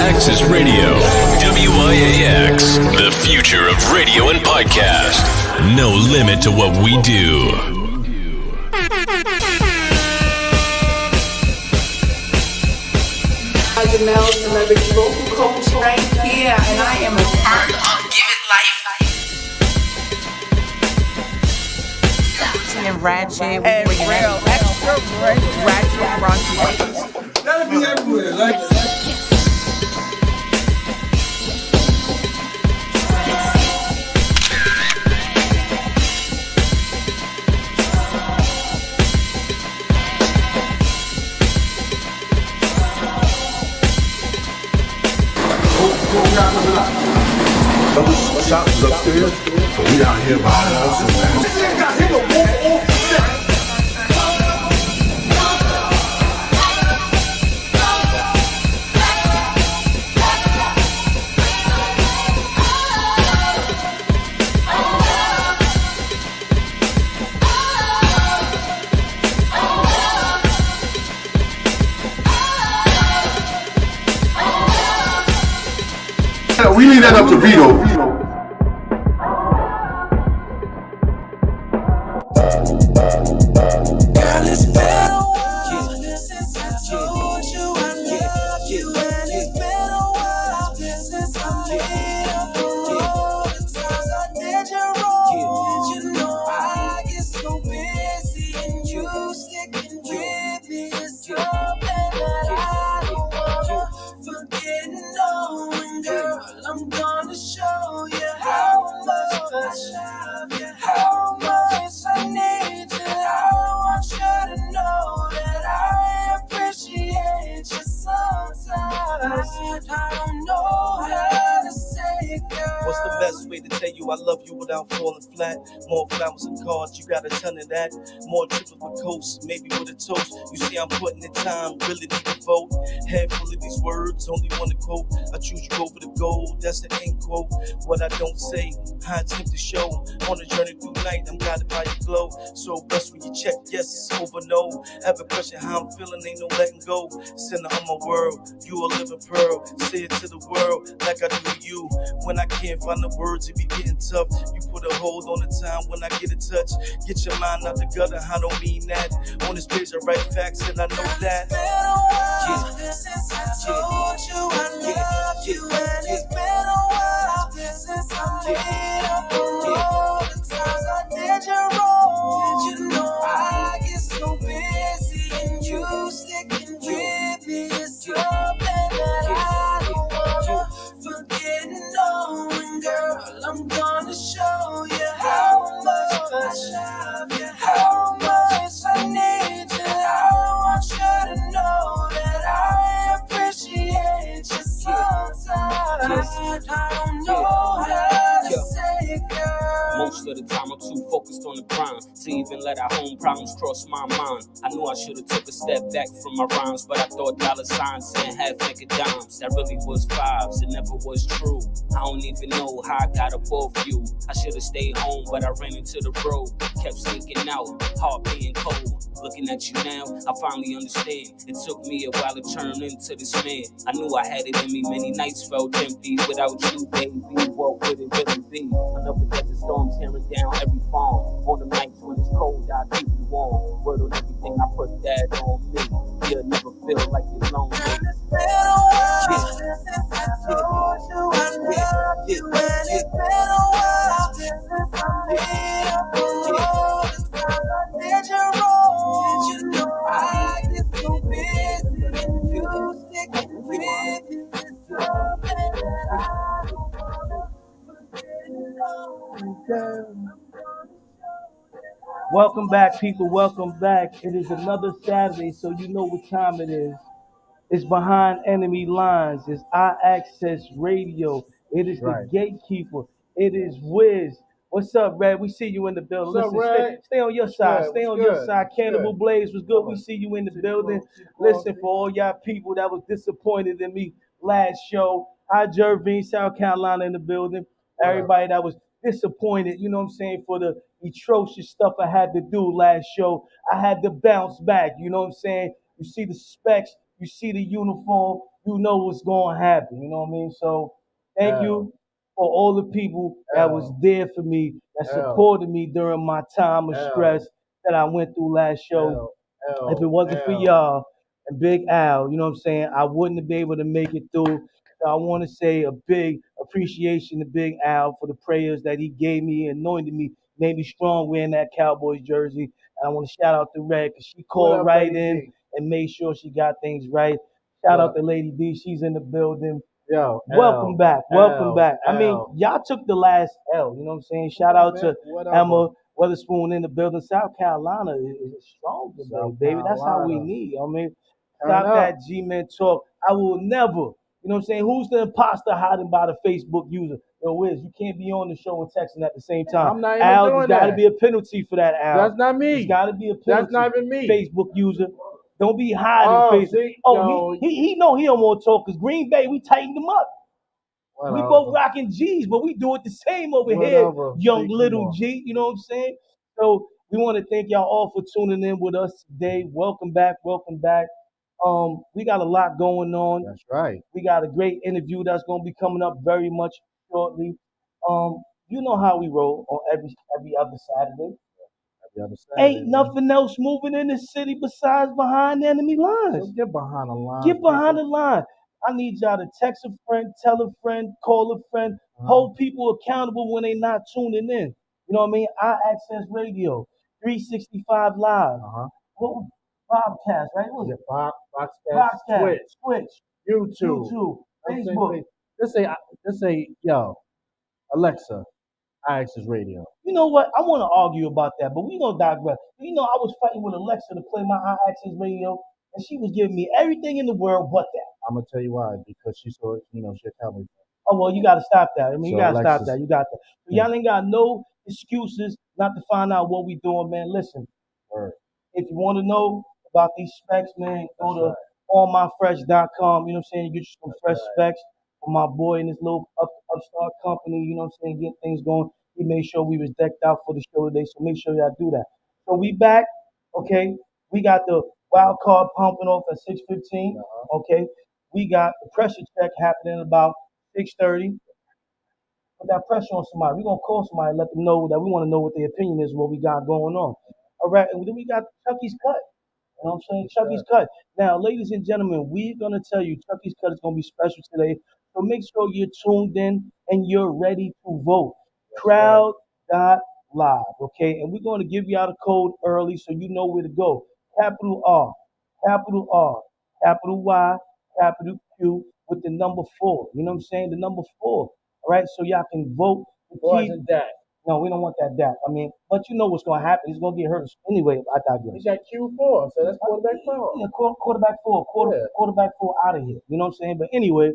Access Radio, WIAX, the future of radio and podcast. No limit to what we do. Janelle, celebrity vocal coach right here, and I am a part of Give It Life. And ratchet and real extra ratchet raunchy. That'll be everywhere, like. Shop is upstairs, so we out here by ourselves. We leave that up to Vito. I love you without falling flat. More flowers and cards, you got a ton of that. More trips with the coast, maybe with a toast. You see I'm putting in time, really need to vote. Head full of these words, only one to quote. I choose you over the gold, that's the end quote. What I don't say, I attempt to show. On a journey through night, I'm guided by your glow. So best when you check, yes, over no. Ever question how I'm feeling, ain't no letting go. Center of my world, you a living pearl. Say it to the world, like I do to you. When I can't find the words, it be getting tough. You put a hold on the time when I get a touch. Get your mind out the gutter, I don't mean that. On this page I write facts and I know that. It's been a while since I told you I love you, and it's been a while since I made up for all the times I did you wrong. You know I get so busy and you sticking with me is something that I don't wanna forget knowing, girl. I'm gonna show you how much I love you, how much I need you. I want you to know that I appreciate you sometimes. I don't know how to say it, girl. Most of the time I'm too focused on the grind to even let our home problems cross my mind. I knew I should have took a step back from my rhymes, but I thought dollar signs and half-naked dimes. That really was vibes, it never was true. I don't even know how I got above you. I should have stayed home, but I ran into the road. Kept sneaking out, heart being cold. Looking at you now, I finally understand. It took me a while to turn into this man. I knew I had it in me, many nights felt empty. Without you, baby, what would it really be? Another desert storm tearing down every farm. On the nights when it's cold, I keep you warm. Word on everything I Welcome back, people. Welcome back. It is another Saturday, so you know what time it is. It's Behind Enemy Lines. It's I Access Radio. It is the Gatekeeper. It is WIZZ. What's up, Red? We see you in the building. What's up, Listen, Red? stay on your What's side. good? Stay What's on your good? side. What's Cannibal good? Blaze was good. Hold We on. see you in the See the building. call, see the call, Listen, see? for all y'all people that was disappointed in me last show. Hi, Jervine, South Carolina in the building. What up? Everybody that was disappointed, you know what I'm saying, for the atrocious stuff I had to do last show. I had to bounce back, you know what I'm saying? You see the specs, you see the uniform, you know what's going to happen, you know what I mean? So thank you for all the people that was there for me, that supported me during my time of stress that I went through last show. If it wasn't for y'all and Big Al, you know what I'm saying, I wouldn't have been able to make it through. So I want to say a big appreciation to Big Al for the prayers that he gave me, anointed me, made me strong wearing that Cowboys jersey. And I want to shout out to Red because she What called up, right Lady in D? and made sure she got things right. Shout out to Lady D. She's in the building. Yo, Welcome back. Welcome back. I mean, L. y'all took the last L. You know what I'm saying? Come Shout on, out man. to Whatever. Emma Weatherspoon in the building. South Carolina is strong today, South baby. That's how we Carolina. need. I mean, Turn stop up. that G-Men talk. I will never, you know what I'm saying? Who's the imposter hiding by the Facebook user? Yo, Wiz, you can't be on the show and texting at the same time. I'm not even Al, doing there's got to that. be a penalty for that, Al. That's not There's me. got to be a penalty. That's not even me. Facebook user. Don't be hiding Oh, Facebook. see? Oh, Yo. he know he don't want to talk because Green Bay, we tightened him up. We both Whatever. rocking G's, but we do it the same over here, Whatever. young See, come little on. G. You know what I'm saying? So we want to thank y'all all for tuning in with us today. Welcome back. Welcome back. We got a lot going on. That's right. We got a great interview that's going to be coming up very much shortly. You know how we roll on every other Saturday. Every other Saturday, Ain't man. nothing else moving in the city besides behind enemy lines. So get behind the line. Get behind the people. line. I need y'all to text a friend, tell a friend, call a friend, hold people accountable when they not tuning in. You know what I mean? I Access Radio, 365 Live. What was Bobcast, right? What was it? Boxcast, Twitch, YouTube, Facebook. Let's say, yo, Alexa, I Access Radio. You know what? I want to argue about that, but we gonna digress. You know, I was fighting with Alexa to play my I Access Radio, and she was giving me everything in the world but that. I'm gonna tell you why. Because she saw, she'll tell me. Oh well, you gotta stop that. I mean, So you gotta Alexis, stop that. You got that. So y'all ain't got no excuses not to find out what we doing, man. Listen, if you want to know about these specs, man, go to allmyfresh.com. You know what I'm saying? You get you some fresh specs for my boy in this little upstart company. You know what I'm saying? Get things going. He made sure we was decked out for the show today, so make sure y'all do that. So we back, okay? We got the wild card pumping off at 6:15. Okay, we got the pressure check happening about 6:30. Put that pressure on somebody. We're gonna call somebody and let them know that we want to know what their opinion is, what we got going on. All right, and then we got Chucky's cut. You know what I'm saying? Chucky's cut. Now, ladies and gentlemen, we're gonna tell you Chucky's cut is gonna be special today. So make sure you're tuned in and you're ready to vote. Crowd dot live, okay? And we're gonna give you out a code early so you know where to go. Capital R, capital R, capital Y, capital Q with the number 4. You know what I'm saying? The number 4. All right, so y'all can vote. Wasn't that? No, we don't want that dap. I mean, but you know what's going to happen. He's going to get hurt anyway. I digress. He's got Q4, so that's quarterback 4. Yeah, quarterback 4. Quarterback 4 out of here. You know what I'm saying? But anyway,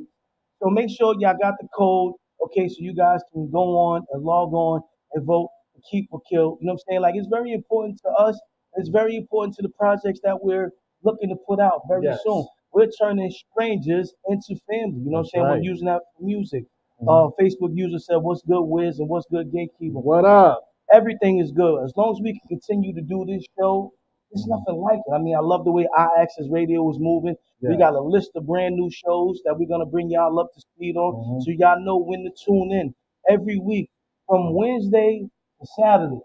so make sure y'all got the code, okay, so you guys can go on and log on and vote to keep or kill. You know what I'm saying? Like, it's very important to us. It's very important to the projects that we're looking to put out very soon. We're turning strangers into family. You know what I'm saying? We're using that for music. Facebook user said, "What's good, Wiz, and what's good, Gatekeeper?" What up? Everything is good as long as we can continue to do this show. There's nothing like it. I mean, I love the way I Access Radio is moving. We got a list of brand new shows that we're gonna bring y'all up to speed on, so y'all know when to tune in every week from Wednesday to Saturday.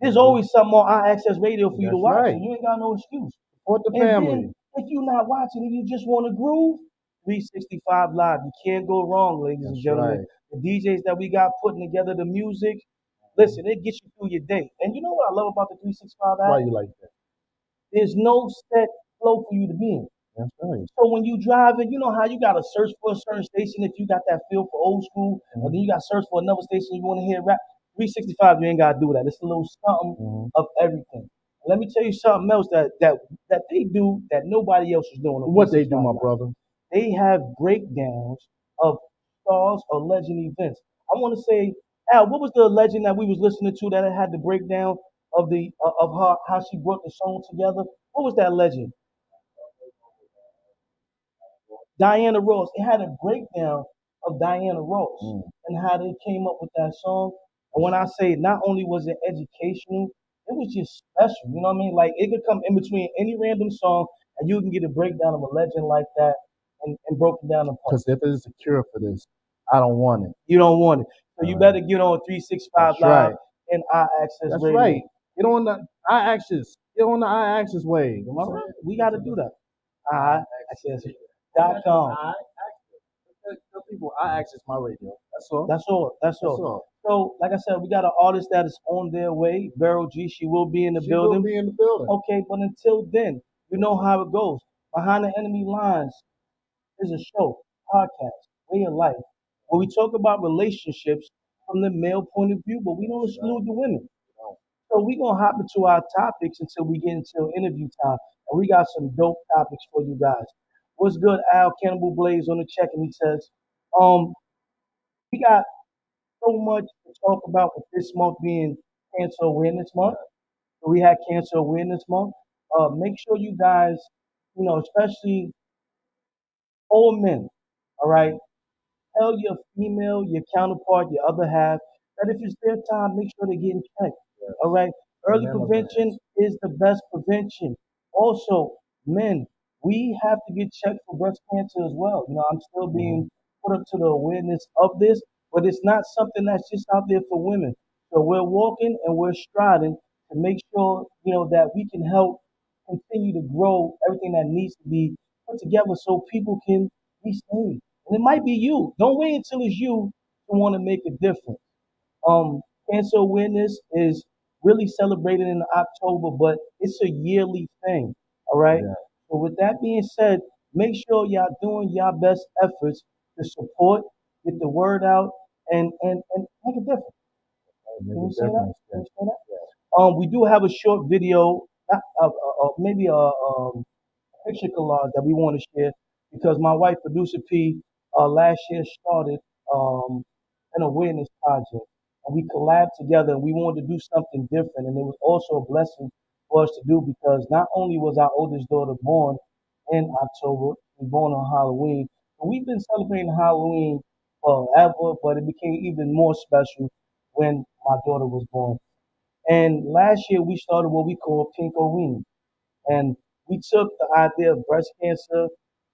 There's always something on I Access Radio for you to watch, so you ain't got no excuse. Support the And family. then, if you're not watching and you just want to groove, 365 Live. You can't go wrong, ladies and gentlemen. The DJs that we got putting together the music, listen, it gets you through your day. And you know what I love about the 365 app? Why you like that? There's no set flow for you to be in. That's right. So when you driving, you know how you gotta search for a certain station if you got that feel for old school, or then you gotta search for another station you want to hear rap. 365, you ain't gotta do that. It's a little something of everything. Let me tell you something else that they do that nobody else is doing. What they do, my brother? They have breakdowns of stars or legend events. I want to say, Al, what was the legend that we was listening to that had the breakdown of the of her how she brought the song together? What was that legend? Diana Ross. It had a breakdown of Diana Ross and how they came up with that song. And when I say not only was it educational, it was just special. You know what I mean? Like it could come in between any random song and you can get a breakdown of a legend like that and broken down apart. Because if there's a cure for this, I don't want it. You don't want it. So you better get on 365 That's Live right. and I Access That's Radio. right. Get on the iAccess. Get on the iAccess wave. Am I right? We got to do that. iAccess.com. Tell people iAccess my radio. That's all. That's all. That's all. So, like I said, we got an artist that is on their way. Beryl G. She will be in the building. She will be in the building. Okay, but until then, you know how it goes. Behind the Enemy Lines is a show, podcast, way of life, where we talk about relationships from the male point of view, but we don't exclude the women. So we're gonna hop into our topics until we get into interview time. And we got some dope topics for you guys. What's good, Al Cannibal Blaze on the check, and he says, we got so much to talk about with this month being Cancer Awareness Month. So we had Cancer Awareness Month. Make sure you guys, especially all men, all right, tell your female, your counterpart, your other half, that if it's their time, make sure they get in check. All right. Early prevention is the best prevention. Also, men, we have to get checked for breast cancer as well. I'm still being put up to the awareness of this, but it's not something that's just out there for women. So we're walking and we're striding to make sure, that we can help continue to grow everything that needs to be put together so people can be saved. And it might be you. Don't wait until it's you to want to make a difference. Cancer awareness is really celebrated in October, but it's a yearly thing. All right. Yeah. So with that being said, make sure y'all doing y'all best efforts to support, get the word out, and make a difference. Can you say that? Can you say that? Yeah. We do have a short video, not, maybe a picture collage that we want to share because my wife, producer P, last year started an awareness project, and we collabed together. And we wanted to do something different, and it was also a blessing for us to do because not only was our oldest daughter born in October, she was born on Halloween, but we've been celebrating Halloween forever, but it became even more special when my daughter was born. And last year we started what we call Pink Halloween. And we took the idea of breast cancer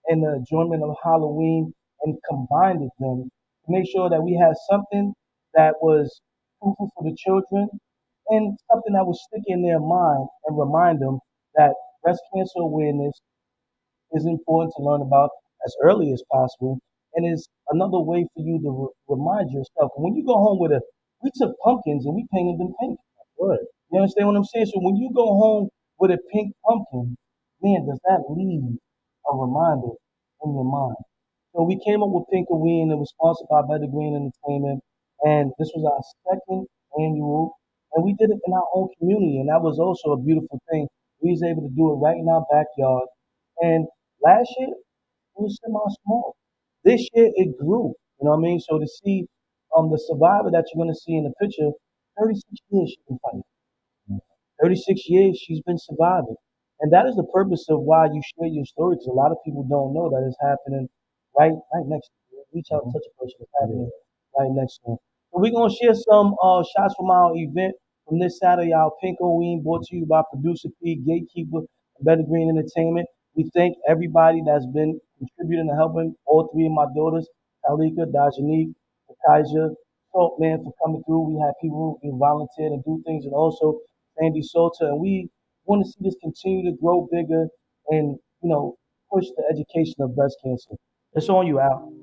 and the enjoyment of Halloween and combined them to make sure that we had something that was fruitful for the children and something that would stick in their mind and remind them that breast cancer awareness is important to learn about as early as possible and is another way for you to remind yourself. When you go home we took pumpkins and we painted them pink. Good. You understand what I'm saying? So when you go home with a pink pumpkin, man, does that leave a reminder in your mind? So we came up with Pink Halloween. It was sponsored by Better Green Entertainment, and this was our second annual, and we did it in our own community, and that was also a beautiful thing. We was able to do it right in our backyard, and last year it was semi-small. This year it grew. You know what I mean? So to see the survivor that you're gonna see in the picture, 36 years she's been fighting. 36 years she's been surviving. And that is the purpose of why you share your story, because a lot of people don't know that it's happening right next to you. Reach out and touch a person, it's happening right next to them. So we're gonna share some shots from our event from this Saturday, our Pink Halloween, brought to you by producer P, Gatekeeper, and Better Green Entertainment. We thank everybody that's been contributing and helping all three of my daughters, Alika, Dajanique, Kaiser, Salt Man for coming through. We had people who volunteered and do things, and also Sandy Salter, and we want to see this continue to grow bigger and push the education of breast cancer. It's on you, Al.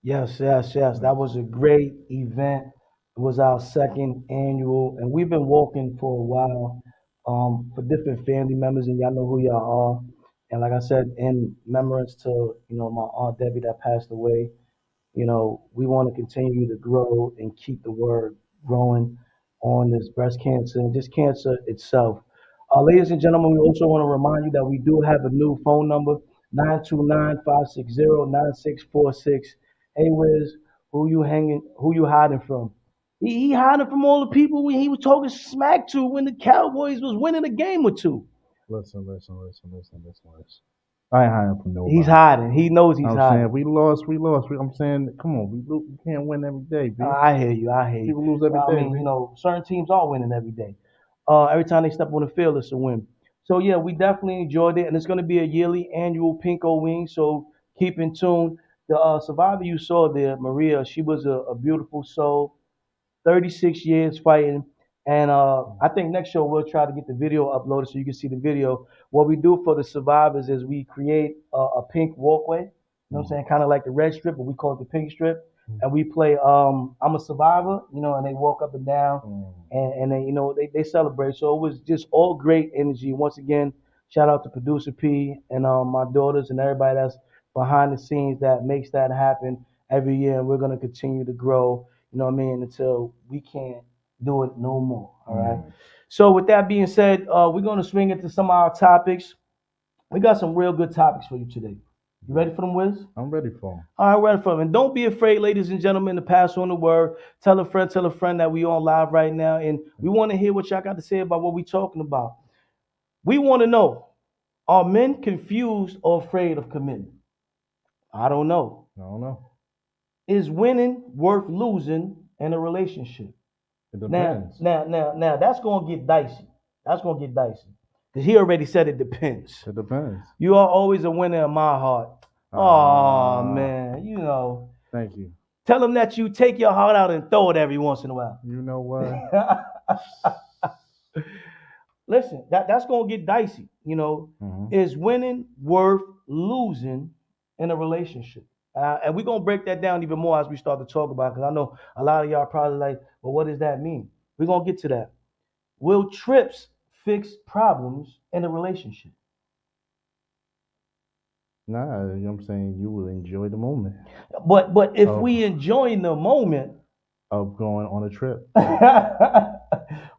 Yes, yes, yes. That was a great event. It was our second annual, and we've been walking for a while for different family members, and y'all know who y'all are. And like I said, in remembrance to my aunt Debbie that passed away, we want to continue to grow and keep the word growing on this breast cancer and just cancer itself. Ladies and gentlemen, we also want to remind you that we do have a new phone number, 929-560-9646. Hey Wiz, who you hiding from? He hiding from all the people he was talking smack to when the Cowboys was winning a game or two. Listen. I ain't hiding from He's nobody. hiding. He knows he's I'm hiding. saying we lost. I'm saying, come on, we can't win every day, B. I hear you. I hear you. People lose every Well, I day, mean, B. certain teams are winning every day. Every time they step on the field, it's a win. So yeah, we definitely enjoyed it, and it's going to be a yearly annual Pinko Wing. So keep in tune. The survivor you saw there, Maria, she was a beautiful soul. 36 years fighting. And I think next show we'll try to get the video uploaded so you can see the video. What we do for the survivors is we create a pink walkway. You know what I'm saying? Kind of like the red strip, but we call it the pink strip. And we play I'm a Survivor, and they walk up and down and they, they celebrate. So it was just all great energy. Once again, shout out to producer P and my daughters and everybody that's behind the scenes that makes that happen every year. And we're going to continue to grow, until we can't do it no more. All right. So with that being said, we're going to swing into some of our topics. We got some real good topics for you today. You ready for them, Wiz? I'm ready for him. All right, ready for them. And don't be afraid, ladies and gentlemen, to pass on the word. Tell a friend that we on live right now. And we want to hear what y'all got to say about what we talking about. We want to know, are men confused or afraid of commitment? I don't know. I don't know. Is winning worth losing in a relationship? It depends. Now, that's gonna get dicey. That's gonna get dicey. Because he already said it depends. It depends. You are always a winner in my heart. Oh man, Thank you. Tell him that you take your heart out and throw it every once in a while. You know what? Listen, that's gonna get dicey. Is winning worth losing in a relationship? And we're gonna break that down even more as we start to talk about it, because I know a lot of y'all probably like, well, what does that mean? We're gonna get to that. Will trips fix problems in a relationship? Nah, you know what I'm saying? You will enjoy the moment But if we enjoy the moment of going on a trip.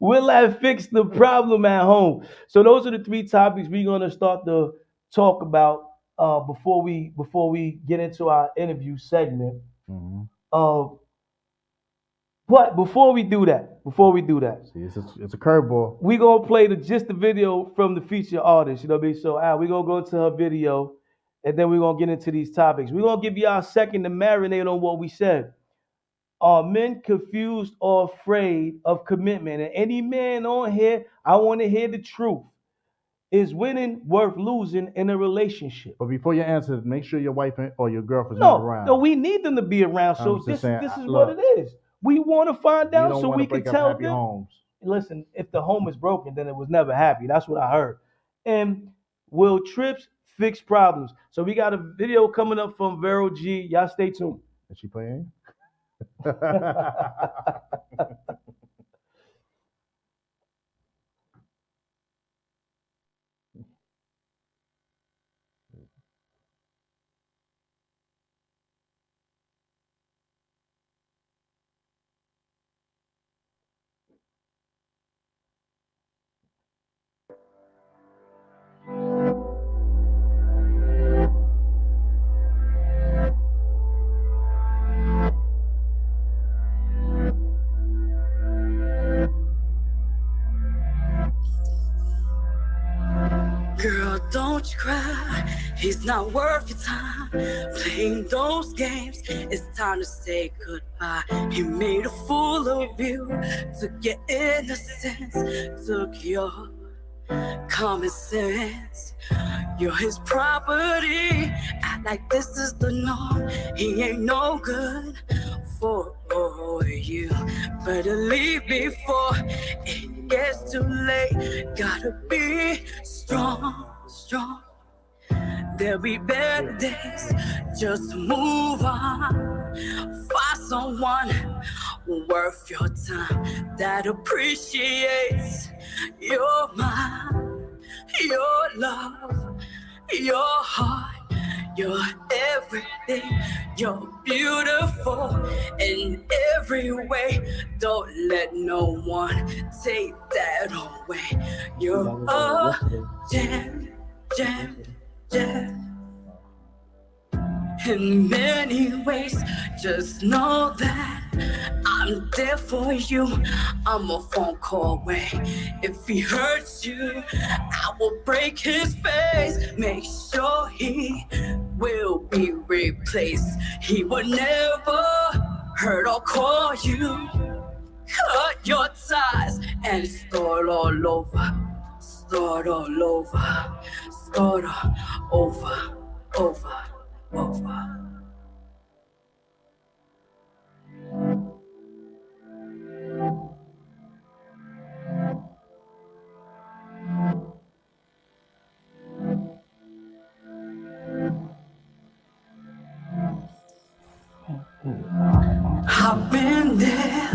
will that fix the problem at home? So those are the three topics we're gonna start to talk about before we get into our interview segment. Mm-hmm. But before we do that, See, it's a curveball. we gonna play just the video from the featured artist. You know what I mean? So we gonna go to her video, and then we're gonna get into these topics. We're gonna give you our second to marinate on what we said. Are men confused or afraid of commitment? And any man on here, I want to hear the truth. Is winning worth losing in a relationship? But before you answer, make sure your wife or your girlfriend's not around. No, we need them to be around. So this is look, what it is. We want to find out so we can tell happy them. Homes. Listen, if the home is broken, then it was never happy. That's what I heard. And will trips fix problems? So we got a video coming up from Vero G. Y'all stay tuned. Is she playing? Girl, don't you cry. He's not worth your time. Playing those games, it's time to say goodbye. He made a fool of you. Took your innocence, took your common sense. You're his property. Act like this is the norm. He ain't no good for you. Better leave before it gets too late. Gotta be strong. There'll be better days. Just move on. one worth your time that appreciates your mind, your love, your heart. You're everything, you're beautiful in every way. Don't let no one take that away. You're a gem, gem, gem. In many ways, just know that I'm there for you. I'm a phone call away. If he hurts you, I will break his face. Make sure he will be replaced. He will never hurt or call you. Cut your ties and start all over. Start all over. Start all over, over, over. I've been there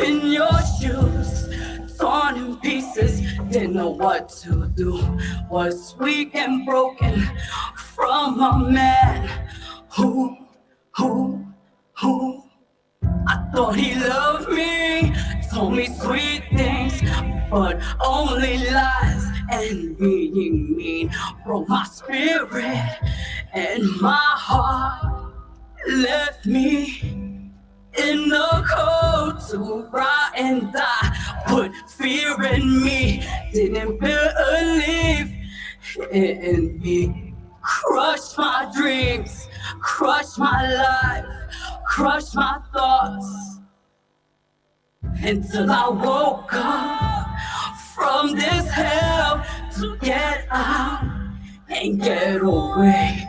in your shoes, torn in pieces, didn't know what to do. Was weak and broken from a man who I thought he loved me, told me sweet things, but only lies and being mean broke my spirit and my heart left me in the cold to rot and die. Put fear in me, didn't believe in me. Crushed my dreams, crushed my life, crushed my thoughts. Until I woke up from this hell to get out and get away,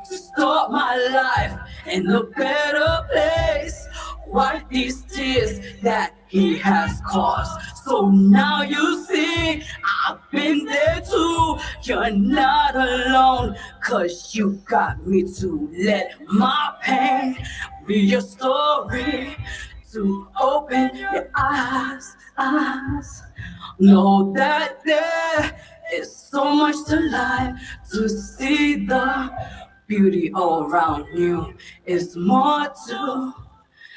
to start my life in a better place. Wipe these tears that he has caused. So now you see, I've been there too. You're not alone, 'cause you got me to let my pain be your story. To open your eyes. Know that there is so much to life, to see the beauty all around you. Is more to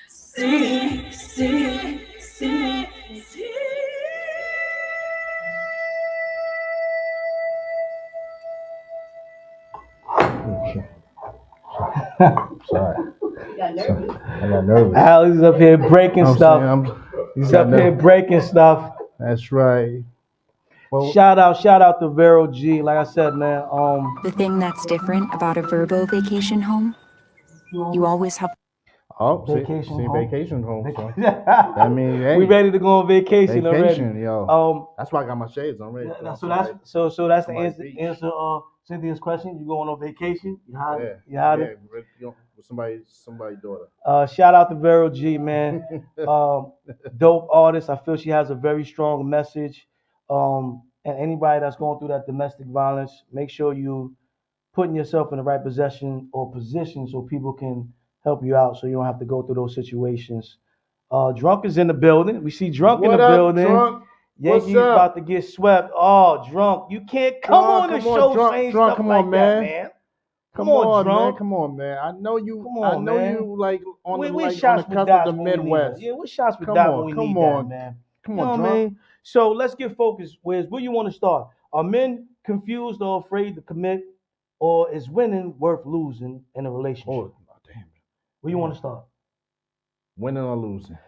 see. Sorry. I got nervous. Alex is up here breaking I'm stuff. saying, He's up here breaking stuff. That's right. Well, Shout out to Vero G. Like I said, man. The thing that's different about a Verbo vacation home, you always have Vacation home. Vacation home. So. I mean, hey, we ready to go on vacation already. Yo. That's why I got my shades on ready. So that's the answer Cynthia's question. You going on vacation? You had it? With somebody's daughter. Shout out to Vero G, man. Dope artist. I feel she has a very strong message. And anybody that's going through that domestic violence, make sure you putting yourself in the right position so people can help you out, so you don't have to go through those situations. Drunk is in the building. We see Drunk in the building. Drunk? Yankees about to get swept. Oh, Drunk, you can't come on the show saying stuff like that, man. Come on, Drunk. Man. Come on, man. I know you. Come on, man. You like on the cusp of the Midwest. Yeah, what shots with that when we need that, man? Come on, Drunk. I mean? So let's get focused. Where you want to start? Are men confused or afraid to commit, or is winning worth losing in a relationship? Oh, damn. Where you want to start? Winning or losing?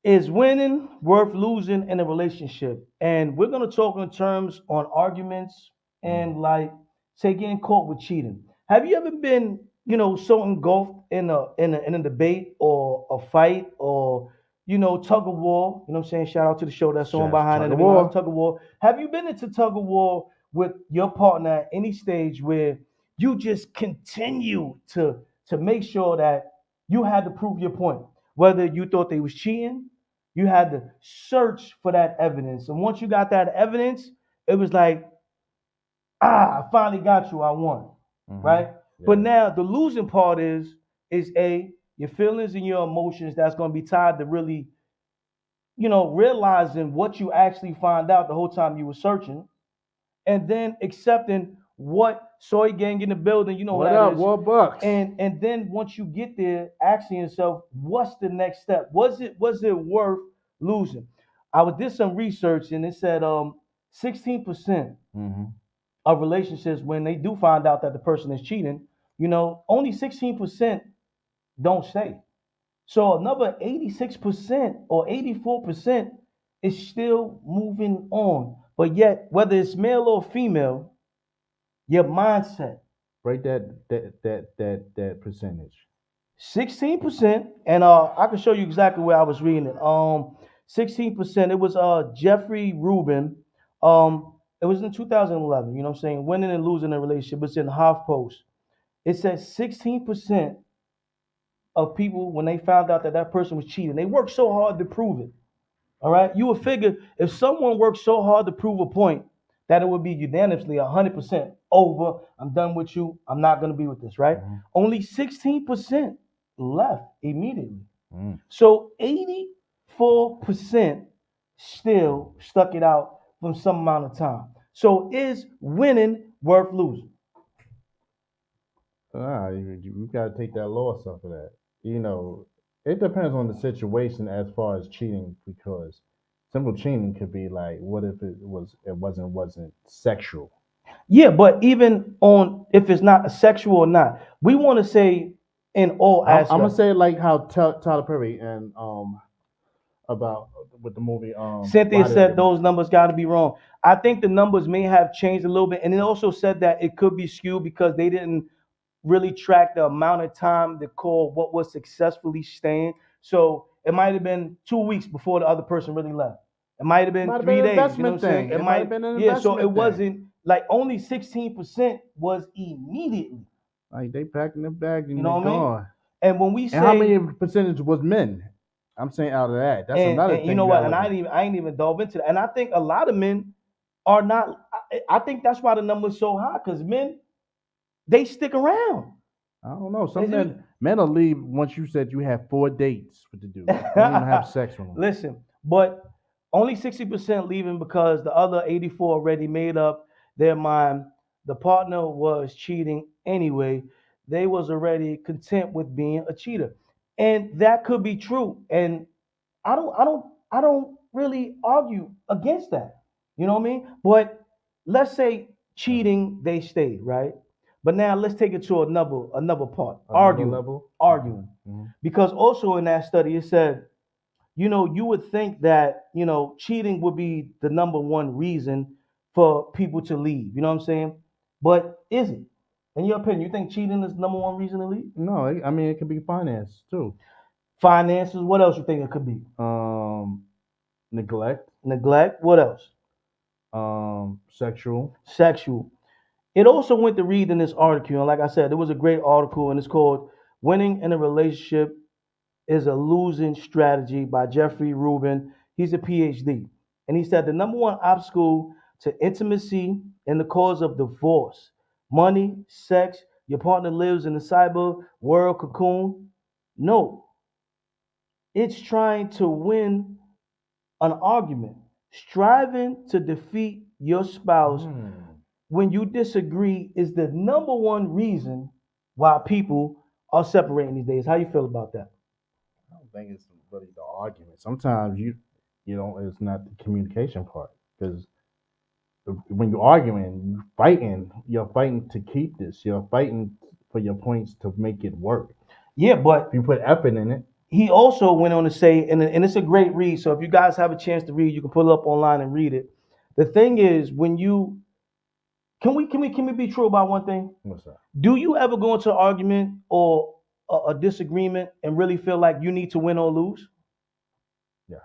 Is winning worth losing in a relationship? And we're gonna talk in terms on arguments and like say getting caught with cheating. Have you ever been, so engulfed in a debate or a fight or tug of war? You know what I'm saying? Shout out to the show that's on behind it. Tug of war. Have you been into tug of war with your partner at any stage where you just continue to make sure that you had to prove your point? Whether you thought they was cheating, you had to search for that evidence. And once you got that evidence, it was like, I finally got you, I won. Right? Yeah. But now the losing part is your feelings and your emotions that's going to be tied to really, realizing what you actually find out the whole time you were searching, and then accepting what soy gang in the building, you know What what that up, is. Warbucks? And then once you get there, asking yourself, what's the next step? Was it worth losing? Did some research and it said 16% of relationships, when they do find out that the person is cheating, only 16% don't stay. So another 86% or 84% is still moving on. But yet, whether it's male or female, your mindset, Break that percentage. 16%, and I can show you exactly where I was reading it. 16%. It was Jeffrey Rubin. It was in 2011. You know what I'm saying? Winning and losing a relationship. It's in HuffPost. It says 16% of people, when they found out that that person was cheating, they worked so hard to prove it. All right, you would figure if someone worked so hard to prove a point, that it would be unanimously 100% over. I'm done with you. I'm not going to be with this, right? Only 16% left immediately. So 84% still stuck it out for some amount of time. So is winning worth losing? You got to take that loss off of that. It depends on the situation as far as cheating, because simple cheating could be like, what if it wasn't sexual? Yeah, but even on if it's not sexual or not, we want to say in all I'm gonna aspects. say it like how Tyler Perry and about with the movie Cynthia Why Did I said Get Married? those numbers got to be wrong. I think the numbers may have changed a little bit, and it also said that it could be skewed because they didn't really track the amount of time to call what was successfully staying. So it might have been 2 weeks before the other person really left. It might have been Might have been 3 days. an You know what investment I'm saying? thing. It might have been an Yeah. So it investment thing. wasn't like only 16% was immediately. Like they packing their bag and You they know what I mean? gone. And when we And how many say percentage was men? I'm saying out of that. That's another and you thing know you what? gotta And look I at. ain't even dove into that. And I think a lot of men are not. I think that's why the number's so high because men they stick around. I don't know. They Some do- men will leave once you said you have 4 dates with the dude. Don't even have sex with him. Listen, but only 60% leaving because the other 84 already made up their mind. The partner was cheating anyway. They was already content with being a cheater, and that could be true. And I don't really argue against that. You know what I mean? But let's say cheating, they stayed, right? But now let's take it to another part. Another level? Arguing. Mhm. Because also in that study it said, you would think that, cheating would be the number one reason for people to leave. You know what I'm saying? But is it? In your opinion, you think cheating is the number one reason to leave? No, I mean it could be finance too. Finances, what else you think it could be? Neglect, Neglect, what else? sexual. Sexual. It also went to read in this article, and like I said, it was a great article, and it's called "Winning in a Relationship is a Losing Strategy" by Jeffrey Rubin. He's a PhD, and he said the number one obstacle to intimacy and the cause of divorce: money, sex. Your partner lives in the cyber world cocoon. No, it's trying to win an argument, striving to defeat your spouse when you disagree is the number one reason why people are separating these days. How you feel about that? I don't think it's really the argument. Sometimes it's not the communication part, because when you're arguing, you're fighting to keep this. You're fighting for your points to make it work. Yeah, but If you put effort in it, he also went on to say, and it's a great read. So if you guys have a chance to read, you can pull it up online and read it. The thing is, when you can we be true about one thing? what's that? Do you ever go into an argument or a disagreement and really feel like you need to win or lose? Yes.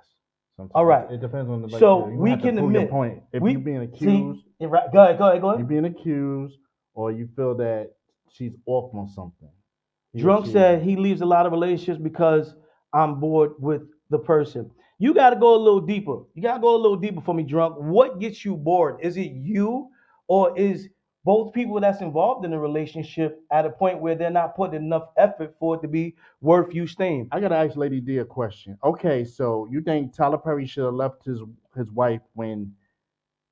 Sometimes. All right. It depends on the So you we have to can prove your admit point. If we you're being see. accused, Right, go ahead. you're being accused, or you feel that she's off on something. Drunk said he leaves a lot of relationships because I'm bored with the person. You got to go a little deeper. You got to go a little deeper for me, Drunk. What gets you bored? Is it you, or is both people that's involved in a relationship at a point where they're not putting enough effort for it to be worth you staying. I gotta ask Lady D a question. Okay, so you think Tyler Perry should have left his wife when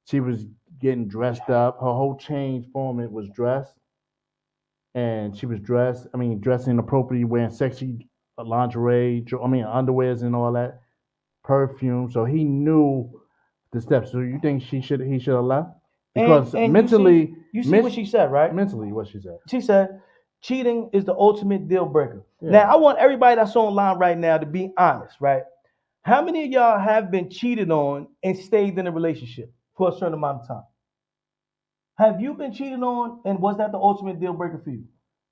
she was getting dressed up? Her whole change format was dress, and she was dressed. I mean, dressing appropriately, wearing sexy lingerie. I mean, underwears and all that, perfume. So he knew the steps. So you think he should have left? Because And mentally, you see what she said, right? mentally, what she said. She said, cheating is the ultimate deal breaker. Yeah. Now, I want everybody that's online right now to be honest, right? How many of y'all have been cheated on and stayed in a relationship for a certain amount of time? Have you been cheated on, and was that the ultimate deal breaker for you?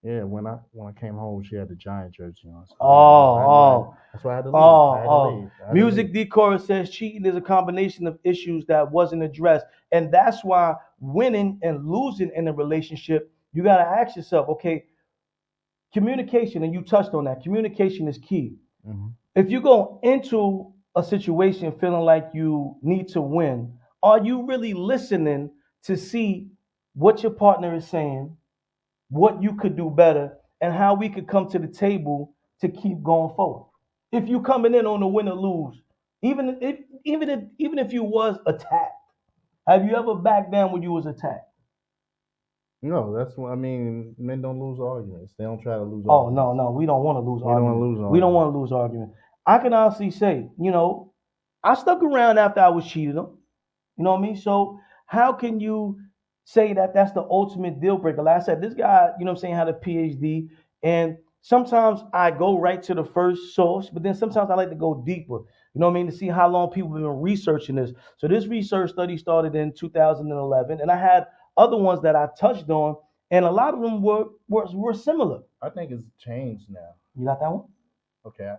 Yeah, when I came home, she had the Giant jersey on. So that's why I had to leave. I had to leave. Music Decor says cheating is a combination of issues that wasn't addressed, and that's why winning and losing in a relationship, you gotta ask yourself, okay, communication, and you touched on that. Communication is key. Mm-hmm. If you go into a situation feeling like you need to win, are you really listening to see what your partner is saying, what you could do better, and how we could come to the table to keep going forward? If you coming in on a win or lose, even if you was attacked, have you ever backed down when you was attacked? No, that's what I mean. Men don't lose arguments. They don't try to lose Oh arguments. no, we don't want to lose We don't argument. wanna lose We don't argument. want to lose argument. I can honestly say, I stuck around after I was cheated on. You know what I mean? So how can you say that that's the ultimate deal breaker? Like I said, this guy, you know what I'm saying, had a PhD, and sometimes I go right to the first source, but then sometimes I like to go deeper. You know what I mean? To see how long people have been researching this. So this research study started in 2011, and I had other ones that I touched on, and a lot of them were similar. I think it's changed now. You got that one? Okay,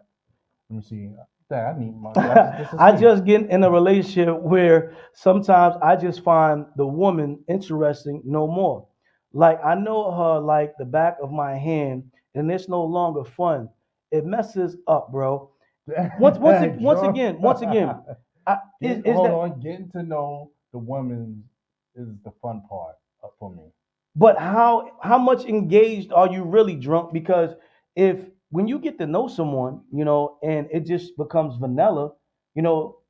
let me see. Dang, I need my glasses. I just get in a relationship where sometimes I just find the woman interesting no more. Like I know her like the back of my hand, and it's no longer fun. It messes up, bro. Once again, Hold on. Getting to know the woman is the fun part for me. But how much engaged are you really drunk? Because if when you get to know someone, and it just becomes vanilla,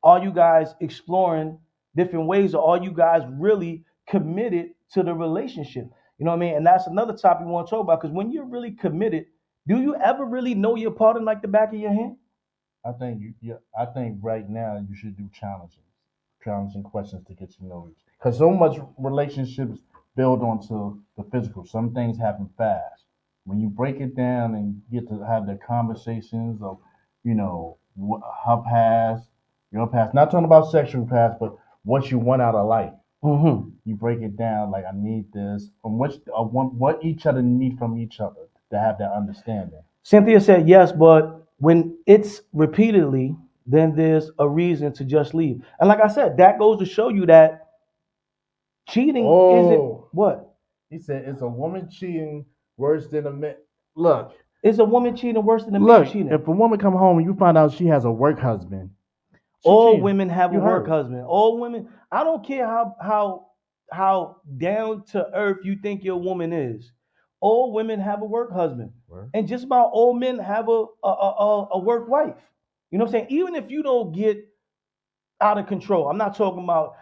are you guys exploring different ways, or are you guys really committed to the relationship? You know what I mean? And that's another topic we want to talk about. Because when you're really committed, do you ever really know your partner like the back of your hand? I think I think right now you should do challenging questions to get to know each. Because so much relationships build onto the physical. Some things happen fast. When you break it down and get to have the conversations of, her past, your past. Not talking about sexual past, but what you want out of life. Mm-hmm. You break it down like I need this, and what each other need from each other to have that understanding. Cynthia said yes, but when it's repeatedly, then there's a reason to just leave. And like I said, that goes to show you that cheating isn't what? He said it's a woman cheating worse than a man. Look, Is a woman cheating worse than a man look. cheating? If a woman come home and you find out she has a work husband, All cheating. women have a You work heard. husband. All women. I don't care how down to earth you think your woman is. All women have a work husband, Word. and just about all men have a work wife. You know what I'm saying? Even if you don't get out of control. I'm not talking about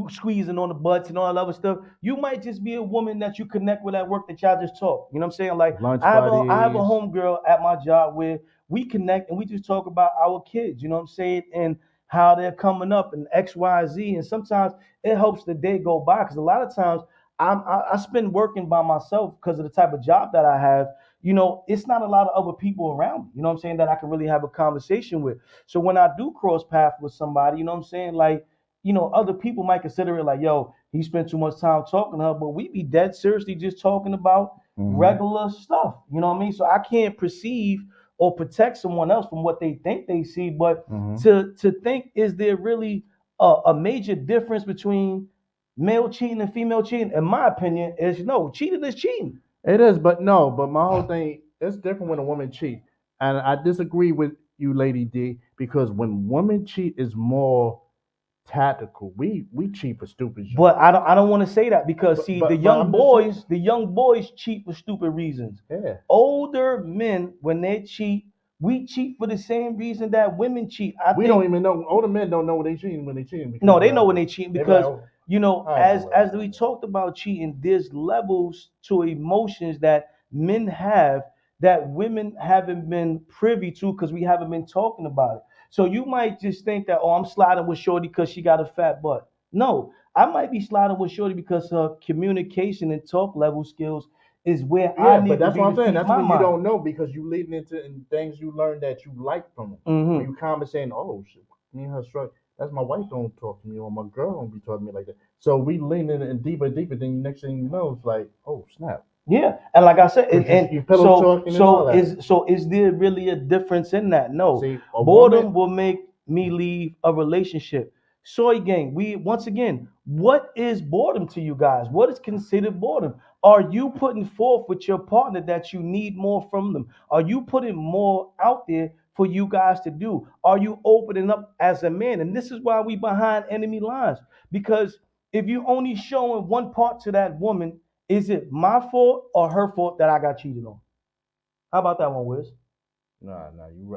squeezing on the butts and all that other stuff. You might just be a woman that you connect with at work that y'all just talk. You know what I'm saying? Like Lunch I have a buddies. homegirl at my job where we connect and we just talk about our kids. You know what I'm saying? And how they're coming up and X, Y, Z. And sometimes it helps the day go by because a lot of times I spend working by myself because of the type of job that I have. It's not a lot of other people around me. You know what I'm saying? That I can really have a conversation with. So when I do cross paths with somebody, you know what I'm saying? Like, other people might consider it like, yo, he spent too much time talking to her, but we be dead seriously just talking about regular stuff. You know what I mean? So I can't perceive or protect someone else from what they think they see, but to think, is there really a major difference between male cheating and female cheating? In my opinion, is no, cheating is cheating. It is, but no. But my whole thing, it's different when a woman cheat, and I disagree with you, Lady D, because when women cheat, is more tactical. We cheat for stupid shit. But I don't want to say that because see but I'm just saying. the young boys cheat for stupid reasons. Yeah. Older men when they cheat, we cheat for the same reason that women cheat. I We think don't even know. Older men don't know when they cheating when they cheating. Because no, they know when they cheating they be because like, oh, you know, all right, as we talked about cheating, there's levels to emotions that men have that women haven't been privy to because we haven't been talking about it. So you might just think that, oh, I'm sliding with Shorty because she got a fat butt. No, I might be sliding with Shorty because her communication and talk level skills is where I yeah, need but to that's be what to I'm saying. feed That's my when you mind. don't know because you leading into things you learn that you like from them. Hmm. When you conversating, oh shit, me and her struggle. That's my wife don't talk to me or my girl don't be talking to me like that. So we lean in and deeper and deeper. Then next thing you know, it's like, oh snap. Yeah, and like I said, You pillow talking and all that. is there really a difference in that? No, See, a boredom woman, will make me leave a relationship. Soy gang, we once again, what is boredom to you guys? What is considered boredom? Are you putting forth with your partner that you need more from them? Are you putting more out there for you guys to do? Are you opening up as a man? And this is why we behind enemy lines because if you only showing one part to that woman, is it my fault or her fault that I got cheated on? How about that one, Wiz? no,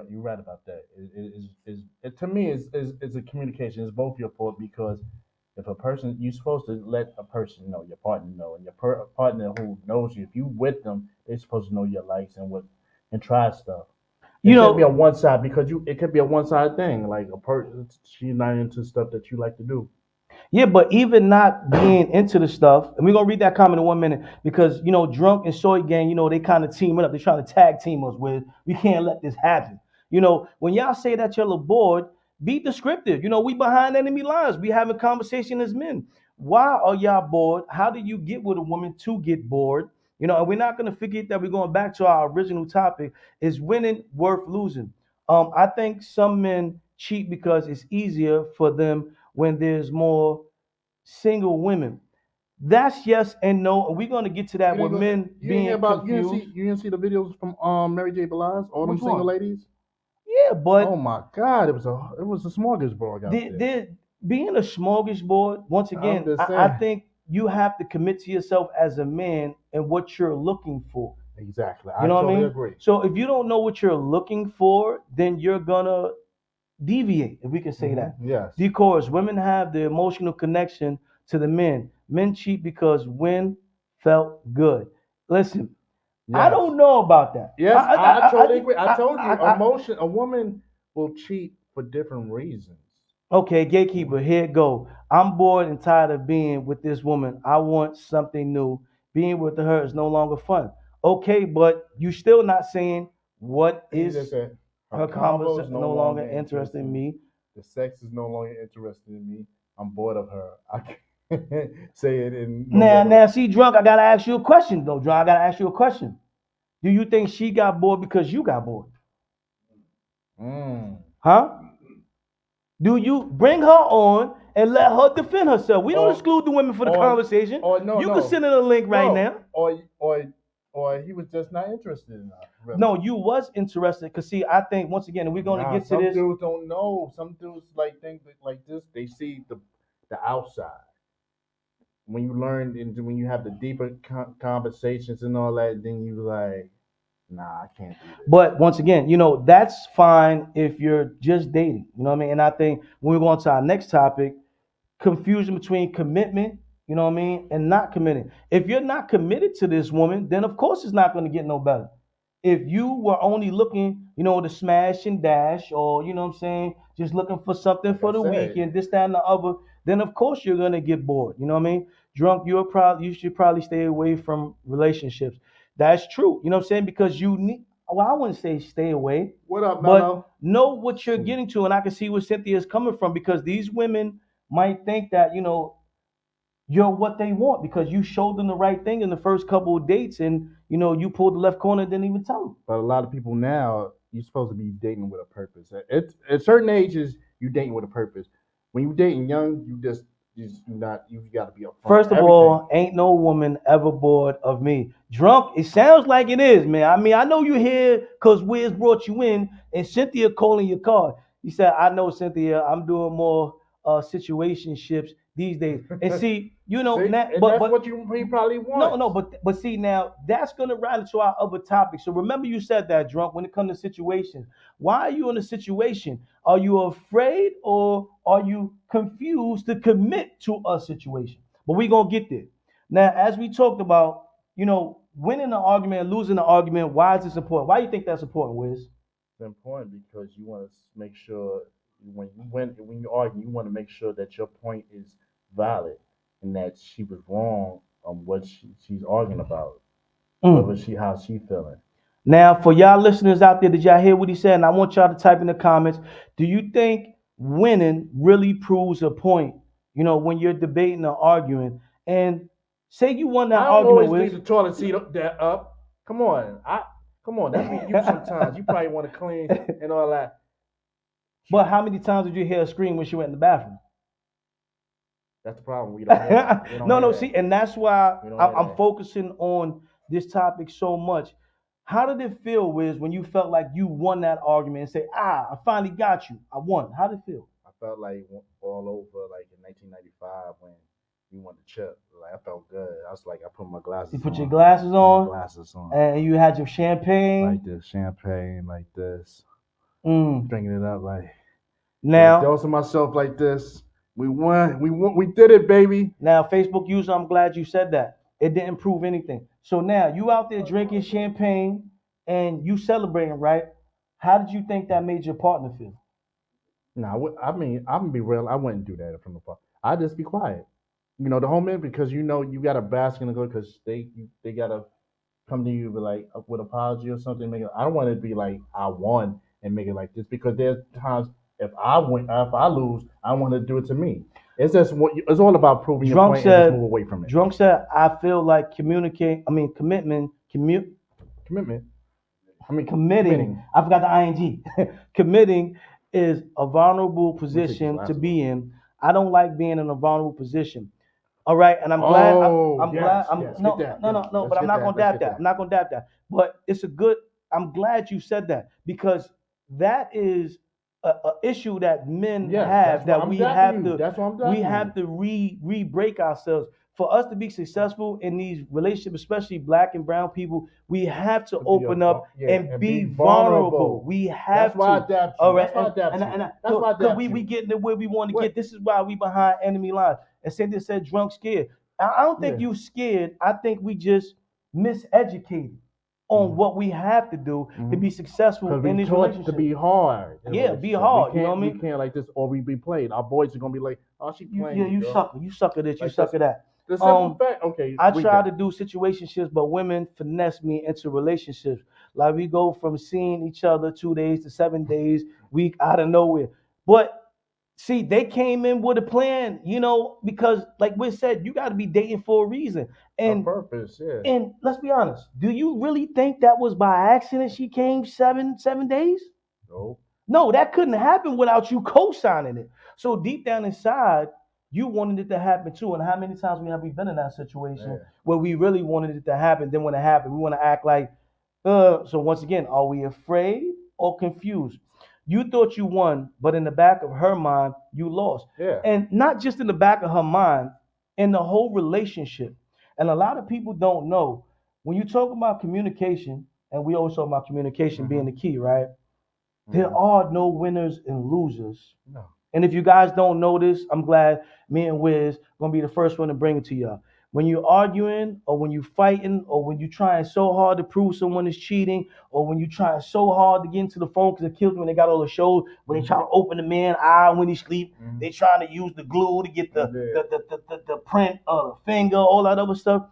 you right about that. To me, it's a communication. It's both your fault because if a person, you're supposed to let a person know, your partner know, and your partner who knows you, if you with them, they're supposed to know your likes and what and try stuff. It You shouldn't be a know, one side because it could be a one side thing. Like a person, she's not into stuff that you like to do. yeah, but even not being into the stuff, and we're gonna read that comment in 1 minute because you know, drunk and soy gang, you know, they kind of teaming up. They're trying to tag team us with. We can't let this happen. You know, when y'all say that you're bored, be descriptive. You know, we behind enemy lines. We having conversation as men. Why are y'all bored? How do you get with a woman to get bored? You know, and we're not gonna forget that we're going back to our original topic: is winning worth losing? I think some men cheat because it's easier for them when there's more single women. That's yes and no. And we're going to get to that with men You didn't hear being about confused. you didn't see the videos from Mary J. Blige, all them Which single one? ladies. Yeah, Oh but my God, it was a smorgasbord out there. being a smorgasbord, once I'm again, just I saying. think you have to commit to yourself as a man and what you're looking for. Exactly, You I know what I totally mean? agree. So if you don't know what you're looking for, then you're gonna deviate, if we can say that. Yes, Because women have the emotional connection to the men. Men cheat because when felt good. Listen, I yes, don't know about that. yes. I totally agree. I told you, I emotion. A woman will cheat for different reasons. okay, gatekeeper, here it go. I'm bored and tired of being with this woman. I want something new. Being with her is no longer fun. Okay, but you still not saying what He just is said her her convo is conversation no no longer longer interested interested in in me. me. The sex is no longer interested in me. I'm bored of her. I can't say it in no Now, better. see, drunk. I gotta ask you a question, though, drunk. I gotta ask you a question. Do you think she got bored because you got bored? Mm. Huh? Do you bring her on and let her defend herself? We don't Or exclude the women for the or conversation. or no You can no send in a link right no now. or he was just not interested in her. Really. No, you was interested because see, I think once again, and we're gonna Nah, get to some this. dudes don't know. Some dudes like think that like this. They see the outside. When you learn and when you have the deeper conversations and all that, then you like, nah, I can't do this. But once again, you know, that's fine if you're just dating. You know what I mean? And I think when we go on to our next topic, confusion between commitment, you know what I mean, and not committing. If you're not committed to this woman, then of course it's not going to get no better. If you were only looking, you know, to smash and dash, or you know what I'm saying, just looking for something Like I for the said, weekend, this, that, and the other, then of course you're gonna get bored. You know what I mean? Drunk, you should probably stay away from relationships. That's true. You know what I'm saying? Because you need, well, I wouldn't say stay away, what up, but Mello? know what you're getting to. And I can see where Cynthia is coming from because these women might think that, you know, you're what they want because you showed them the right thing in the first couple of dates and, you know, you pulled the left corner and didn't even tell them. But a lot of people now, you're supposed to be dating with a purpose. At certain ages, you dating with a purpose. When you dating young, you got to be upfront. First of Everything. all, ain't no woman ever bored of me. Drunk, it sounds like it is, man. I mean, I know you here because Wiz brought you in and Cynthia calling your card. He said, I know, Cynthia, I'm doing more situationships these days. And see, you know, See? now, And but that's what he probably wants. no, but see now that's gonna run into our other topic. So remember you said that, drunk. When it comes to situations, why are you in a situation? Are you afraid or are you confused to commit to a situation? But we gonna get there. Now, as we talked about, you know, winning the argument and losing the argument. Why is this important? Why do you think that's important, Wiz? It's important because you want to make sure when you argue, you want to make sure that your point is valid and that she was wrong on what she's arguing about, whether how she feeling. Now, for y'all listeners out there, did y'all hear what he said? And I want y'all to type in the comments. Do you think winning really proves a point? You know, when you're debating or arguing, and say you won that I don't argument, always Wiz. leave the toilet seat up. Come on, come on. That's what you sometimes. You probably want to clean and all that. But how many times did you hear her scream when she went in the bathroom? That's the problem. We don't hear that. We don't No, hear no. that. See, and that's why We don't hear I'm that. focusing on this topic so much. How did it feel, Wiz, when you felt like you won that argument and say, I finally got you. I won. How did it feel? I felt like all over, like in 1995 when we won the chip. Like I felt good. I was like, I put my glasses. You put on. your glasses on, my glasses on, and you had your champagne. like this champagne, like this, drinking it up, like Now, dosing myself like this. We won. We did it, baby. Now, Facebook user, I'm glad you said that. It didn't prove anything. So now you out there drinking champagne and you celebrating, right? How did you think that made your partner feel? No, I mean, I'm gonna be real. I wouldn't do that from the phone. I just be quiet. You know, the whole minute because you know you got a basket to go because they gotta come to you with like with apology or something. I don't want it to be like I won and make it like this because there's times if I win, if I lose, I want to do it to me. It's just it's all about proving your point and just move away from it. Drunk said, I feel like Commitment. committing. I forgot the ing. Committing is a vulnerable position to be in. I don't like being in a vulnerable position. All right, and I'm glad. I'm glad. No, but I'm not gonna doubt that. I'm not gonna doubt that. But it's a good. I'm glad you said that because that is a issue that men have that we have to. We have to re-break ourselves. For us to be successful in these relationships, especially black and brown people, we have to open up and be vulnerable. We have to. All right, because we getting to where we want to get. This is why we behind enemy lines. And Cynthia said, "Drunk, scared." I don't think you scared. I think we just miseducated on what we have to do to be successful in these relationships. To be hard. Yeah, be hard. You know what I mean? We can't like this, or we be played. Our boys are gonna be like, "Oh, she playing." You sucker. You sucker this. You sucker that. The simple fact. Okay. I try to do situationships, but women finesse me into relationships. Like we go from seeing each other 2 days to 7 days, week out of nowhere. But see, they came in with a plan, you know, because like we said, you got to be dating for a reason. And purpose, yeah. And let's be honest, do you really think that was by accident she came seven days? No. No, that couldn't happen without you co-signing it. So deep down inside, you wanted it to happen too. And how many times have we been in that situation where we really wanted it to happen? Then when it happened, we want to act like, so once again, are we afraid or confused? You thought you won, but in the back of her mind, you lost. Yeah. And not just in the back of her mind, in the whole relationship. And a lot of people don't know when you talk about communication, and we always talk about communication being the key, right? There are no winners and losers. No. And if you guys don't know this, I'm glad me and Wiz gonna be the first one to bring it to y'all. When you're arguing or when you're fighting or when you're trying so hard to prove someone is cheating or when you're trying so hard to get into the phone because it kills me when they got all the shows, when they try to open the man's eye when he sleep, they trying to use the glue to get the print of the finger, all that other stuff.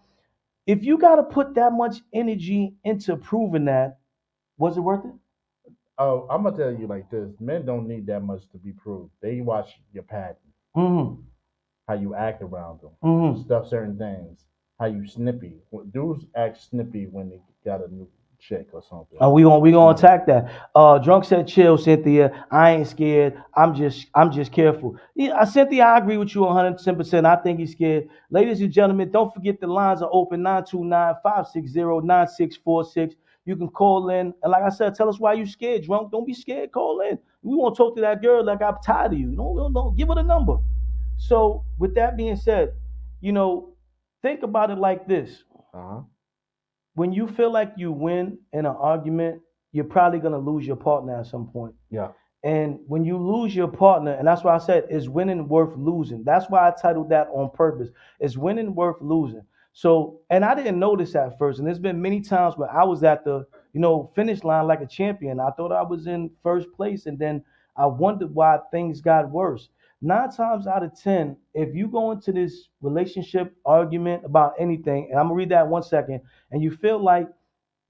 If you got to put that much energy into proving that, was it worth it? Oh, I'm gonna tell you like this: men don't need that much to be proved. They watch your pattern, how you act around them, stuff, certain things, how you snippy. Dudes act snippy when they got a new chick or something. We gonna attack that. Drunk said, "Chill, Cynthia. I ain't scared. I'm just careful." Yeah, Cynthia, I agree with you 110%. I think he's scared. Ladies and gentlemen, don't forget the lines are open 929-560-9646. You can call in, and like I said, tell us why you scared, drunk. Don't be scared. Call in. We want to talk to that girl like I'm tired of you. Don't give her the number. So with that being said, you know, think about it like this: Uh-huh. when you feel like you win in an argument, you're probably gonna lose your partner at some point. Yeah. And when you lose your partner, and that's why I said, is winning worth losing? That's why I titled that on purpose. Is winning worth losing? So, and I didn't know this at first, and there's been many times where I was at the, finish line like a champion. I thought I was in first place, and then I wondered why things got worse. 9 times out of 10, if you go into this relationship argument about anything, and I'm gonna read that 1 second, and you feel like,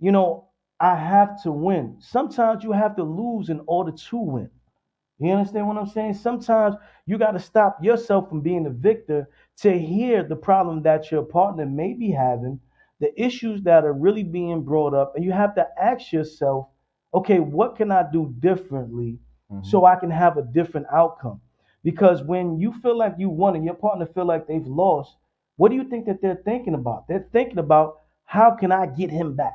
you know, I have to win. Sometimes you have to lose in order to win. You understand what I'm saying? Sometimes you got to stop yourself from being the victor to hear the problem that your partner may be having, the issues that are really being brought up, and you have to ask yourself, okay, what can I do differently so I can have a different outcome? Because when you feel like you won and your partner feel like they've lost, what do you think that they're thinking about? They're thinking about, how can I get him back?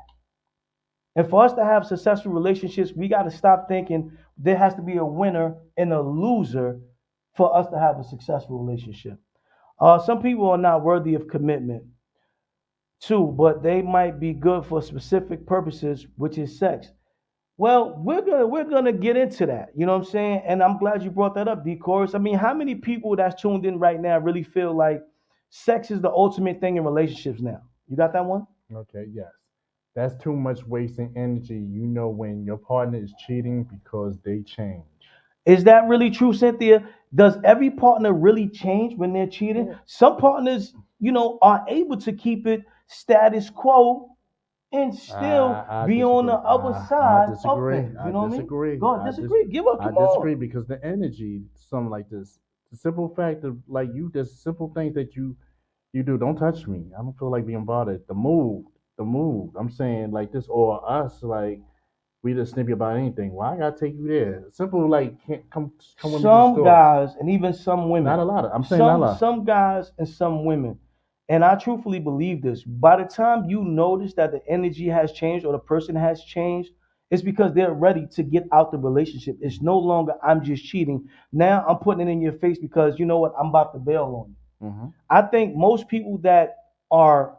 And for us to have successful relationships, we got to stop thinking there has to be a winner and a loser for us to have a successful relationship. Some people are not worthy of commitment too, but they might be good for specific purposes, which is sex. Well, we're gonna get into that. You know what I'm saying? And I'm glad you brought that up, D Chorus. I mean, how many people that's tuned in right now really feel like sex is the ultimate thing in relationships now? You got that one? Okay, yes. That's too much wasting energy. You know when your partner is cheating because they change. Is that really true, Cynthia? Does every partner really change when they're cheating? Yeah. Some partners, are able to keep it status quo and still I be on the disagree. other I side of disagree. things. You I know what I mean? disagree. Go ahead, disagree. Give up. I Come disagree on. because the energy, something like this, the simple fact of like you, just simple things that you do. Don't touch me. I don't feel like being bothered. The mood. I'm saying like this or us like we just snippy about anything. Why I gotta take you there? Simple like can't come with me to the Some store. guys and even some Not women, a lot of. I'm saying not a some lot. some guys and some women, and I truthfully believe this. By the time you notice that the energy has changed or the person has changed, it's because they're ready to get out the relationship. It's no longer I'm just cheating. Now I'm putting it in your face because you know what? I'm about to bail on you. Hmm. I think most people that are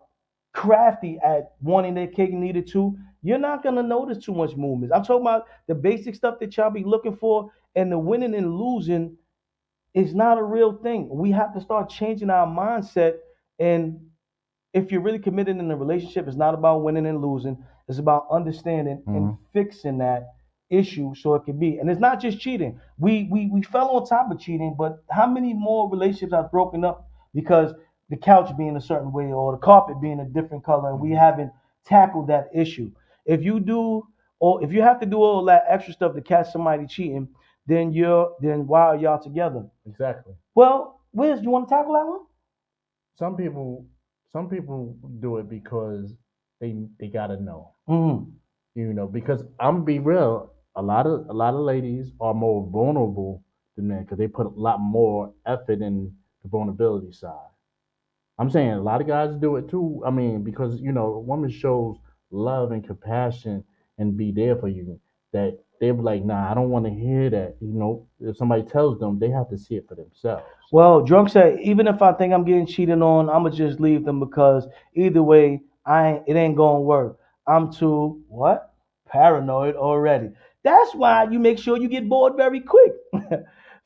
crafty at wanting their cake and eat it too, you're not gonna notice too much movement. I'm talking about the basic stuff that y'all be looking for, and the winning and losing is not a real thing. We have to start changing our mindset. And if you're really committed in a relationship, it's not about winning and losing. It's about understanding and Hmm. fixing that issue so it can be. And it's not just cheating. We fell on top of cheating, but how many more relationships have broken up because the couch being a certain way or the carpet being a different color, and we haven't tackled that issue. If you do, or if you have to do all that extra stuff to catch somebody cheating, then why are y'all together? Exactly. Well, Wiz, you want to tackle that one? Some people, some people do it because they gotta know. Mm-hmm. Because I'm gonna be real. A lot of ladies are more vulnerable than men because they put a lot more effort in the vulnerability side. I'm saying a lot of guys do it too. I mean, because a woman shows love and compassion and be there for you. That they're like, nah, I don't want to hear that. If somebody tells them, they have to see it for themselves. Well, Drunk said, even if I think I'm getting cheated on, I'ma just leave them because either way, it ain't gonna work. I'm too what? Paranoid already. That's why you make sure you get bored very quick.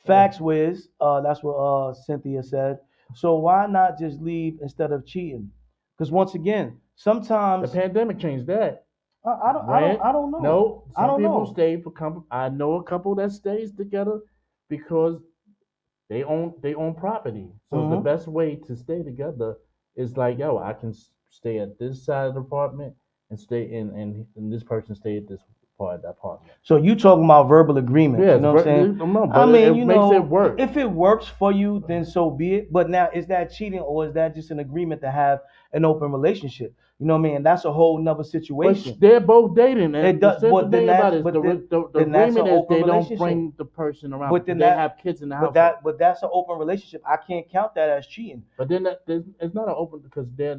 Facts, Wiz. That's what Cynthia said. So why not just leave instead of cheating? Because once again, The sometimes pandemic changed that. I don't Rent. I don't know. No, I some don't people know. stay for couple. I know a couple that stays together because they own property. So the Hmm. best way to stay together is like, yo, I can stay at this side of the apartment and stay in and this person stay at this part of the apartment. So you talking about verbal agreements, you Yes, know what I'm saying? no, I but mean, it makes it work. if it works for you, then so be it. But now, is that cheating or is that just an agreement to have an open relationship? You know what I mean? And that's a whole nother But situation. they're both dating, It and the does, simple but then thing about that's, it is but the then that's an agreement is open they don't relationship. bring the person around But because then they that, have kids in the household. but that's an open relationship. I can't count that as cheating. But then it's not an open because their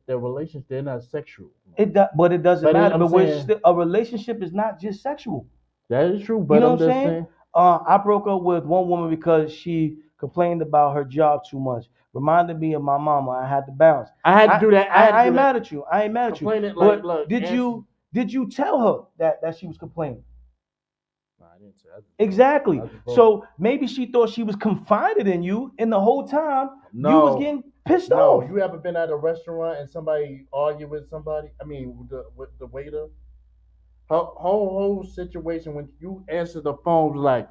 relations they're not sexual. But it doesn't But matter. I'm But we're saying still, a relationship is not just sexual. that is true. You But know I'm what I'm just saying? saying I broke up with one woman because she complained about her job too much. Reminded me of my mama. I had to bounce. I had to do that. I had to I do ain't that. mad at you. I ain't mad at you. Complaining like, But look, did you tell her that she was complaining? Nah, I didn't say. I just broke. Exactly. I just broke. So maybe she thought she was confided in you, and the whole time you was No, getting pissed no. off. You ever been at a restaurant and somebody argue with somebody? I mean, with the waiter. Whole situation when you answer the phone was like,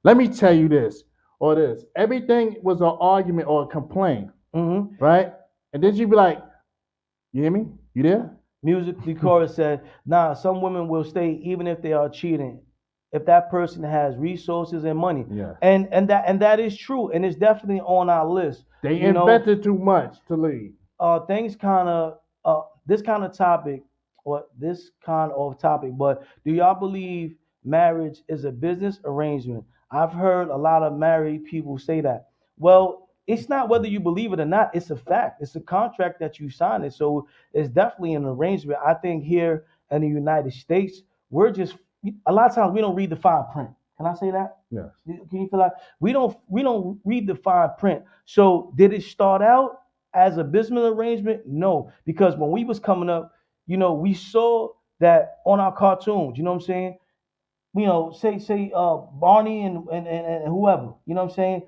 let me tell you this or this. Everything was an argument or a complaint, Hmm. right? And then she'd be like, you hear me? You there? Music the chorus said, nah, some women will stay even if they are cheating, if that person has resources and money. Yeah. And that is true, and it's definitely on our list. They You know, invested too much to leave. things kind of this kind of topic or this kind of topic, but do y'all believe marriage is a business arrangement? I've heard a lot of married people say that. Well, it's not whether you believe it or not, it's a fact. It's a contract that you signed it. So it's definitely an arrangement. I think here in the United States, we're just a lot of times we don't read the fine print. Can I say that? Yes. Can you feel like we don't read the fine print? So did it start out as a business arrangement? No, because when we was coming up, we saw that on our cartoons. You know what I'm saying? Say Barney and whoever, you know what I'm saying?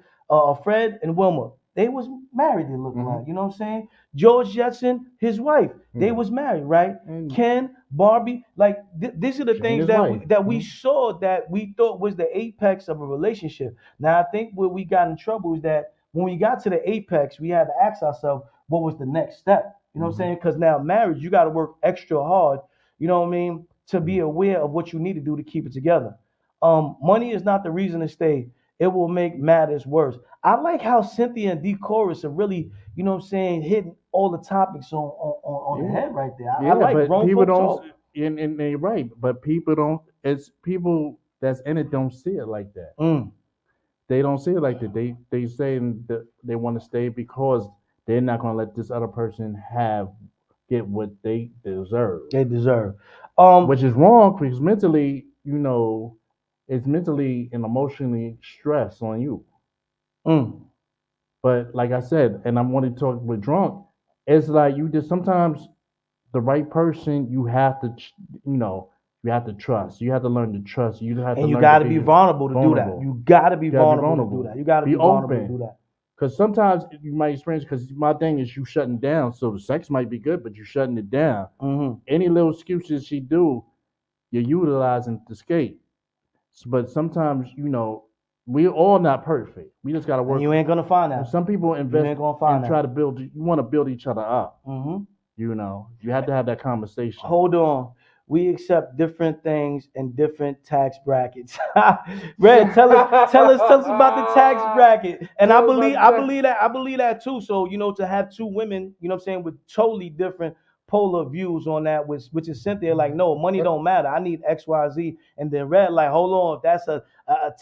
Fred and Wilma, they was married. They look like, you know what I'm saying? George Jetson, his wife, they was married, right? And Ken, Barbie, like these are the Shane, things his that wife. we saw that we thought was the apex of a relationship. Now I think where we got in trouble is that when we got to the apex, we had to ask ourselves what was the next step. You know what I'm saying? Because now marriage, you got to work extra hard. You know what I mean? To be aware of what you need to do to keep it together. Money is not the reason to stay. It will make matters worse. I like how Cynthia and D Chorus are really, you know what I'm saying, hitting all the topics on the Yeah. head right there. I Yeah, like but grown people folk don't, talk. and they're right, but people don't, it's people that's in it don't see it like that. Mm, They don't see it like that. They say that they want to stay because they're not going to let this other person get what they deserve, they deserve. which is wrong because mentally, it's mentally and emotionally stress on you. Mm, But like I said, and I'm wanting to talk with drunk, it's like you just sometimes the right person you have to, you know, you have to trust. You have to learn to trust. You have to and you learn to got to be be vulnerable to do that. vulnerable. You got to be You gotta be vulnerable to do vulnerable. that. You got to Be be vulnerable to do open. that. Because sometimes you might experience. Because my thing is you shutting down. So the sex might be good, but you're shutting it down. Hmm. Any little excuses she do, you're utilizing to escape. But sometimes we're all not perfect. We just got to And work. you ain't gonna find And that. some people You invest ain't gonna and find try that. to build. You want to build each other up. Hmm. You have to have that conversation. Hold on. We accept different things in different tax brackets. Red, tell us about the tax bracket. And Tell us about the tax- I believe that too. So, to have two women, you know what I'm saying, with totally different polar views on that, which is Cynthia like, no, money don't matter. I need XYZ. And then Red like, hold on, if that's a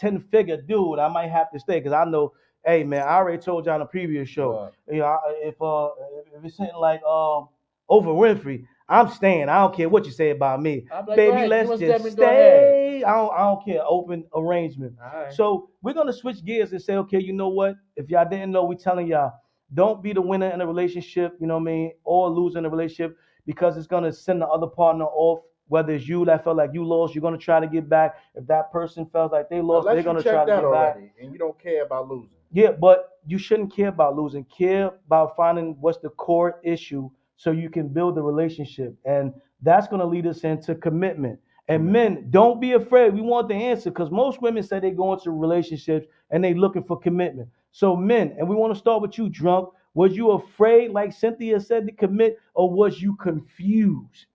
10-figure dude, I might have to stay. Because I know, hey man, I already told you on the previous show. What? If it's something like over Winfrey, I'm staying. I don't care what you say about me. I'm like, go Baby, ahead. You let's want just Stephen? Go ahead. stay. I don't care. Open arrangement. All right. So we're gonna switch gears and say, okay, you know what? If y'all didn't know, we telling y'all, don't be the winner in a relationship, you know what I mean, or loser in a relationship because it's gonna send the other partner off. Whether it's you that felt like you lost, you're gonna try to get back. If that person felt like they lost, they're Unless you gonna try checked to out get back. already and you don't care about losing. Yeah, but you shouldn't care about losing. Care about finding what's the core issue so you can build a relationship. And that's going to lead us into commitment. And men, don't be afraid. We want the answer because most women say they go into relationships and they looking for commitment. So men, and we want to start with you, drunk. Was you afraid, like Cynthia said, to commit, or was you confused?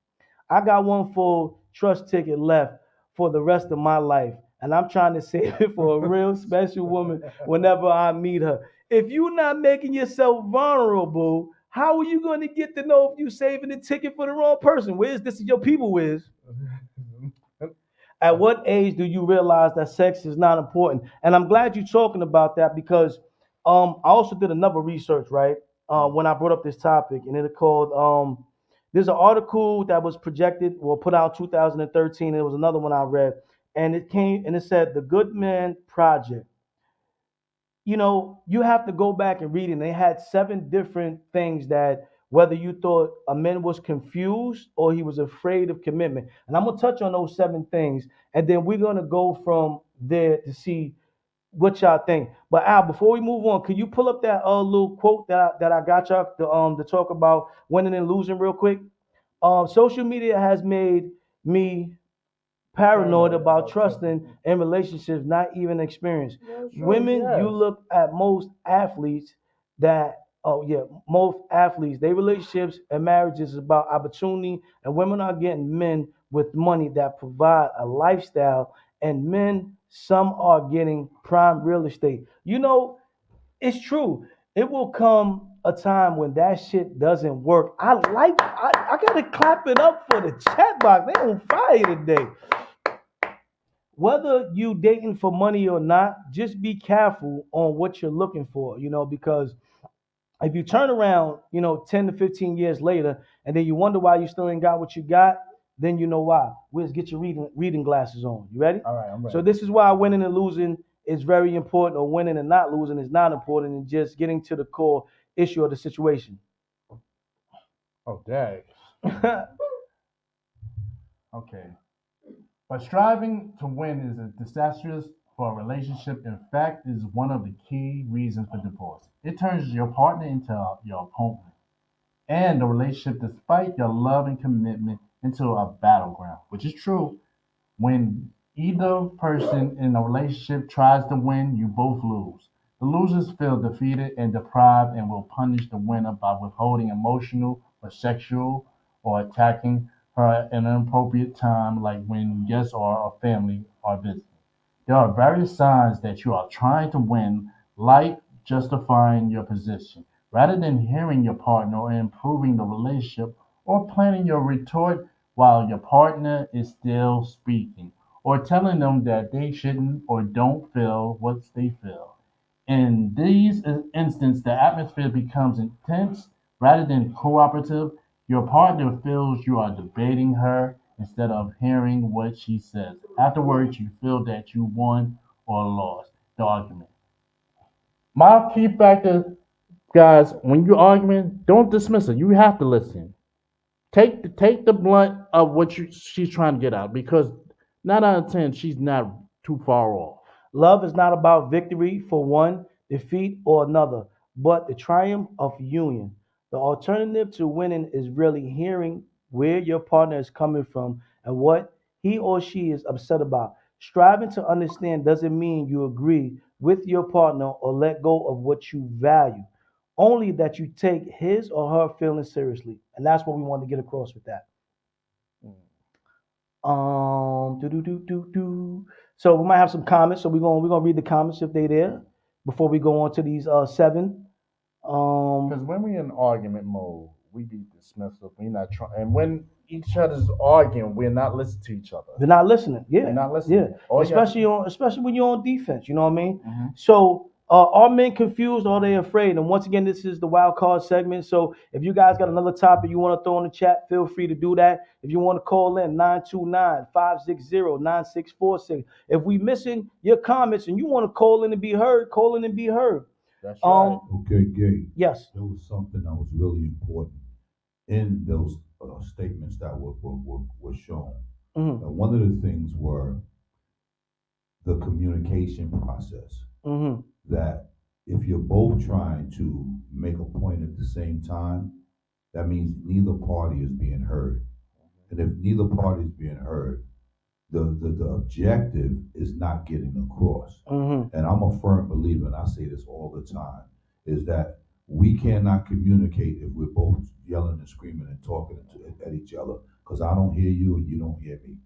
I got one full trust ticket left for the rest of my life. And I'm trying to save it for a real special woman whenever I meet her. If you're not making yourself vulnerable, how are you going to get to know if you're saving the ticket for the wrong person? Wiz, this is your people, Wiz. At what age do you realize that sex is not important? And I'm glad you're talking about that because I also did another research, right? When I brought up this topic, and it called There's an article that was projected or put out 2013. And there was another one I read, and it came and it said the Good Man Project. You have to go back and read it. And they had 7 different things that whether you thought a man was confused or he was afraid of commitment. And I'm gonna touch on those 7 things, and then we're gonna go from there to see what y'all think. But Al, before we move on, can you pull up that little quote that I got y'all to talk about winning and losing real quick? Social media has made me paranoid about trusting in relationships, not even experience. Yeah, sure, Women, you yes. look at most athletes that, oh yeah, most athletes, their relationships and marriages is about opportunity, and women are getting men with money that provide a lifestyle, and men, some are getting prime real estate. It's true. It will come a time when that shit doesn't work. I gotta clap it up for the chat box. They on fire today. Whether you dating for money or not, just be careful on what you're looking for, because if you turn around, 10 to 15 years later, and then you wonder why you still ain't got what you got, then you know why. Wiz, get your reading glasses on. You ready? All right, I'm ready. So this is why winning and losing is very important, or winning and not losing is not important, and just getting to the core issue of the situation. Oh, dang. Okay. But striving to win is a disastrous for a relationship. In fact, is one of the key reasons for divorce. It turns your partner into your opponent, and the relationship, despite your love and commitment, into a battleground, which is true. When either person in a relationship tries to win, you both lose. The losers feel defeated and deprived and will punish the winner by withholding emotional or sexual or attacking her at an inappropriate time, like when guests or a family are visiting. There are various signs that you are trying to win, like justifying your position, rather than hearing your partner or improving the relationship, or planning your retort while your partner is still speaking, or telling them that they shouldn't or don't feel what they feel. In these instances, the atmosphere becomes intense rather than cooperative. Your partner feels you are debating her instead of hearing what she says. Afterwards, you feel that you won or lost the argument. My key factor, guys, when you're arguing, don't dismiss it. You have to listen. Take the blunt of what she's trying to get out, because 9 out of 10, she's not too far off. Love is not about victory for one, defeat, or another, but the triumph of union. The alternative to winning is really hearing where your partner is coming from and what he or she is upset about. Striving to understand doesn't mean you agree with your partner or let go of what you value, only that you take his or her feelings seriously. And that's what we want to get across with that. Do do do do do. So we might have some comments. So we're gonna read the comments if they there before we go on to these 7. Because when we're in argument mode, we be dismissive. We're not trying, and when each other's arguing, we're not listening to each other. They're not listening. Yeah, We're not yeah. listening. All you have to Especially when you're on defense. You know what I mean? Mhm. So are men confused or are they afraid? And once again, this is the wild card segment. So if you guys got another topic you want to throw in the chat, feel free to do that. If you want to call in 929-560-9646. If we missing your comments and you want to call in and be heard, call in and be heard. That's right. Okay, Gay. Yes. There was something that was really important in those statements that were shown. One of the things were the communication process. That if you're both trying to make a point at the same time, that means neither party is being heard. And if neither party is being heard, the objective is not getting across. And I'm a firm believer, and I say this all the time, is that we cannot communicate if we're both yelling and screaming and talking at each other, because I don't hear you and you don't hear me.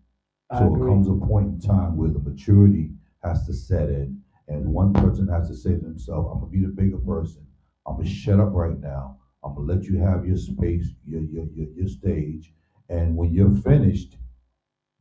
So it comes a point in time where the maturity has to set in, and one person has to say to themselves, I'm gonna be the bigger person. I'm gonna shut up right now. I'm gonna let you have your space, your stage, and when you're finished,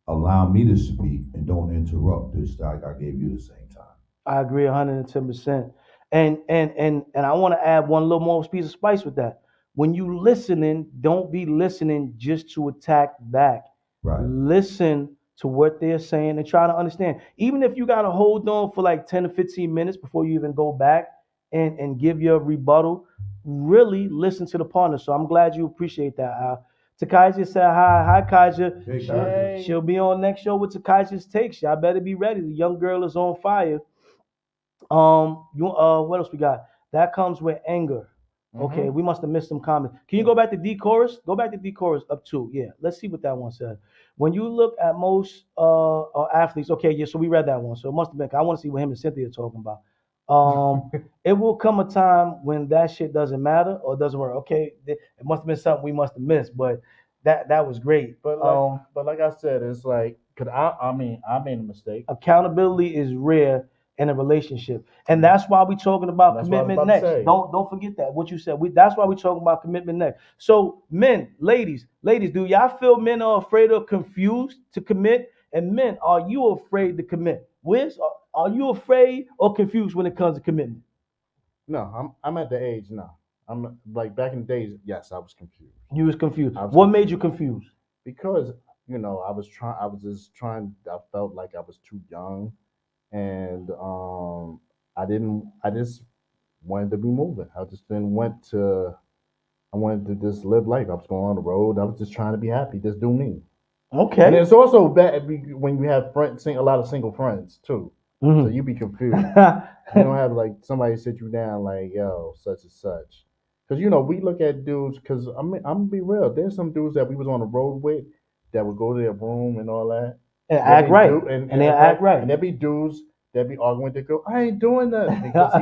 allow me to speak and don't interrupt, just like I gave you the same time. I agree 110%. And I want to add one little more piece of spice with that. when you listening, don't be listening just to attack back. Right. Listen to what they're saying and try to understand. Even if you gotta hold on for like 10 to 15 minutes before you even go back and give your rebuttal, really listen to the partner. So I'm glad you appreciate that, Al. Takaja said hi. Hi, Kaja. Hey, Kaja. She'll be on next show with Takaja's takes. Y'all better be ready. The young girl is on fire. What else we got? That comes with anger. Okay, we must have missed some comments. Can you go back to D chorus? Go back to D chorus up two. Yeah, let's see what that one said. When you look at most athletes, okay, yeah, so we read that one. So it must have been. I want to see what him and Cynthia are talking about. It will come a time when that shit doesn't matter or doesn't work. Okay, it must have been something we must have missed, but that was great. But like I said, it's like, cause I mean, I made a mistake. Accountability is rare in a relationship, and that's why we're talking about That's what I was commitment about to next. say. Don't forget that what you said. That's why we're talking about commitment next. So men, ladies, do y'all feel men are afraid or confused to commit? And men, are you afraid to commit? Wiz, are you afraid or confused when it comes to commitment? No, I'm at the age now. I'm like back in the days. Yes, I was confused You was confused. I was What made you confused? because I was trying. I was just trying. I felt like I was too young, and I didn't. I just wanted to be moving. I just didn't want to. I wanted to just live life. I was going on the road. I was just trying to be happy, just do me. And Okay. it's also bad when you have friends, a lot of single friends too. So you be confused. You don't have like somebody sit you down like, yo, such and such. Because we look at dudes. Because I'm gonna be real. There's some dudes that we was on the road with that would go to their room and all that. And act right. And they act right. And there be dudes that be arguing with the girl. I ain't doing that because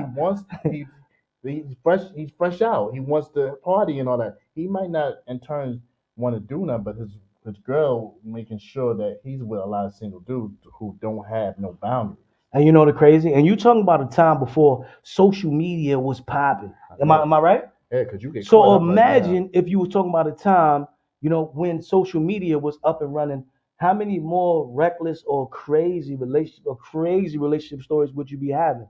he's fresh out. He wants to party and all that. He might not in turn want to do nothing, but his girl making sure that he's with a lot of single dudes who don't have no boundaries. And you know the crazy, and you talking about a time before social media was popping. Am I right? Yeah, because you get So caught up imagine if you were talking about a time, when social media was up and running. How many more reckless or crazy relationship stories would you be having?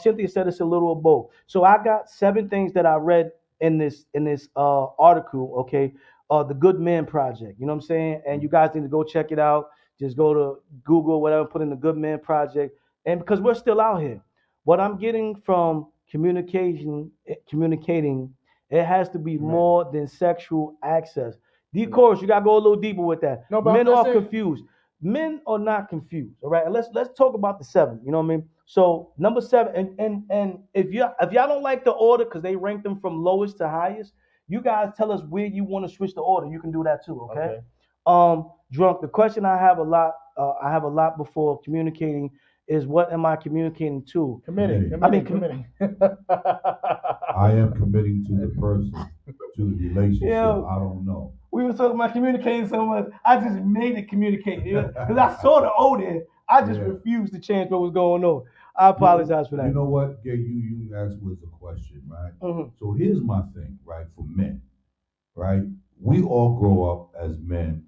Cynthia said it's a little of both. So I got 7 things that I read in this article. Okay, the Good Men Project. You know what I'm saying? And you guys need to go check it out. Just go to Google, whatever, put in the Good Men Project, and because we're still out here, what I'm getting from communicating, it has to be more than sexual access. D course, you gotta go a little deeper with that. No, but Men I'm are saying- confused. Men are not confused. All right. And let's talk about the 7. You know what I mean? So number 7, and if y'all don't like the order because they rank them from lowest to highest, you guys tell us where you want to switch the order. You can do that too. Okay. Drunk. The question I have a lot before communicating is what am I communicating to? Committing. I am committing to the person, to the relationship. Yeah. I don't know. We were talking about communicating so much. I just made it communicate because I saw the O there. I just refused to change what was going on. I apologize for that. You know what, Gay? You asked was a question, right? So here's my thing, right? For men, right? We all grow up as men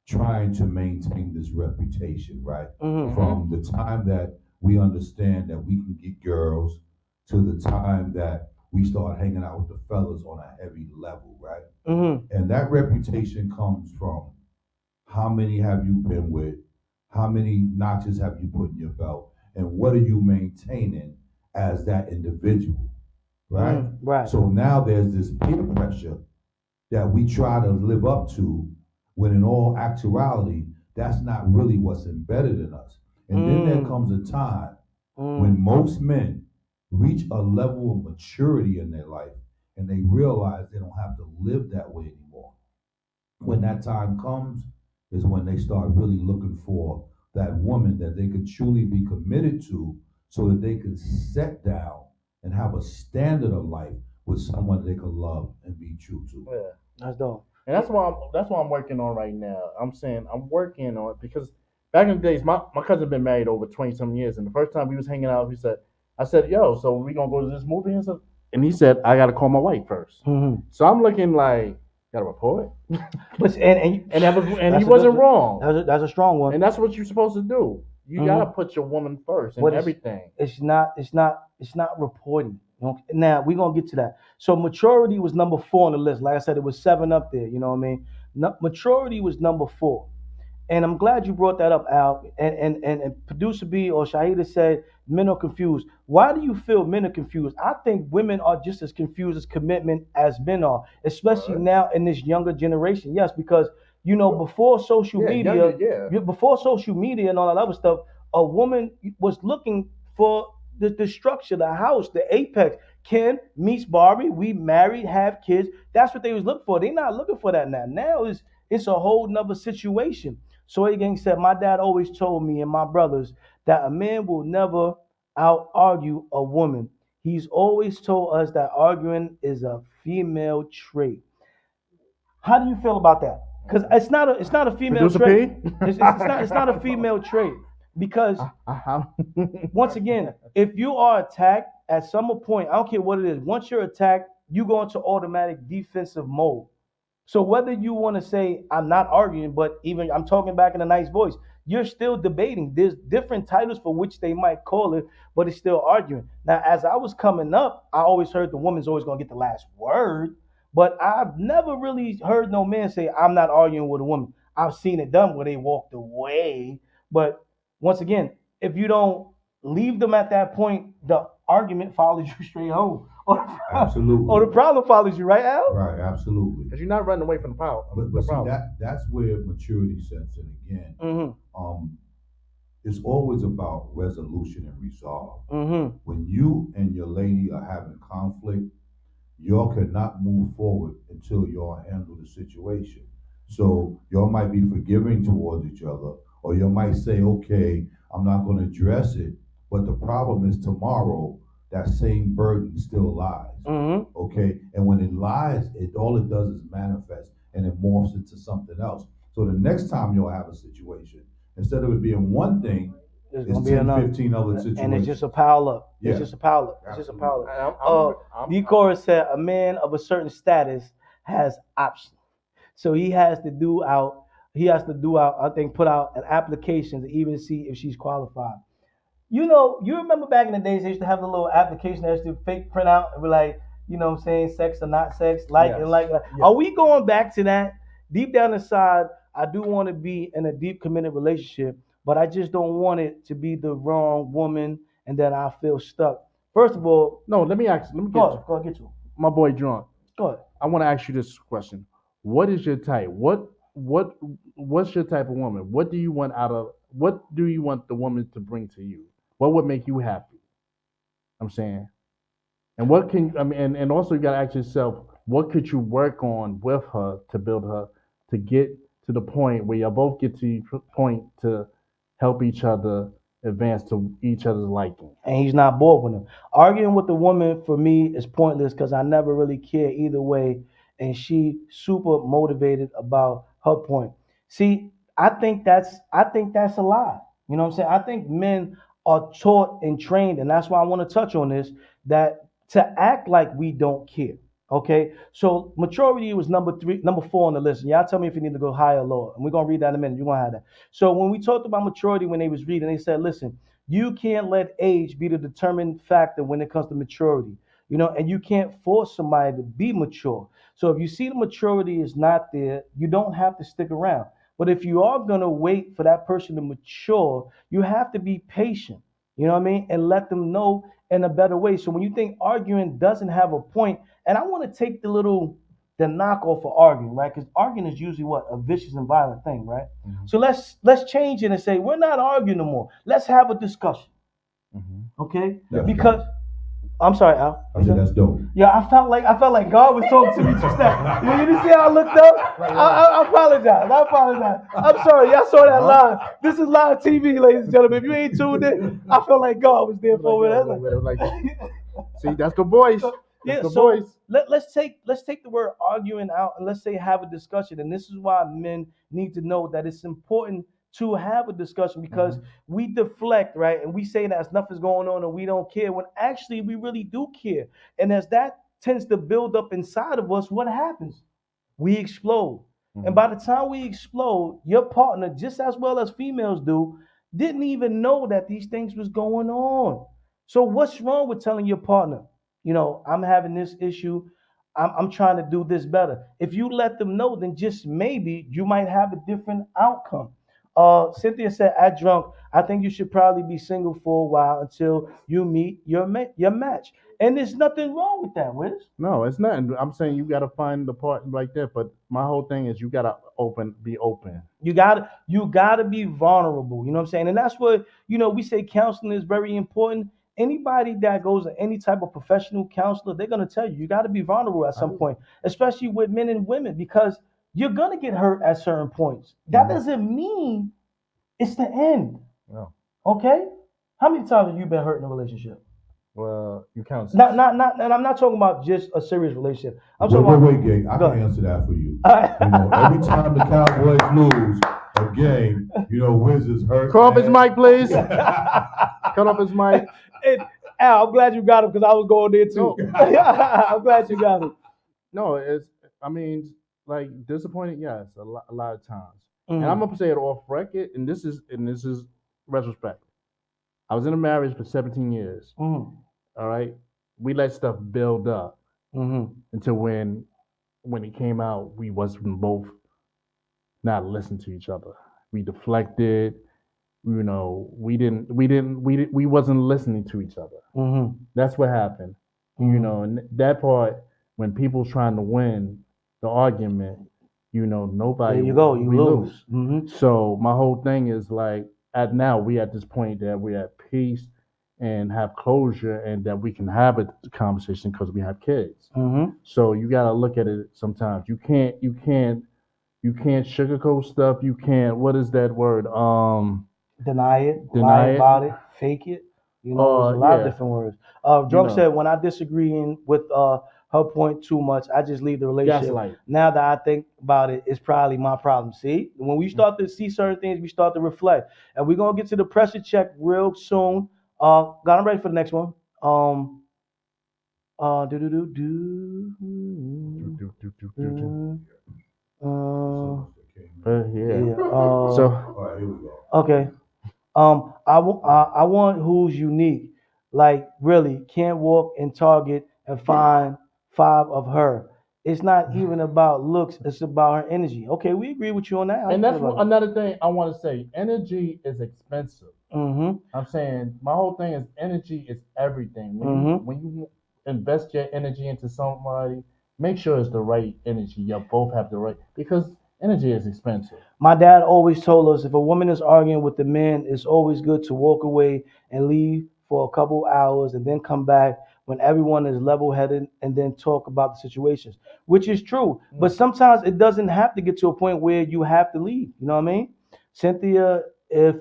trying to maintain this reputation, right? From the time that we understand that we can get girls to the time that we start hanging out with the fellas on a heavy level, right? And that reputation comes from how many have you been with, how many notches have you put in your belt, and what are you maintaining as that individual, right? Right. So now there's this peer pressure that we try to live up to, when in all actuality, that's not really what's embedded in us. And then there comes a time when most men reach a level of maturity in their life and they realize they don't have to live that way anymore. When that time comes is when they start really looking for that woman that they could truly be committed to, so that they can set down and have a standard of life with someone they could love and be true to. Yeah. That's dope. And that's what I'm working on right now. I'm saying I'm working on it because back in the days, my cousin been married over 20-some years, and the first time we was hanging out, I said, yo, so we gonna go to this movie and stuff? And he said, I gotta call my wife 1st. So I'm looking like, got a report? But and he wasn't wrong. That's a strong one. And that's what you're supposed to do. You gotta put your woman first in everything. It's not reporting. Okay? Now we're gonna get to that. So maturity was number 4 on the list. Like I said, it was 7 up there. You know what I mean? Maturity was number 4. And I'm glad you brought that up, Al. And producer B or Shahida said men are confused. Why do you feel men are confused? I think women are just as confused as commitment as men are, especially now in this younger generation. Yes, because before social media, before social media and all that other stuff, a woman was looking for the structure, the house, the apex. Ken meets Barbie, we married, have kids. That's what they was looking for. They're not looking for that now. Now it's a whole nother situation. Soy Gang said, my dad always told me and my brothers that a man will never out argue a woman. He's always told us that arguing is a female trait. How do you feel about that? Because it's not a female Producer trait. P? It's not a female trait because once again, if you are attacked at some point, I don't care what it is. Once you're attacked, you go into automatic defensive mode. So whether you want to say I'm not arguing, but even I'm talking back in a nice voice, you're still debating. There's different titles for which they might call it, but it's still arguing. Now, as I was coming up, I always heard the woman's always gonna get the last word, but I've never really heard no man say I'm not arguing with a woman. I've seen it done where they walked away, but once again, if you don't leave them at that point, the argument follows you straight home, Absolutely. or the problem follows you, right, Al? Right, absolutely. Because you're not running away from the power. But see, that's where maturity sets in again. It's always about resolution and resolve. When you and your lady are having conflict, y'all cannot move forward until y'all handle the situation. So y'all might be forgiving towards each other, or you might say, okay, I'm not going to address it, but the problem is tomorrow that same burden still lies. Okay, and when it lies, all it does is manifest and it morphs into something else. So the next time you'll have a situation, instead of it being one thing, it's 10, 15 other situations. And it's just a pile up. Yeah. It's just a pile up. It's just a pile up. D. said a man of a certain status has options. So he has to do out, I think, put out an application to even see if she's qualified. You remember back in the days, they used to have the little application that used to fake print out and be like, what I'm saying, sex or not sex, and like. Yes. Are we going back to that? Deep down inside, I do want to be in a deep committed relationship, but I just don't want it to be the wrong woman and then I feel stuck. First of all, no, let me get to my boy Drunk. Go ahead. I want to ask you this question. What is your type? What's your type of woman? What do you want the woman to bring to you? What would make you happy? I'm saying. And and also you gotta ask yourself, what could you work on with her to build her to get to the point where y'all both get to the point to help each other advance to each other's liking. And he's not bored with him. Arguing with the woman for me is pointless because I never really care either way. And she super motivated about her point. See, I think that's a lie. You know what I'm saying? I think men are taught and trained, and that's why I want to touch on this, that to act like we don't care. Okay, so maturity was number 4 on the list. And y'all tell me if you need to go higher or lower. And we're gonna read that in a minute. You're gonna have that. So when we talked about maturity, when they was reading, they said, listen, you can't let age be the determining factor when it comes to maturity. And you can't force somebody to be mature. So if you see the maturity is not there, you don't have to stick around. But if you are gonna wait for that person to mature, you have to be patient. You know what I mean? And let them know in a better way. So when you think arguing doesn't have a point, and I want to take the knock off of arguing, right? Because arguing is usually what? A vicious and violent thing, right? Mm-hmm. So let's change it and say, we're not arguing no more. Let's have a discussion. Mm-hmm. Okay? That's because dope. I'm sorry, Al. I said that's dope. Yeah, I felt like God was talking to me just now. You didn't see how I looked up? I apologize. I'm sorry. Y'all saw that live. This is live TV, ladies and gentlemen. If you ain't tuned in, I felt like God was there for me. See, that's the voice. Let's take the word arguing out and let's say have a discussion. And this is why men need to know that it's important to have a discussion because we deflect, right? And we say that nothing's going on and we don't care when actually we really do care. And as that tends to build up inside of us, what happens? We explode. And by the time we explode, your partner, just as well as females do, didn't even know that these things was going on. So what's wrong with telling your partner, I'm having this issue. I'm trying to do this better. If you let them know, then just maybe you might have a different outcome. Cynthia said, at drunk, I think you should probably be single for a while until you meet your match. And there's nothing wrong with that, Wiz. No, it's not. I'm saying you got to find the part like that. But my whole thing is you got to be open. You gotta be vulnerable. You know what I'm saying? And that's what we say counseling is very important. Anybody that goes to any type of professional counselor, they're gonna tell you got to be vulnerable at some point, especially with men and women, because you're gonna get hurt at certain points. That doesn't mean it's the end. No. Okay? How many times have you been hurt in a relationship? Well, you count. Not, and I'm not talking about just a serious relationship. I'm Wait, talking about. Gay. I Go can ahead. answer that for you. Every time the Cowboys lose a game, Wiz is hurt. Cut off his mic, please. Cut off his mic. Al, I'm glad you got him because I was going there too. No. I'm glad you got him. No, like disappointed. Yes, a lot of times. Mm-hmm. And I'm gonna say it off record, and this is retrospect. I was in a marriage for 17 years. Mm-hmm. All right, we let stuff build up until when it came out, we wasn't both not listening to each other. We deflected. We wasn't listening to each other. Mm-hmm. That's what happened. And that part, when people's trying to win the argument, nobody. There you go. You lose. Mm-hmm. So my whole thing is like, now we at this point that we're at peace and have closure, and that we can have a conversation because we have kids. Mm-hmm. So you gotta look at it sometimes. You can't sugarcoat stuff. You can't. What is that word? Deny it. Lie about it. Fake it. There's a lot of different words. Drunk said, when I disagree with her point too much, I just leave the relationship. Gaslight. Now that I think about it, it's probably my problem. See, when we start to see certain things, we start to reflect. And we're gonna get to the pressure check real soon. Got him ready for the next one. So All right, here we go. Okay. I want who's unique. Like really, can't walk in Target and find 5 of her. It's not even about looks; it's about her energy. Okay, we agree with you on that. And that's another thing I want to say. Energy is expensive. Mm-hmm. I'm saying my whole thing is energy is everything. When you invest your energy into somebody, make sure it's the right energy. You both have the right, because energy is expensive. My dad always told us if a woman is arguing with the man, it's always good to walk away and leave for a couple hours and then come back when everyone is level headed and then talk about the situations, which is true. But sometimes it doesn't have to get to a point where you have to leave. You know what I mean? Cynthia, if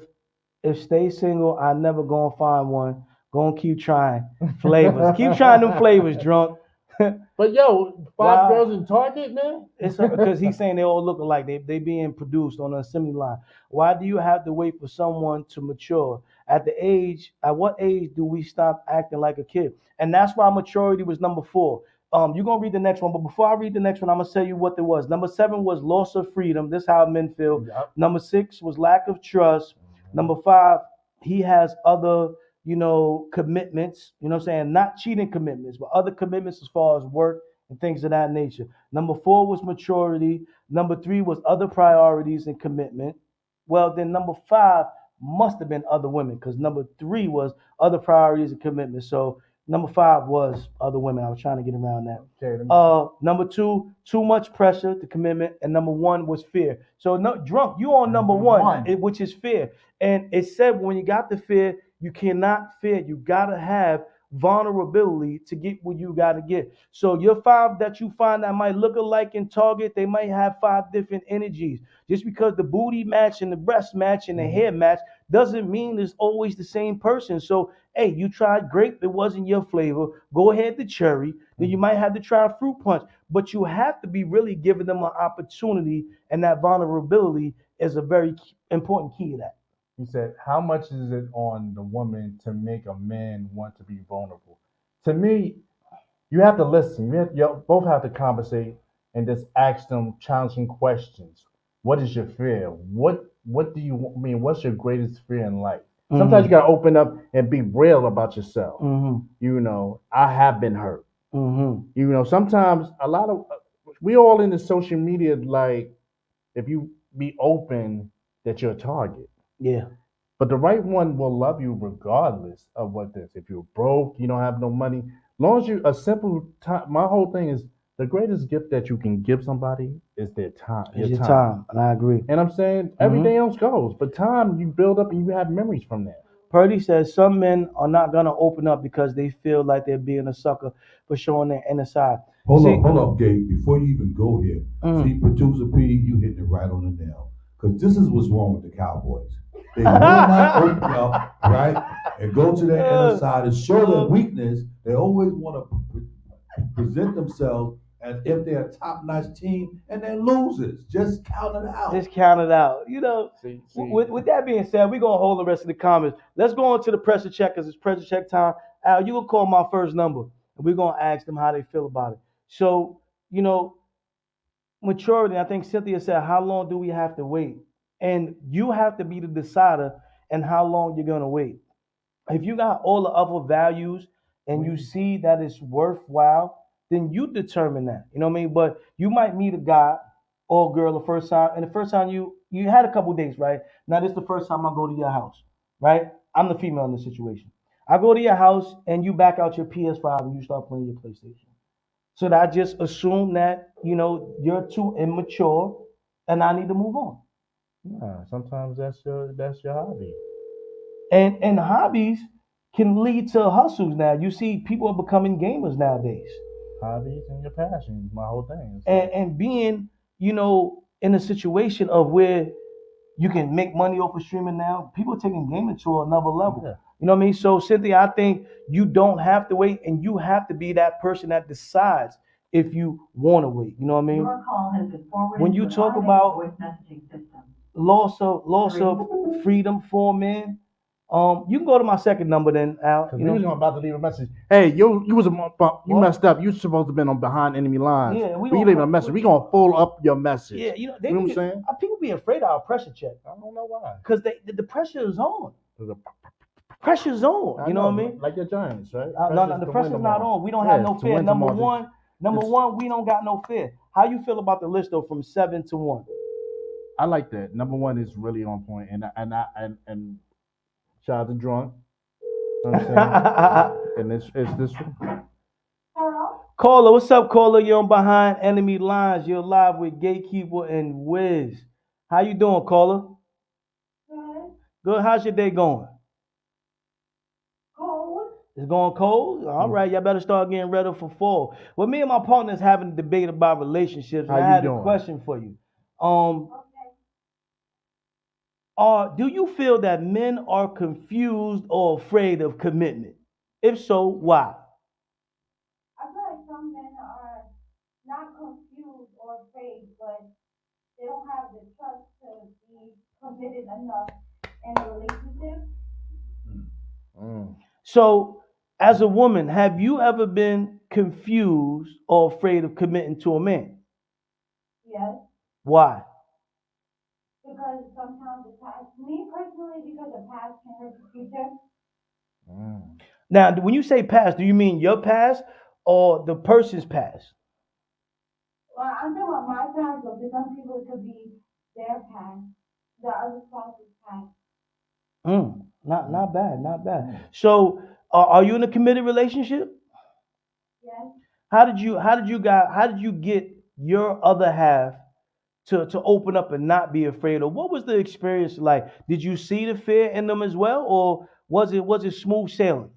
stay single, I never gonna find one. Gonna keep trying flavors. Keep trying them flavors, drunk. But yo, 5 girls in Target, man. It's because he's saying they all look alike. They being produced on an assembly line. Why do you have to wait for someone to mature? At what age do we stop acting like a kid? And that's why maturity was number 4. You're gonna read the next one, but before I read the next one, I'm gonna tell you what it was. Number 7 was loss of freedom. This is how men feel. Yep. Number 6 was lack of trust. Number 5, he has other commitments, what I'm saying? Not cheating commitments, but other commitments as far as work and things of that nature. Number 4 was maturity. Number 3 was other priorities and commitment. Well, then number 5 must have been other women, because number 3 was other priorities and commitment. So number 5 was other women. I was trying to get around that. Okay, number 2, too much pressure to commitment, and number 1 was fear. So drunk, you on number 1, which is fear. And it said when you got the fear, you cannot fear. You gotta have vulnerability to get what you gotta get. So your 5 that you find that might look alike in Target, they might have 5 different energies. Just because the booty match and the breast match and the hair match doesn't mean it's always the same person. So hey, you tried grape, it wasn't your flavor. Go ahead to cherry. Then you might have to try fruit punch. But you have to be really giving them an opportunity, and that vulnerability is a very important key to that. He said, how much is it on the woman to make a man want to be vulnerable? To me, you have to listen. You both have to conversate and just ask them challenging questions. What is your fear? What do you mean? What's your greatest fear in life? Sometimes you gotta open up and be real about yourself. Mm-hmm. You know, I have been hurt. Mm-hmm. You know, sometimes a lot of we all in the social media like if you be open that you're a target. Yeah. But the right one will love you regardless of what this. If you're broke, you don't have no money. As long as you a simple time. My whole thing is the greatest gift that you can give somebody is their time. It's your time, and I agree. And I'm saying everything else goes, but time you build up and you have memories from that. Purdy says some men are not gonna open up because they feel like they're being a sucker for showing their inner side. Hold up, Gabe. Before you even go here, see, producer P, you hitting it right on the nail. Because this is what's wrong with the Cowboys. They will not open up, right, and go to their inner side and show their weakness. They always want to present themselves as if they're a top-notch team, and they're losers. Just count it out. Just count it out. You know, See. With that being said, we're going to hold the rest of the comments. Let's go on to the pressure check because it's pressure check time. Al, you will call my first number, and we're going to ask them how they feel about it. So, you know, maturity, I think Cynthia said, how long do we have to wait? And you have to be the decider and how long you're going to wait. If you got all the other values and you see that it's worthwhile, then you determine that. You know what I mean? But you might meet a guy or girl the first time, and the first time you had a couple dates, right? Now this is the first time I go to your house, right? I'm the female in the situation. I go to your house and you back out your PS5 and you start playing your PlayStation. So that I just assume that, you know, you're too immature and I need to move on. Nah, sometimes that's your hobby. And hobbies can lead to hustles now. You see people are becoming gamers nowadays. Hobbies and your passions, my whole thing. And being, you know, in a situation of where you can make money off of streaming now, people are taking gaming to another level. Yeah. You know what I mean? So Cynthia, I think you don't have to wait and you have to be that person that decides if you want to wait. You know what I mean? Your call has been forwarded When you to talk an about automated voice messaging system. loss of freedom for men, you can go to my second number then, Al. Because You we was know, about to leave a message. Hey, you messed up. You supposed to have been on behind enemy lines. Yeah, we leaving a message. We gonna full up your message. Yeah, you know, you know what I'm saying? People be afraid of our pressure check. I don't know why. Because the pressure is on. Pressure's on. You know what I mean? Like your Giants, right? No, the pressure's not on. We don't have no fear. Number one, we don't got no fear. How you feel about the list though, from 7 to 1? I like that. Number one is really on point, and shout out to Drunk. You know what I'm saying? And it's this one. Caller, what's up, caller? You're on Behind Enemy Lines. You're live with Gatekeeper and WIZZ. How you doing, caller? Good. How's your day going? Cold. It's going cold? All right, y'all better start getting ready for fall. Well, me and my partner's having a debate about relationships, and I had a question for you. Do you feel that men are confused or afraid of commitment? If so, why? I feel like some men are not confused or afraid, but they don't have the trust to be committed enough in a relationship. So, as a woman, have you ever been confused or afraid of committing to a man? Yes. Why? Because sometimes the past, me personally, because the past can hurt the future. Now, when you say past, do you mean your past or the person's past? Well, I'm talking about my past, but for some people it could be their past, the other spouse's past. Not bad. So, are you in a committed relationship? Yes. How did you get your other half to open up and not be afraid? Or what was the experience like? Did you see the fear in them as well, or was it smooth sailing?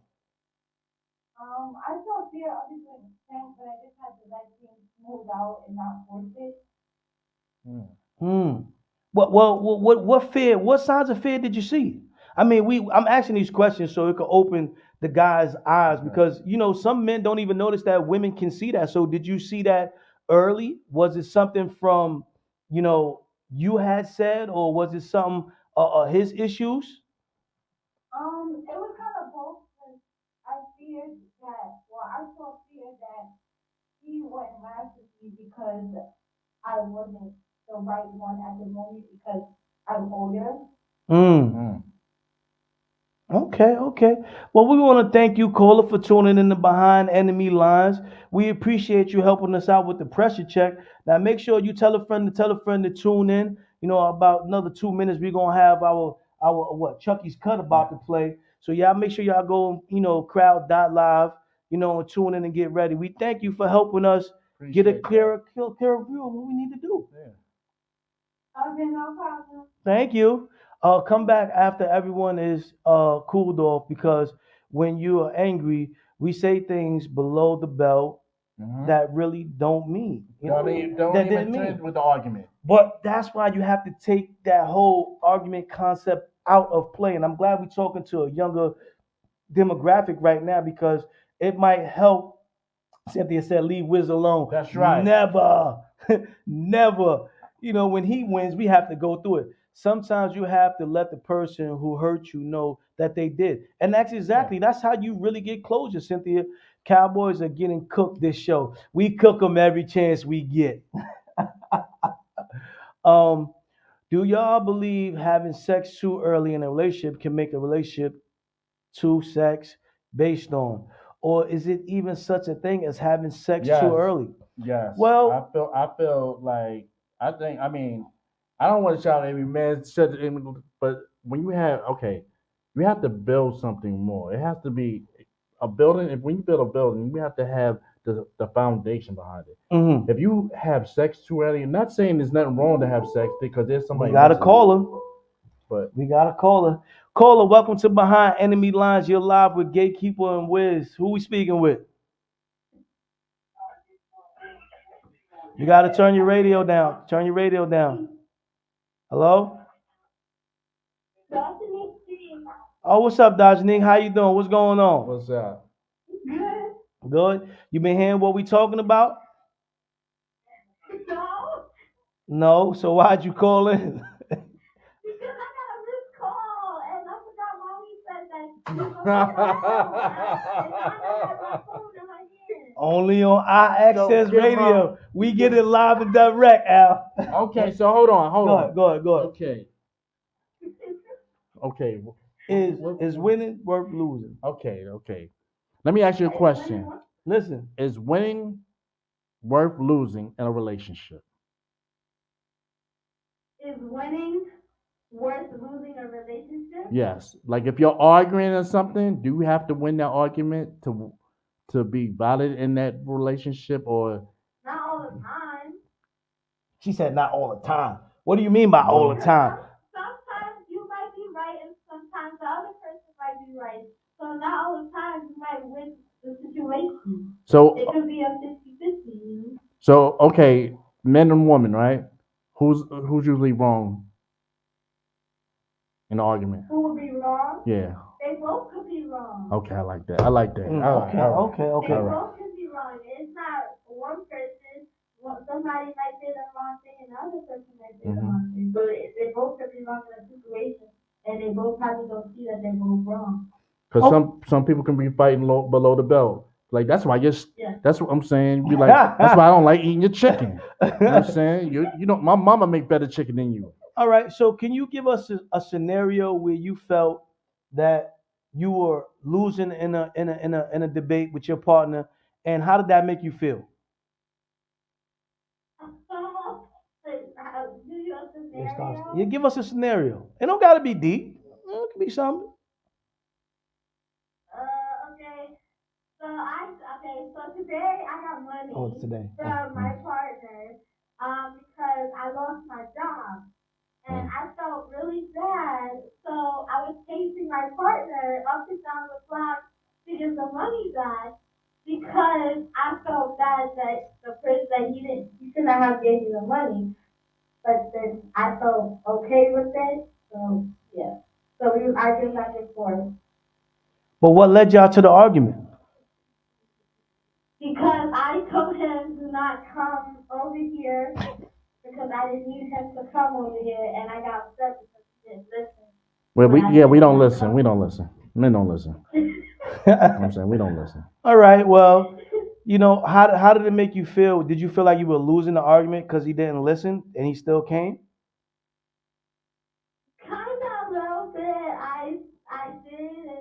I saw fear of the extent, but I just had to let things smooth out and not force it. What fear? What signs of fear did you see? I mean, I'm asking these questions so it could open the guy's eyes because you know some men don't even notice that women can see that. So did you see that early? Was it something from you had said, or was it some his issues? It was kind of both. Cause I feared that. Well, I saw fear that he wouldn't last with me because I wasn't the right one at the moment because I'm older. Okay. Well, we want to thank you, Cola, for tuning in to Behind Enemy Lines. We appreciate you helping us out with the pressure check. Now, make sure you tell a friend to tune in. You know, about another 2 minutes, we're gonna have our what Chucky's cut about to play. So y'all make sure y'all go, crowd.live, and tune in and get ready. We thank you for helping us get a Appreciate that. clearer view of what we need to do. Yeah. Okay, no problem. Thank you. Come back after everyone is cooled off because when you are angry, we say things below the belt that really don't mean. Don't that even didn't mean. trend with the argument. But that's why you have to take that whole argument concept out of play. And I'm glad we're talking to a younger demographic right now because it might help. Cynthia said, "Leave WIZZ alone." That's right. Never, never. When he wins, we have to go through it. Sometimes you have to let the person who hurt you know that they did, and that's how you really get closure, Cynthia. Cowboys are getting cooked this show. We cook them every chance we get. um, do y'all believe having sex too early in a relationship can make a relationship too sex based on? Or is it even such a thing as having sex Yes. too early? Yes. Well, I feel like I mean I don't want to shout every man but when you have to build something more. It has to be a building. If when you build a building, you have to have the foundation behind it. mhm. If you have sex too early, I'm not saying there's nothing wrong to have sex because there's We somebody gotta missing. call her. But We gotta call her. Caller, welcome to Behind Enemy Lines. You're live with Gatekeeper and WIZZ. Who we speaking with? You gotta turn your radio down. Turn your radio down. Hello? Oh, what's up, Dajanique? How you doing? What's going on? what's up? Good. You been hearing what we talking about? No, No. So why'd you call in? because I got a missed call and I forgot mommy said that you were gonna call. And I had my phone in my hand. Only on our Access give Radio. We get it live and direct, Al. Okay, so hold on. Go ahead. Okay. Okay. Is winning worth losing? Okay. Let me ask you a question. Listen, Is winning worth losing in a relationship? Is winning worth losing a relationship? Yes. Like if you're arguing or something, do you have to win that argument to be valid in that relationship or Not all the time. she said not all the time. What do you mean by all the time? Sometimes you might be right and sometimes the other person might be right. So not all the time you might win the situation. so It could be a 50-50. so okay, men and women, right? Who's usually wrong in the argument? Who would be wrong? Yeah. They both could be wrong. Okay, I like that. All right. Okay. They both could be wrong. It's not one person. Somebody might say the wrong thing and the other person might say the wrong thing. But they both could be wrong in a situation and they both probably don't see that they're both wrong. Because some people can be fighting below the belt. Like that's why that's what I'm saying. Be like that's why I don't like eating your chicken. You know what I'm saying? You know my mama make better chicken than you. All right. So can you give us a scenario where you felt that you were losing in a debate with your partner, and how did that make you feel? Do you a scenario? Yeah, give us a scenario. It don't gotta be deep. It could be something. Okay. So today I got money from my partner because I lost my job. And I felt really bad. So I was chasing my partner up and down the block to get the money back because I felt bad that the person that he shouldn't have gave me the money. But then I felt okay with it. So yeah. So we were arguing back and forth. But what led y'all to the argument? Because I told him to not come over here because I didn't need him to come over here and I got upset because he didn't listen. Well, we don't listen. We don't listen. Men don't listen. You know what I'm saying? We don't listen. All right. Well, how did it make you feel? Did you feel like you were losing the argument because he didn't listen and he still came? Kind of a little bit. I did,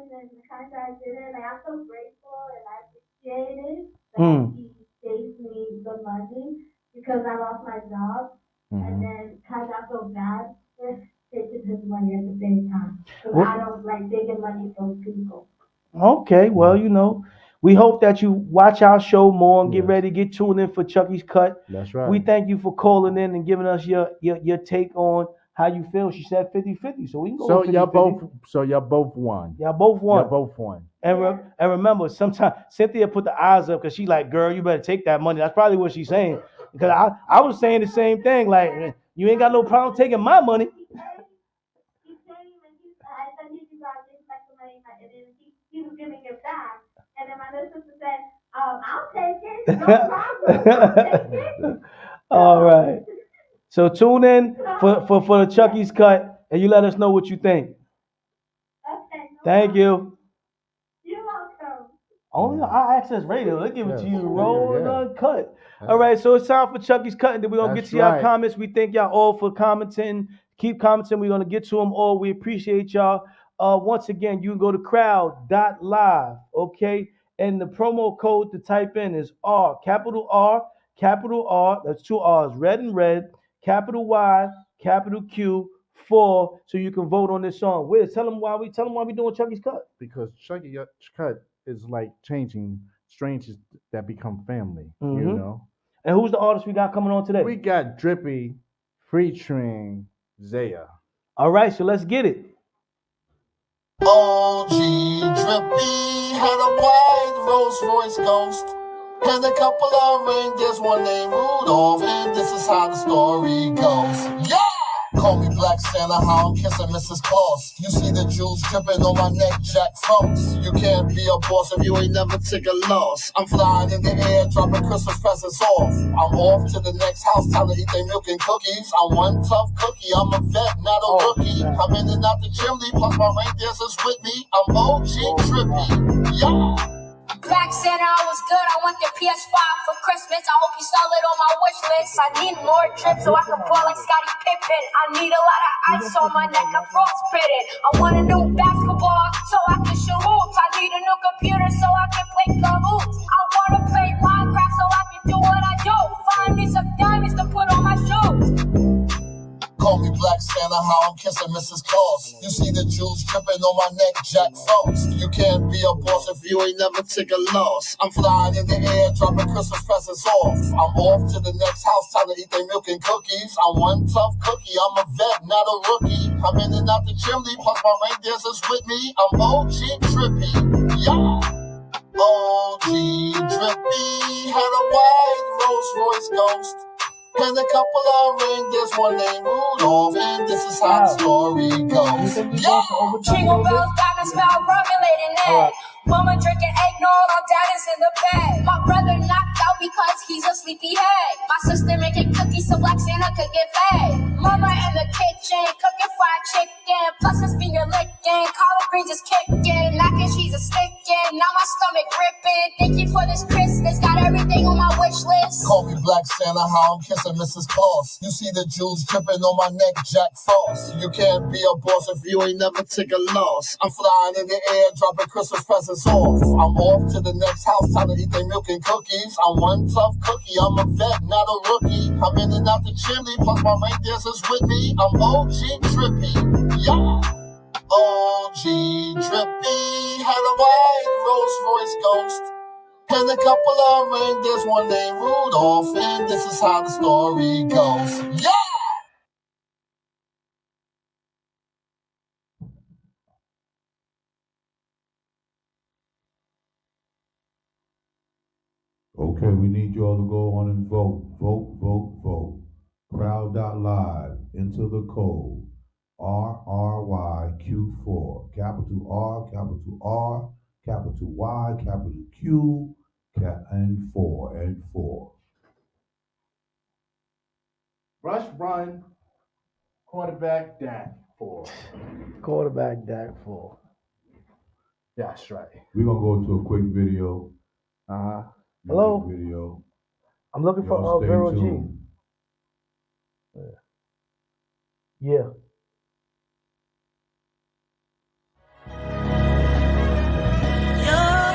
I'm so grateful and I appreciate it that he saved me the money because I lost my job and then I got so bad with taking his money at the same time. Because I don't like taking money from people. Okay, well, we hope that you watch our show more and get ready to get tuned in for Chucky's Cut. That's right. We thank you for calling in and giving us your take on how you feel. She said 50-50, so we can go with 50-50. Y'all both won. Y'all both won. Y'all both won. And remember, sometimes Cynthia put the eyes up because she like, girl, you better take that money. That's probably what she's saying. Because I was saying the same thing. Like, you ain't got no problem taking my money. He came and I said he got this back to money and then he was giving it back. And then my little sister said, I'll take it. No problem. I'll take it. All right. So tune in for the Chucky's Cut and you let us know what you think. Okay. Thank you. You're welcome. Only I Access Radio. They give it to you raw and uncut. All right, so it's time for Chucky's Cut, and then we're going to get to y'all comments. We thank y'all all for commenting. Keep commenting. We're going to get to them all. We appreciate y'all. Once again, you can go to crowd.live, okay? And the promo code to type in is capital R, that's 2 R's, red and red, capital Y, capital Q, 4, so you can vote on this song. Wiz, tell them why we doing Chucky's Cut. Because Chucky's Cut is like changing strangers that become family, you know? And who's the artist we got coming on today? We got Drippy featuring Zaya. All right, so let's get it. OG Drippy had a white Rolls Royce Ghost and a couple of reindeers, one named Rudolph, and this is how the story goes. Yeah! Call me Black Santa, how I'm kissing Mrs. Claus. You see the jewels dripping on my neck, Jack Frost. You can't be a boss if you ain't never take a loss. I'm flying in the air, dropping Christmas presents off. I'm off to the next house, time to eat their milk and cookies. I'm one tough cookie, I'm a vet, not a rookie. I'm in and out the chimney, plus my reindeers is with me. I'm OG Drippy, yeah. Black Santa, I was good. I want the PS5 for Christmas. I hope you saw it on my wish list. I need more drips so I can pour like Scottie Pippen. I need a lot of ice on my neck. I'm frostbitten. I want a new basketball so I can shoot hoops. I need a new computer so I can play Cahoots. I want to play Minecraft so I can do what I do. Find me some diamonds to put on my shoes. Call me Black Santa, how I'm kissing Mrs. Claus. You see the jewels dripping on my neck, Jack Frost. You can't be a boss if you ain't never take a loss. I'm flying in the air, dropping Christmas presents off. I'm off to the next house, time to eat their milk and cookies. I'm one tough cookie, I'm a vet, not a rookie. I'm in and out the chimney, plus my reindeers is with me. I'm OG Drippy, yeah. OG Drippy had a white Rolls Royce Ghost and a couple of reindeers, one named Rudolph, and this is how the story goes. Yeah! Jingle bells, diamonds fell, rumbling in. Mama drinking eggnog, our dad is in the bed. My brother knocked out because he's a sleepyhead. My sister making cookies so Black Santa could get fed. Mama in the kitchen cooking fried chicken, plus his finger licking. Collard greens is kicking, mac and cheese is sticking. Now my stomach ripping. Thank you for this Christmas, got everything on my wish list. Call me Black Santa, how I'm kissing Mrs. Claus. You see the jewels dripping on my neck, Jack Frost. You can't be a boss if you ain't never take a loss. I'm flying in the air, dropping Christmas presents off. I'm off to the next house, time to eat their milk and cookies. I'm one tough cookie, I'm a vet, not a rookie. I'm in and out the chimney, plus my reindeers is with me. I'm OG Drippy, yeah. OG Drippy had a white Rolls Royce Ghost and a couple of reindeers, one named Rudolph, and this is how the story goes. Yeah! Okay, we need you all to go on and vote. Vote, vote, vote. Crowd.live. Enter the code RRYQ4. Capital R, capital R, capital Y, capital Q, and 4. Rush, run, quarterback, Dak, 4. Quarterback, Dak, 4. That's right. We're going to go to a quick video. Hello? Video. I'm looking for Y'all stay Vero G. tuned. Yeah. You're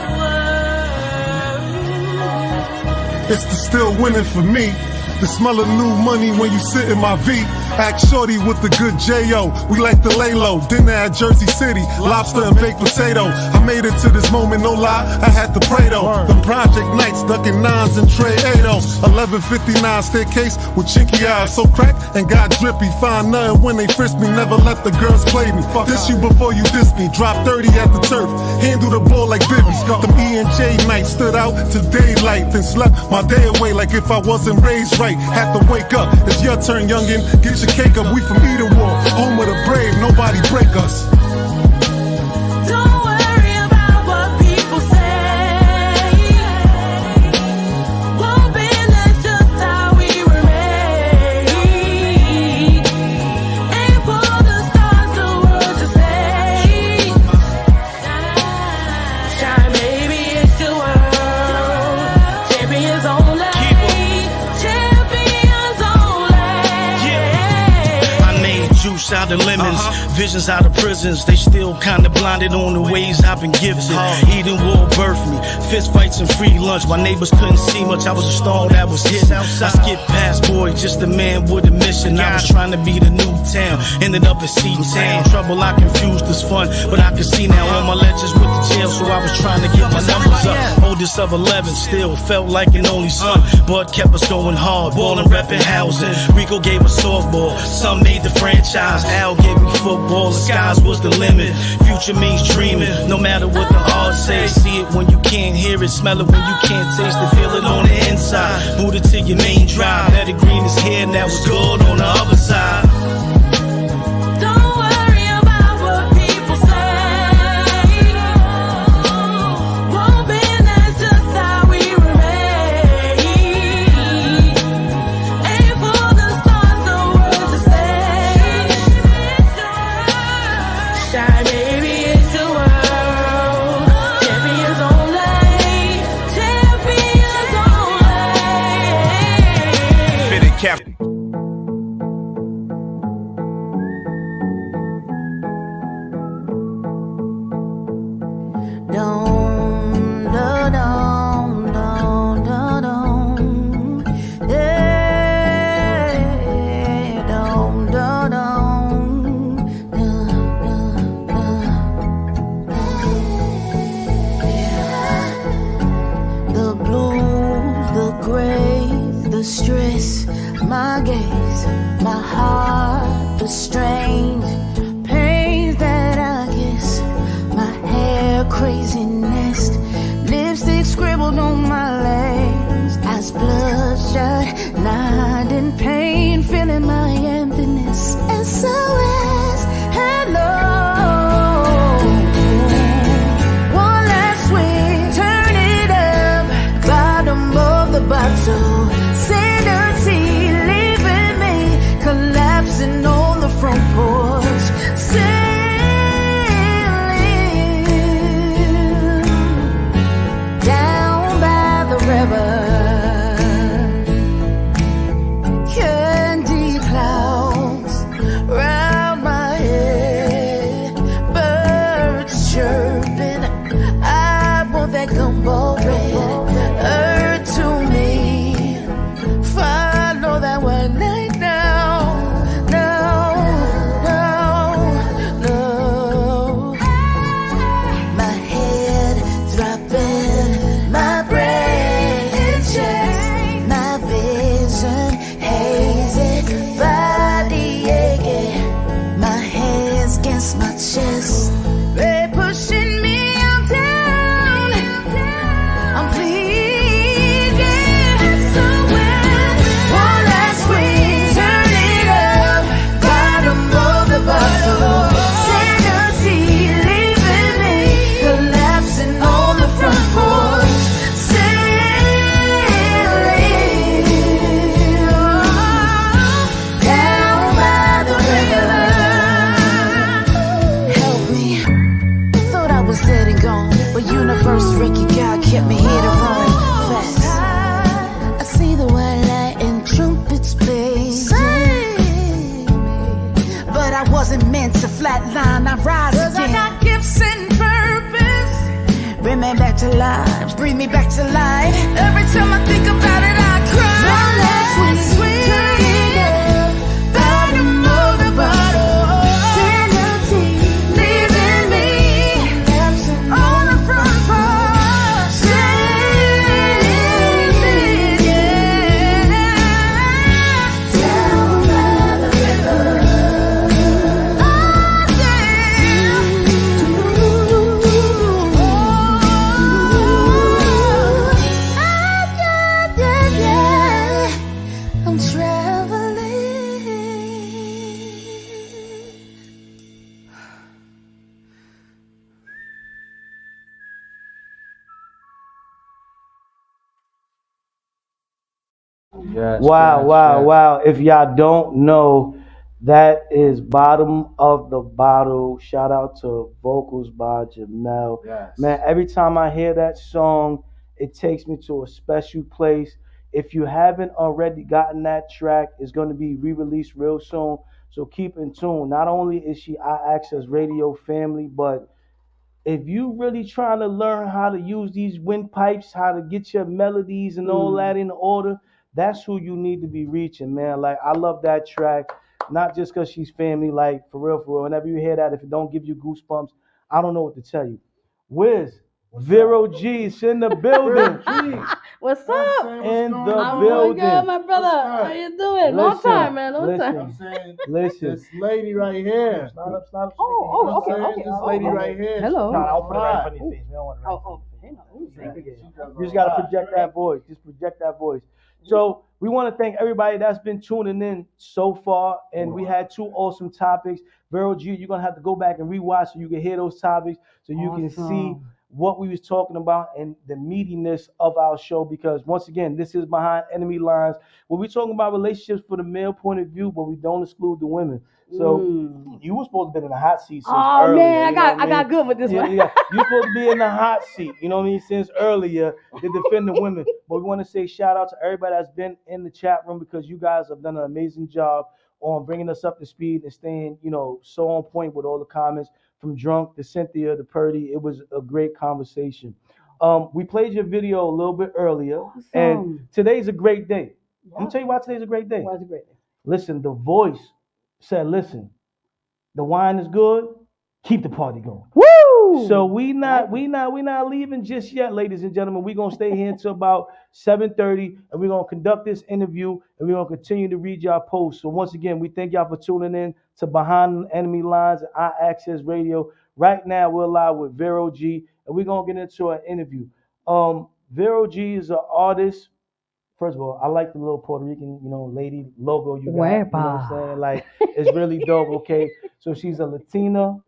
it's the still winning for me. The smell of new money when you sit in my V. Act shorty with the good J.O. We like to lay low. Dinner at Jersey City, lobster and baked potato. I made it to this moment, no lie, I had to pray though. Them project nights, ducking nines and Trey 8-0. 1159 staircase with chinky eyes. So crack and got drippy. Find nothing when they frisk me, never let the girls play me. Diss you before you diss me. Drop 30 at the turf, handle the ball like Bibbies. Them E&J nights stood out to daylight. Then slept my day away like if I wasn't raised right. Had to wake up, it's your turn, youngin'. Get your cake up, we from Eden War, home of the brave, nobody break us. Don't worry about what people say. Won't be, that's just how we were made. Aim for the stars, the world to say. Shine, baby, it's your world. Champions only. Juice out of lemons, visions out of prisons. They still kinda blinded on the ways I've been gifted. Eden War birthed me, fist fights and free lunch. My neighbors couldn't see much, I was a star that was hit. I skipped past boy, just a man with a mission. I was trying to be the new town, ended up in C-Town. Trouble I confused as fun, but I could see now all my legends with the jail, so I was trying to get my numbers up. Oldest of 11, still felt like an only son. Bud kept us going hard, ballin', reppin' housing. Rico gave us softball, some made the franchise. Al gave me football, the skies was the limit. Future means dreaming, no matter what the odds say. See it when you can't hear it, smell it when you can't taste it, feel it on the inside. Boot it to your main drive, let it green is here, and that was good on the other side. Don't worry about what people say. Won't be, that's just how we were made. Aim for the stars, the world to say. Shine, baby, it's your world. Champions only. Champions only. Fitted cap. The stress, my gaze, my heart, the strange pains that I guess, my hair craziness, lipstick scribbled on my legs, eyes bloodshot, lined in pain, feeling my emptiness. SOS, hello. One last swing, turn it up, bottom of the bottle. Sanity leaving me, collapsing on the front porch. Sailing down by the river. Candy clouds round my head. Birds chirping. I want that gumbo red. Earth to me. Follow that one night now. No, no, no. My head dropping, my brain in check, my vision hazy, body aching, my hands against my chest, they pushing me down. I'm pleading. Kept me here to run fast. I see the white light and trumpets blazing, but I wasn't meant to flatline. I rise again. 'Cause I got gifts and purpose. Bring me back to to life. Breathe me back to life. Every time I think about it, I cry. My last sweet, bottom of the bottle. Sanity, leaving me on the front porch. Sailing, yeah, down by the river. I'm traveling. Yes, wow. If y'all don't know, that is Bottom of the Bottle. Shout out to vocals by Jamel. Yes. Man, every time I hear that song, it takes me to a special place. If you haven't already gotten that track, it's going to be re-released real soon. So keep in tune. Not only is she our Access Radio family, but if you really trying to learn how to use these windpipes, how to get your melodies and all that in order, that's who you need to be reaching, man. Like, I love that track, not just because she's family, like, for real, for real. Whenever you hear that, if it don't give you goosebumps, I don't know what to tell you. WIZZ, Vero G is in the building. What's up? In the I'm building. good, my brother. How you doing? Long time, man. Long time. I'm saying, Listen. this lady right here. Okay. This lady right here. Hello. No, I'll put it right in front of your face. We don't want it You just gotta project that voice. Just project that voice. So we want to thank everybody that's been tuning in so far, and we had 2 awesome topics. Vero G, you're gonna have to go back and rewatch so you can hear those topics, so you can see what we was talking about and the meatiness of our show. Because once again, this is Behind Enemy Lines, where we talking about relationships for the male point of view, but we don't exclude the women. So you were supposed to be in the hot seat since earlier. Oh man, I got good with this one. Yeah. You're supposed to be in the hot seat, you know what I mean, since earlier to defend the women. But we want to say shout out to everybody that's been in the chat room, because you guys have done an amazing job on bringing us up to speed and staying, so on point with all the comments, from Drunk to Cynthia to Purdy. It was a great conversation. We played your video a little bit earlier, and today's a great day. Yeah. I'm gonna tell you why today's a great day. Why is it a great day? Listen, the voice said, listen, the wine is good, keep the party going. Woo! So we not leaving just yet, ladies and gentlemen. We're gonna stay here until about 7:30, and we're gonna conduct this interview, and we're gonna continue to read y'all posts. So once again, we thank y'all for tuning in to Behind Enemy Lines and our Access Radio. Right now, we're live with Vero G, and we're gonna get into an interview. Vero G is an artist. First of all, I like the little Puerto Rican, lady logo you got. You know what I'm saying? Like, it's really dope, okay? So she's a Latina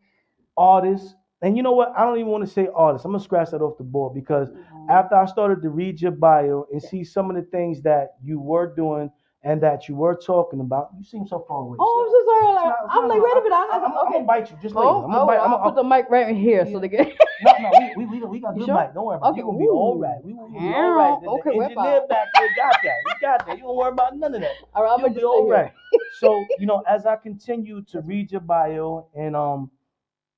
artist. And you know what? I don't even want to say artist. I'm going to scratch that off the board, because after I started to read your bio and see some of the things that you were doing and that you were talking about, you seem so far away. Oh, I'm so sorry. I'm like, wait a minute. I'm going to bite you just later. I'm gonna put the mic right in here so they get. No, we got good mic. Don't worry about it. You're going to be all right. We will be all right. The engineer back there got that. You got that. You don't worry about none of that. All right, You'll be all right. So, as I continue to read your bio and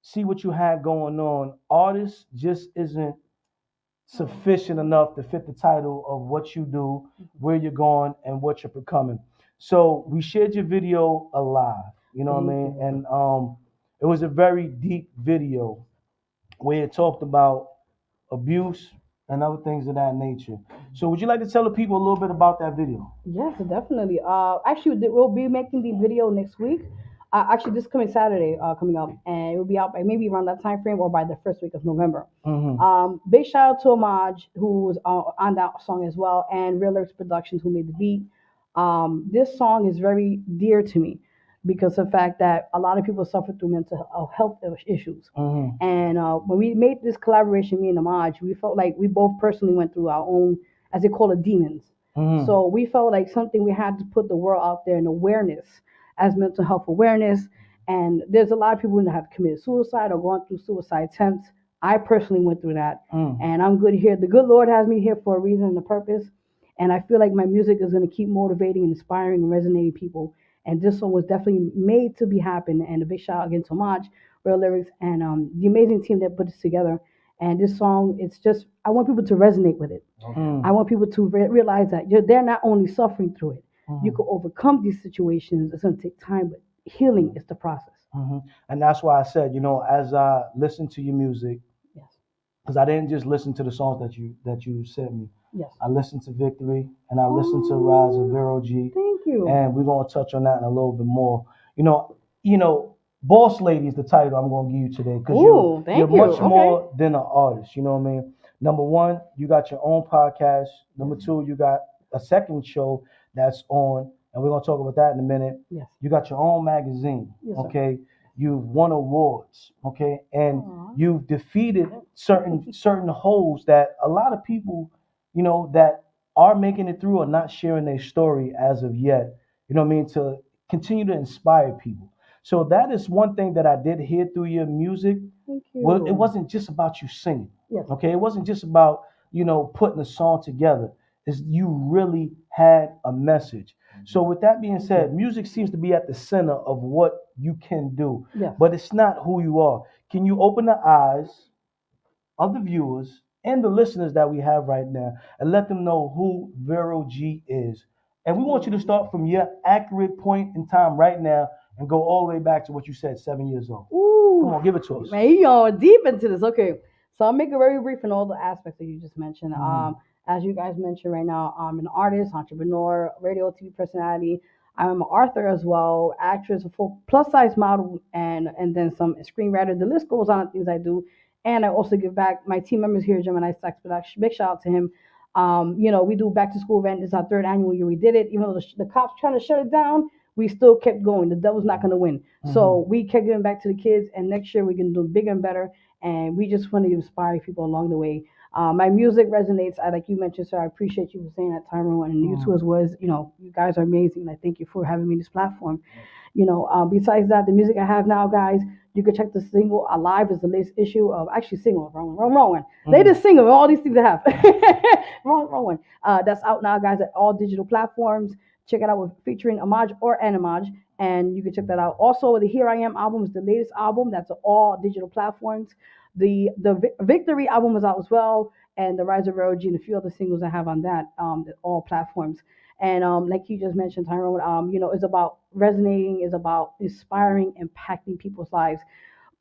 see what you had going on, artist just isn't sufficient enough to fit the title of what you do, where you're going, and what you're becoming. So we shared your video alive, you know what I mean? And it was a very deep video where it talked about abuse and other things of that nature. So would you like to tell the people a little bit about that video? Yes, definitely. Actually, we'll be making the video next week. Actually, this coming Saturday, coming up, and it will be out by maybe around that time frame or by the first week of November. Big shout out to Amaj, who was on that song as well, and Real Lyrics Productions, who made the beat. This song is very dear to me because of the fact that a lot of people suffer through mental health issues. And when we made this collaboration, me and Amaj, we felt like we both personally went through our own, as they call it, demons. So we felt like something we had to put the world out there in awareness as mental health awareness. And there's a lot of people that have committed suicide or gone through suicide attempts. I personally went through that. And I'm good here. The good Lord has me here for a reason and a purpose. And I feel like my music is going to keep motivating and inspiring and resonating people. And this song was definitely made to be happen. And a big shout out again to Maj, Real Lyrics, and the amazing team that put this together. And this song, it's just, I want people to resonate with it. I want people to realize that they're not only suffering through it. You can overcome these situations. It's going to take time, but healing is the process. And that's why I said, as I listen to your music, Yes. because I didn't just listen to the songs that you sent me. Yes. I listened to Victory and I listened to Rise of Vero G. Thank you. And we're gonna touch on that in a little bit more. Boss Lady is the title I'm gonna give you today because you're much more than an artist. You know what I mean? Number one, you got your own podcast. Number two, you got a second show that's on, and we're gonna talk about that in a minute. Yes. You got your own magazine. Yes, okay. You've won awards. Okay, and you've defeated certain holes that a lot of people, that are making it through are not sharing their story as of yet. You know what I mean? To continue to inspire people. So that is one thing that I did hear through your music. Thank you. Well, it wasn't just about you singing. Yes. Okay, it wasn't just about putting a song together. It's you really had a message. So with that being said, music seems to be at the center of what you can do, Yes. but it's not who you are. Can you open the eyes of the viewers and the listeners that we have right now and let them know who Vero G is? And we want you to start from your accurate point in time right now and go all the way back to what you said 7 years old. Ooh. Come on, give it to us. Man, you're deep into this. Okay. So I'll make it very brief in all the aspects that you just mentioned. As you guys mentioned right now, I'm an artist, entrepreneur, radio, TV personality. I'm an author as well, actress, a full plus size model, and then some screenwriter. The list goes on of things I do. And I also give back. My team members here, Gemini Stacks Production, big shout out to him. We do back to school event. This is our third annual year we did it. Even though the cops trying to shut it down, we still kept going. The devil's not going to win. So we kept giving back to the kids. And next year we're going to do bigger and better. And we just want to inspire people along the way. My music resonates. Like you mentioned, sir, I appreciate you for saying that, Tyrone, and you too as was. You guys are amazing. I thank you for having me on this platform. Besides that, the music I have now, guys, you can check the single Alive is the latest issue of actually single, wrong one. Latest single, all these things I have. wrong one. That's out now, guys, at all digital platforms. Check it out with featuring Amaj or Animaj, and you can check that out. Also, the Here I Am album is the latest album. That's on all digital platforms. The Victory album is out as well, and the Rise of Vero G and a few other singles I have on that, all platforms. And like you just mentioned, Tyrone, it's about resonating, it's about inspiring, impacting people's lives.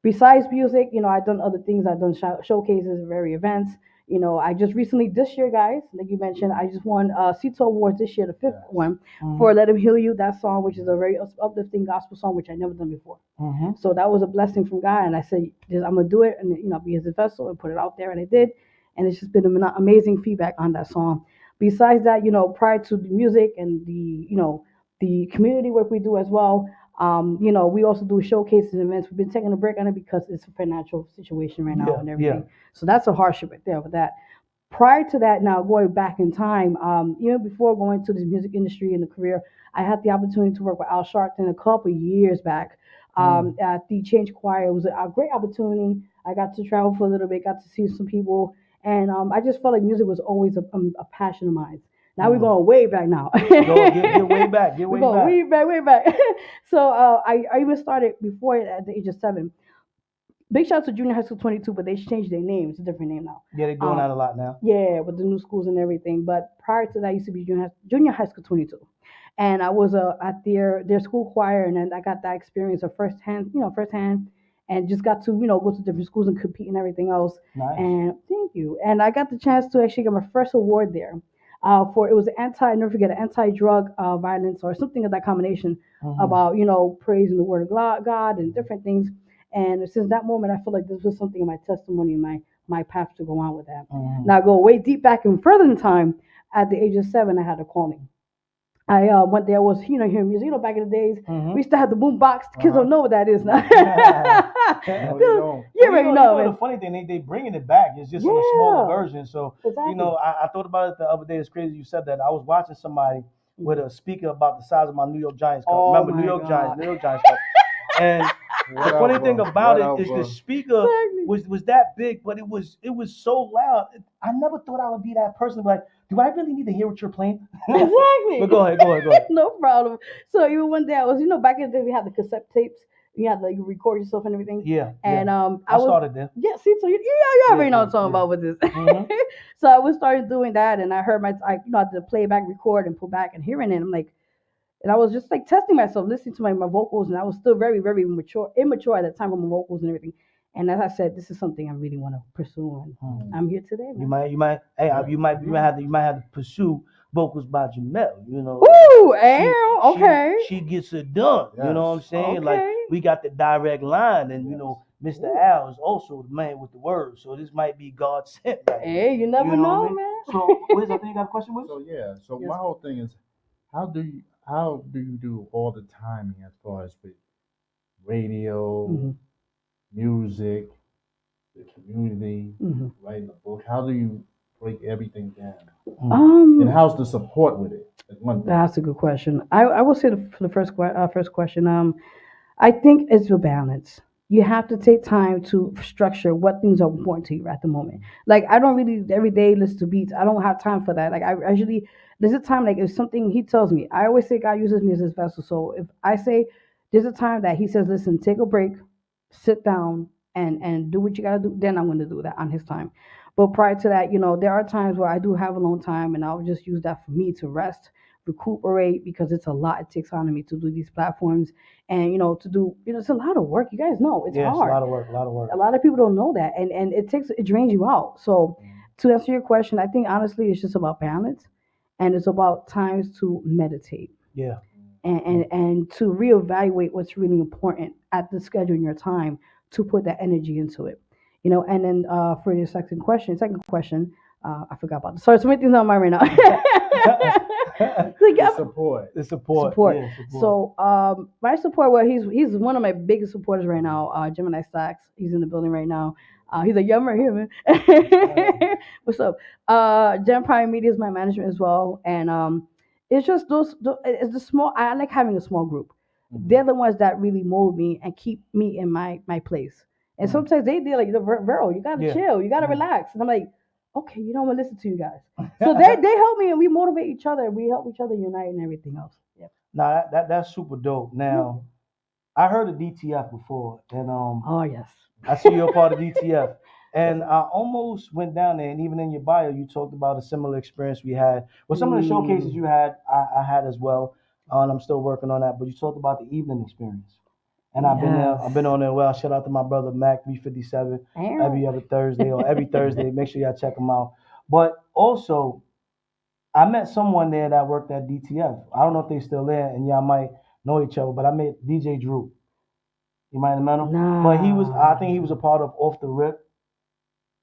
Besides music, I've done other things. I've done showcases, various events. I just recently this year, guys, like you mentioned, I just won CITO Awards this year, the fifth one, for "Let Him Heal You." That song, which is a very uplifting gospel song, which I never done before. So that was a blessing from God, and I said, I'm gonna do it, and be His vessel and put it out there, and I did, and it's just been amazing feedback on that song. Besides that, prior to the music and the community work we do as well. We also do showcases and events. We've been taking a break on it because it's a financial situation right now and everything. So that's a hardship right there with that. Prior to that, now going back in time, even before going to this music industry and the career, I had the opportunity to work with Al Sharpton a couple years back at the Change Choir. It was a great opportunity. I got to travel for a little bit, got to see some people, and I just felt like music was always a passion of mine. Now we're going way back now. Get way back. Get way back. Way back. So I even started before at the age of 7. Big shout out to Junior High School 22, but they changed their name. It's a different name now. Yeah, they're doing that a lot now. Yeah, with the new schools and everything. But prior to that, I used to be Junior High School 22. And I was at their school choir, and then I got that experience of firsthand, and just got to, go to different schools and compete and everything else. Nice. And thank you. And I got the chance to actually get my first award there. It was anti-drug violence or something of that combination about, praising the word of God and different things. And since that moment, I feel like this was something in my testimony, my path to go on with that. Now I go way deep back and further in time. At the age of 7, I had a calling. I went there, was, hearing music. Back in the days, we used to have the boom box. Kids don't know what that is now. You already know. The funny thing, they bringing it back. It's just in a smaller version. So, I thought about it the other day. It's crazy you said that. I was watching somebody with a speaker about the size of my New York Giants cup. Remember, New York Giants cup. And the funny thing about it is the speaker was that big, but it was so loud. I never thought I would be that person. Like, do I really need to hear what you're playing? Exactly. But go ahead. No problem. So even one day I was, back in the day we had the cassette tapes, You have to like record yourself and everything. Yeah. And I started there. Yeah, see, so you already know what I'm talking about with this. Mm-hmm. So I was started doing that, and I heard I had to play back, record, and pull back, and hearing it. I'm like, and I was just like testing myself, listening to my vocals, and I was still very, very immature at that time with my vocals and everything. And as I said, this is something I really want to pursue, and I'm here today. Man. You might have to pursue vocals by Jamel. You know, ooh, okay. She gets it done. Yes. You know what I'm saying? Okay. Like we got the direct line, and you know, Mr. Al is also the man with the words. So this might be God sent. Right? Hey, you never know, man. So, Wiz, I think you got a question, Wiz? So yes. My whole thing is, how do you do all the timing as far as with radio, music, the community, writing a book? How do you break everything down? And how's the support with it? That's a good question. I will say for the first question. I think it's a balance. You have to take time to structure what things are important to you at the moment. Like I don't really every day listen to beats. I don't have time for that. Like I usually there's a time like if something he tells me. I always say God uses me as his vessel. So if I say there's a time that he says, listen, take a break, sit down, and do what you gotta do, then I'm gonna do that on his time. But prior to that, there are times where I do have alone time, and I'll just use that for me to rest, recuperate, because it's a lot it takes on me to do these platforms, and to do it's a lot of work. You guys know it's hard. It's a lot of work. A lot of people don't know that, and it drains you out. So to answer your question, I think honestly it's just about balance, and it's about times to meditate. Yeah. And to reevaluate what's really important at the schedule in your time to put that energy into it. And then for your second question, I forgot about this. Sorry, so many things on my mind right now. The support. Yeah, support. So my support, well, he's one of my biggest supporters right now. Gemini Stacks, he's in the building right now. He's like, yeah, I'm right here, man. What's up? Gem Prime Media is my management as well, and it's just it's the small. I like having a small group. They're the ones that really mold me and keep me in my place. And sometimes they're like, Vero, you gotta chill, you gotta relax. And I'm like, okay, you don't want to listen to you guys. So they help me, and we motivate each other. We help each other unite and everything else. Yeah. Now that's super dope. Now, I heard of DTF before, and oh yes, I see you're a part of DTF. And I almost went down there, and even in your bio, you talked about a similar experience we had. Well, some of the showcases you had, I had as well, and I'm still working on that. But you talked about the evening experience, and I've been there. I've been on there. Well, shout out to my brother Mac 357 every other Thursday or every Thursday. Make sure y'all check him out. But also, I met someone there that worked at DTF. I don't know if they're still there, and y'all might know each other. But I met DJ Drew. You might have met him. Nah. But I think he was a part of Off the Rip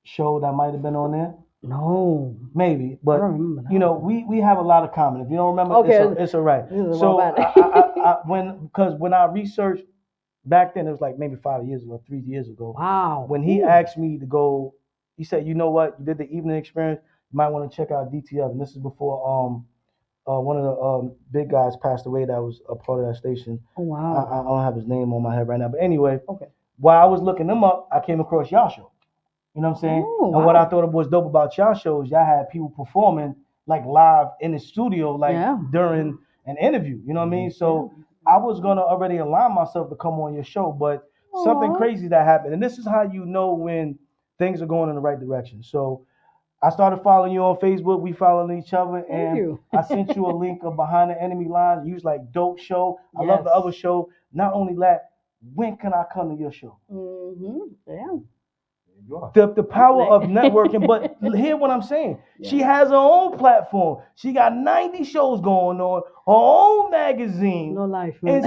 show that might have been on there. No. Maybe. But, we have a lot of common. If you don't remember, it's all right. So, when I researched back then, it was like maybe 5 years ago, 3 years ago. Wow. When he asked me to go, he said, you know what? You did the evening experience. You might want to check out DTF. And this is before one of the big guys passed away that was a part of that station. Oh, wow. I don't have his name on my head right now. But anyway, while I was looking them up, I came across y'all show. You know what I'm saying? Oh, and what I thought was dope about y'all shows, y'all had people performing like live in the studio, like during an interview. You know what I mean? So I was gonna already align myself to come on your show, but something crazy that happened. And this is how you know when things are going in the right direction. So I started following you on Facebook. We following each other, and I sent you a link of Behind the Enemy Lines. You was like, dope show. I love the other show. Not only that, when can I come to your show? Yeah. The power of networking, but hear what I'm saying. Yeah. She has her own platform. She got 90 shows going on, her own magazine. No life, man.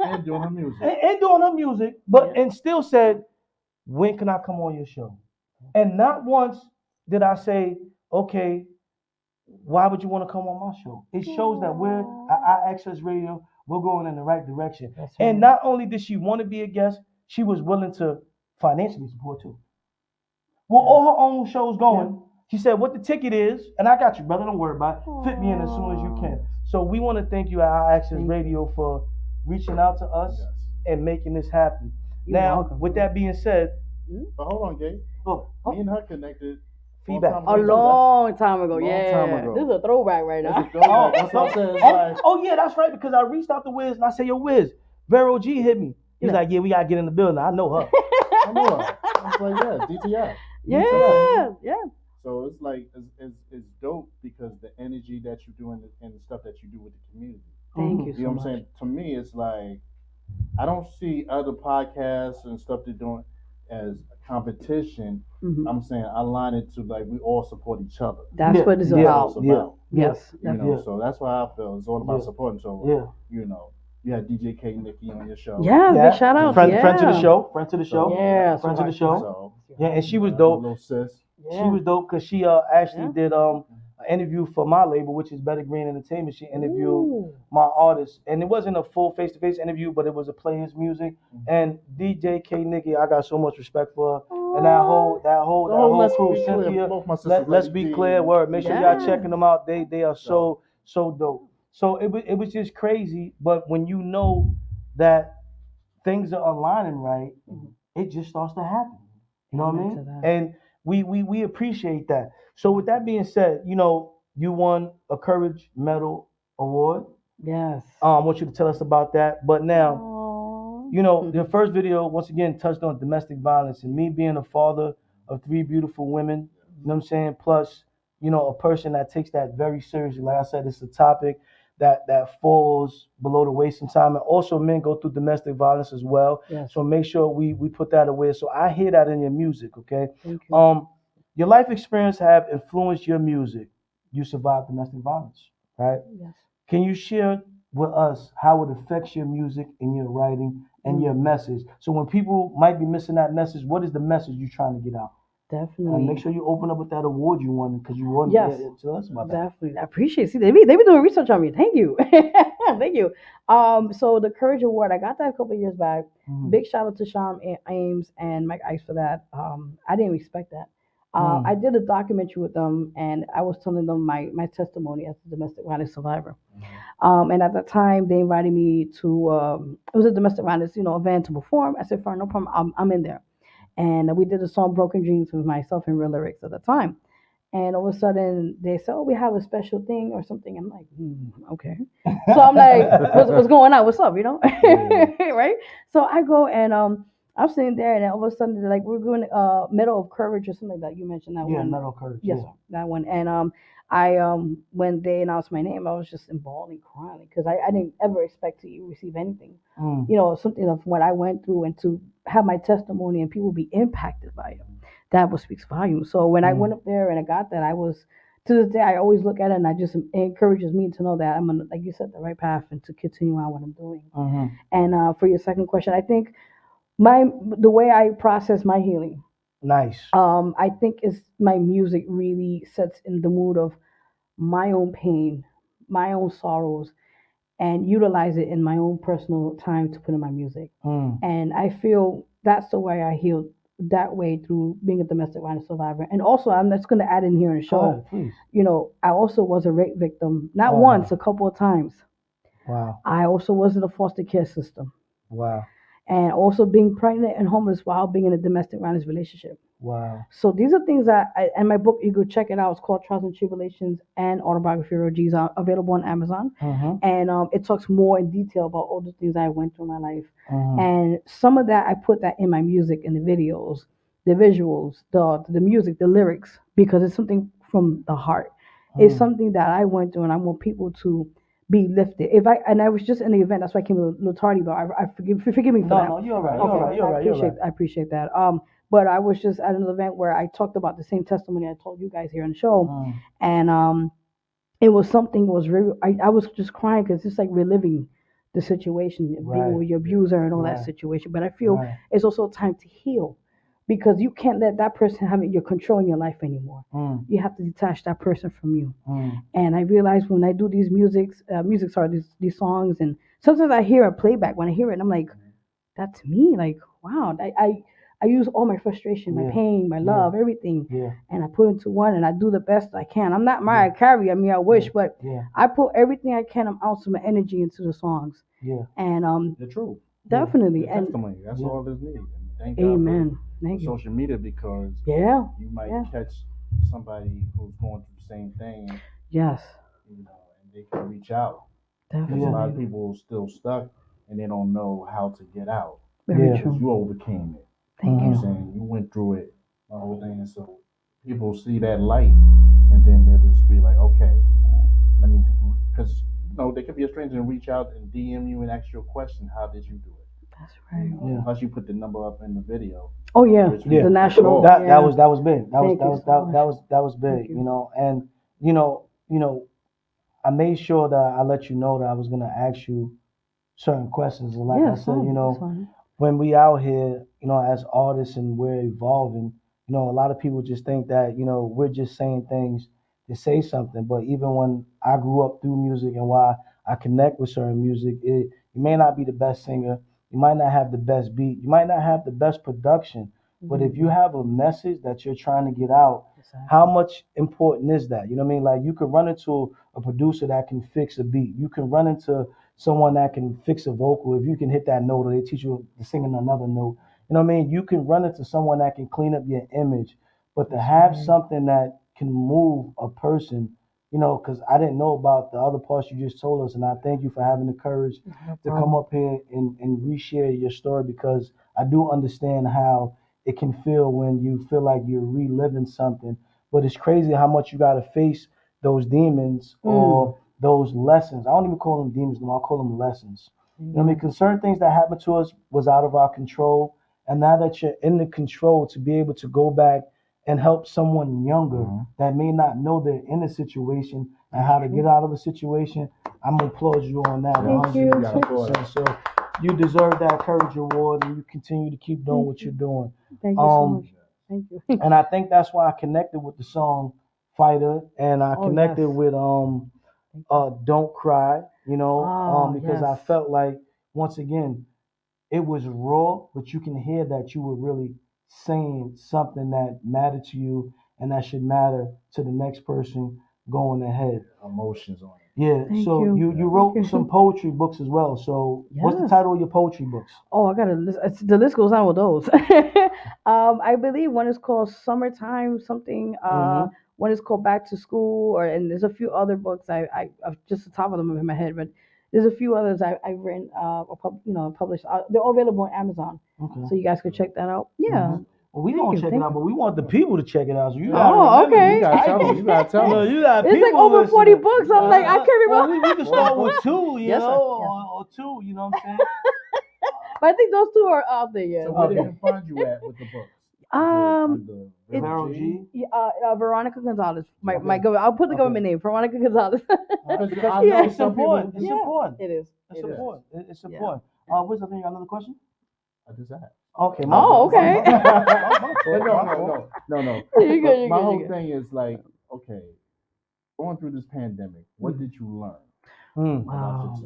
And doing her music. And doing her music, but and still said, when can I come on your show? And not once did I say, okay, why would you want to come on my show? It shows that we're at Access Radio, we're going in the right direction. And not only did she want to be a guest, she was willing to financially support too. Well, all her own shows going. She said what the ticket is, and I got you, brother. Don't worry about it. Fit me in as soon as you can. So we want to thank you at Our Access Radio for reaching out to us and making this happen. You're now, welcome. With that being said, but hold on, Gabe. Me and her connected. Feedback. A long time ago. Time ago. This is a throwback right now. Oh yeah, that's right. Because I reached out to Wiz and I said, yo, Wiz, Vero G hit me. He was Yeah. like, yeah, we gotta get in the building. I know her. I know her. It's like, yeah, DTI. Yeah. So it's like it's dope because the energy that you do and the stuff that you do with the community. Thank you You know so what I'm much. saying? To me, it's like I don't see other podcasts and stuff they're doing as a competition. I'm saying I line it to like we all support each other. That's what it's about. Yes. You know, so that's why I feel it's all about supporting. So Yeah. you know, you had DJ K Nikki on your show. Yeah, big shout out. Friend to the Yeah. show. Friend to the show. Yeah, Friend to the show. So, Yeah, and she was dope. Little sis. She was dope because she actually did an interview for my label, which is Better Green Entertainment. She interviewed my artist, and it wasn't a full face-to-face interview, but it was a play his music. And DJ K Nikki, I got so much respect for her, and that whole crew, Cynthia. Let's be clear, word. Make sure y'all checking them out. They are so dope. So it was just crazy, but when you know that things are aligning right, it just starts to happen. You know what I mean? And we appreciate that. So with that being said, you know, you won a Courage Medal Award. Yes. I want you to tell us about that. But now, you know, the first video once again touched on domestic violence, and me being a father of 3 beautiful women, you know what I'm saying? Plus, you know, a person that takes that very seriously. Like I said, it's a topic that falls below the waist sometimes. And also men go through domestic violence as well. Yes. So make sure we put that away. So I hear that in your music, okay? Thank you. Your life experience have influenced your music. You survived domestic violence, right? Yes. Can you share with us how it affects your music and your writing and your message? So when people might be missing that message, what is the message you're trying to get out? Definitely. And make sure you open up with that award you won because you won. Yes. Tell us about that. Definitely. I appreciate it. See, they be doing research on me. Thank you. Thank you. So the Courage Award, I got that a couple of years back. Big shout out to Sean Ames and Mike Ice for that. I didn't expect that. I did a documentary with them, and I was telling them my testimony as a domestic violence survivor. And at that time, they invited me to it was a domestic violence event to perform. I said, "Fine, no problem. I'm in there." And we did the song "Broken Dreams" with myself and real lyrics at the time. And all of a sudden, they said, "Oh, we have a special thing or something." I'm like, okay. So I'm like, what's going on? What's up? Right? So I go and I'm sitting there, and then all of a sudden, they're like, "We're doing Medal of Courage" or something like that. You mentioned that one. Yeah, Medal of Courage. Yes, that one. And I when they announced my name, I was just bawling, crying because I didn't ever expect to receive anything. Something of what I went through, and to have my testimony and people be impacted by it. That what speaks volumes. So when I went up there and I got that, I was, to this day, I always look at it, and it encourages me to know that I'm on, like you said, the right path, and to continue on what I'm doing. And for your second question, I think the way I process my healing. Nice. I think is my music really sets in the mood of my own pain, my own sorrows, and utilize it in my own personal time to put in my music. And I feel that's the way I healed that way through being a domestic violence survivor. And also, I'm just going to add in here in the show, please. I also was a rape victim, not once, a couple of times. Wow. I also was in the foster care system. Wow. And also being pregnant and homeless while being in a domestic violence relationship. Wow. So these are things that, and my book, you go check it out. It's called Trials and Tribulations and Autobiography of G's, available on Amazon. And it talks more in detail about all the things I went through in my life. And some of that, I put that in my music, in the videos, the visuals, the music, the lyrics, because it's something from the heart. It's something that I went through, and I want people to be lifted. I was just in the event, that's why I came a little tardy, but I forgive me for that. No, you're right. Okay, You're right. I appreciate that. But I was just at an event where I talked about the same testimony I told you guys here on the show, and it was something. It was very. I was just crying because it's like reliving the situation, being with your abuser and all that situation. But I feel it's also time to heal, because you can't let that person have your control in your life anymore. You have to detach that person from you. And I realized when I do these these songs, and sometimes I hear a playback. When I hear it, I'm like, that's me. Like, wow, I use all my frustration, my pain, my love, everything, and I put it into one, and I do the best I can. I'm not Mariah Carey. I mean, I wish, but I put everything I can. I'm out some energy into the songs. And the truth. Definitely. The testimony. That's all that's needed. Thank Amen. God for Thank you. social media, because you might catch somebody who's going through the same thing. Yes. And they can reach out. Definitely. A lot of people are still stuck and they don't know how to get out. Very Because true. you overcame it. Thank You know you. what I'm saying? You went through it, the whole thing. And so people see that light, and then they'll just be like, okay, let me, because they could be a stranger and reach out and DM you and ask you a question. How did you do it? That's right. Yeah. Plus, you put the number up in the video. Oh yeah, Yeah. the national. That yeah. was big. That was Thank that you was so that, much. that was big. Thank you. And I made sure that I let you know that I was gonna ask you certain questions. And like Yeah, I said, that's fine. when we out here, as artists and we're evolving, a lot of people just think that, we're just saying things to say something. But even when I grew up through music and why I connect with certain music, you may not be the best singer, you might not have the best beat, you might not have the best production. But if you have a message that you're trying to get out, how much important is that? You know what I mean? Like you could run into a producer that can fix a beat. You can run into someone that can fix a vocal. If you can hit that note or they teach you to sing in another note. You know what I mean? You can run into someone that can clean up your image. But to have something that can move a person, because I didn't know about the other parts you just told us, and I thank you for having the courage to come up here and reshare your story, because I do understand how it can feel when you feel like you're reliving something. But it's crazy how much you got to face those demons or those lessons. I don't even call them demons no, I call them lessons. You know what I mean? Because certain things that happened to us was out of our control. And now that you're in the control to be able to go back and help someone younger that may not know they're in a situation and how to get out of a situation, I'm gonna applaud you on that. Thank you. 110%. So you deserve that courage award, and you continue to keep doing what you're doing. Thank you so much. Thank you. And I think that's why I connected with the song Fighter, and I connected yes. with Don't Cry, because I yes. felt like, once again, it was raw, but you can hear that you were really saying something that mattered to you and that should matter to the next person going ahead. Emotions on it. Yeah. Thank So you. you wrote some poetry books as well. So what's the Yes. title of your poetry books? Oh, I gotta list. The list goes on with those. I believe one is called Summertime something. One is called Back to School, and there's a few other books. I've just the top of them in my head, but there's a few others I've written or published. They're all available on Amazon, Okay. so you guys could check that out. Yeah. Well, we Thank gonna you, check it thank out, you. but we want the people to check it out. So you gotta Oh, remember okay. these titles. You gotta tell No, me. you got It's like people over 40 listening. books. I'm like, I can't Well, remember. we can start with two, Yes, sir. or two. You know what I'm saying? But I think those two are out there. Yeah. So where they can find you at with the books? It's Vero G. Veronica Gonzalez. My government. I'll put the government name. Veronica Gonzalez. I know it's important. It's Yeah, important. It is. It's It is. important. It's important. What's the thing? Another question? I just asked. Okay. Okay. No. You're good, My you're whole good. thing is like, okay, going through this pandemic, what did you learn? Wow.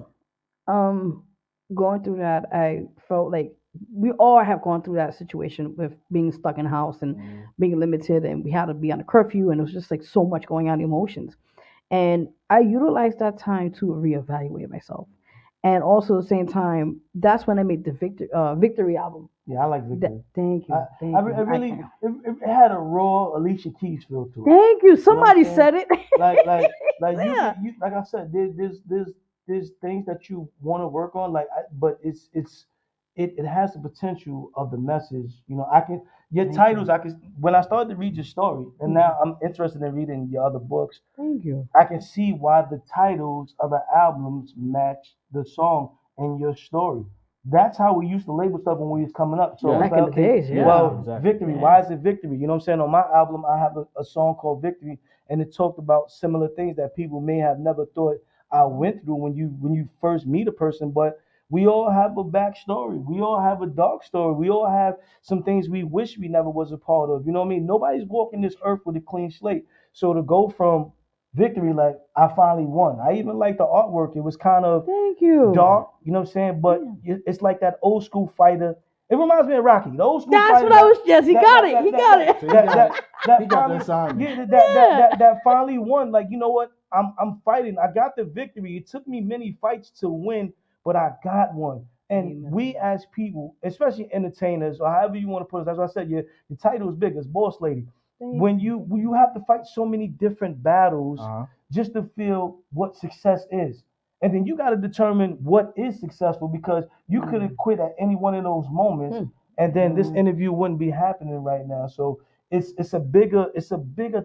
Going through that, I felt like we all have gone through that situation with being stuck in the house and being limited, and we had to be on a curfew, and it was just like so much going on, emotions. And I utilized that time to reevaluate myself. And also at the same time, that's when I made the Victory album. Yeah, I like Victory. Thank you. Thank I you. really, it had a raw Alicia Keys feel to it. Thank you. Somebody You know what I'm said it. Like Yeah. you, like I said, there's things that you want to work on, but it has the potential of the message. Your titles. I can when I started to read your story, and now I'm interested in reading your other books. Thank you. I can see why the titles of the albums match the song and your story. That's how we used to label stuff when we was coming up. So Back it's in the days, yeah. well, Exactly. Victory. Yeah. Why is it Victory? You know what I'm saying? On my album, I have a song called Victory, and it talked about similar things that people may have never thought I went through when you first meet a person. But we all have a backstory. We all have a dark story. We all have some things we wish we never was a part of. You know what I mean? Nobody's walking this earth with a clean slate. So to go from Victory, like I finally won. I even like the artwork. It was kind of Thank you. dark, you know what I'm saying? But it's like that old school fighter. It reminds me of Rocky, the old school That's fighter. what I was just. He got it. He got it. He got the assignment. Yeah, that finally won. Like, you know what? I'm fighting. I got the victory. It took me many fights to win, but I got one. And we as people, especially entertainers, or however you want to put it, that's what I said. Your title is big as boss lady. When you have to fight so many different battles just to feel what success is. And then you got to determine what is successful because you could have quit at any one of those moments, and then this interview wouldn't be happening right now. So it's a bigger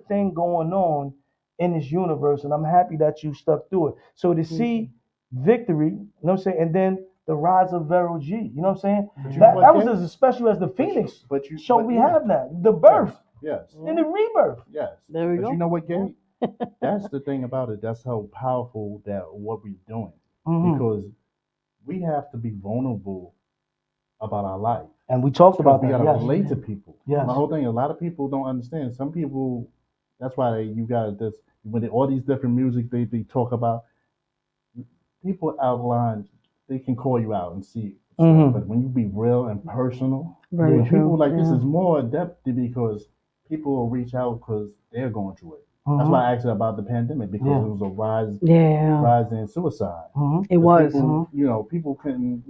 thing going on in this universe, and I'm happy that you stuck through it. So to see victory, you know what I'm saying, and then the rise of Vero G, you know what I'm saying? That was as special as the Phoenix show we have now. The birth Yes. and the rebirth. Yes. There we But go. you know what, Gabe? That's the thing about it. That's how powerful that what we're doing. Because we have to be vulnerable about our life. And we talked about that. We gotta Yes. relate to people. Yes. My whole thing, a lot of people don't understand. Some people, that's why you got this, when all these different music they talk about, people outline, they can call you out and see it. But when you be real and personal, Very true. people like this is more adept because people will reach out because they're going through it. That's why I asked you about the pandemic because it was a rise in suicide. It was. People, people couldn't,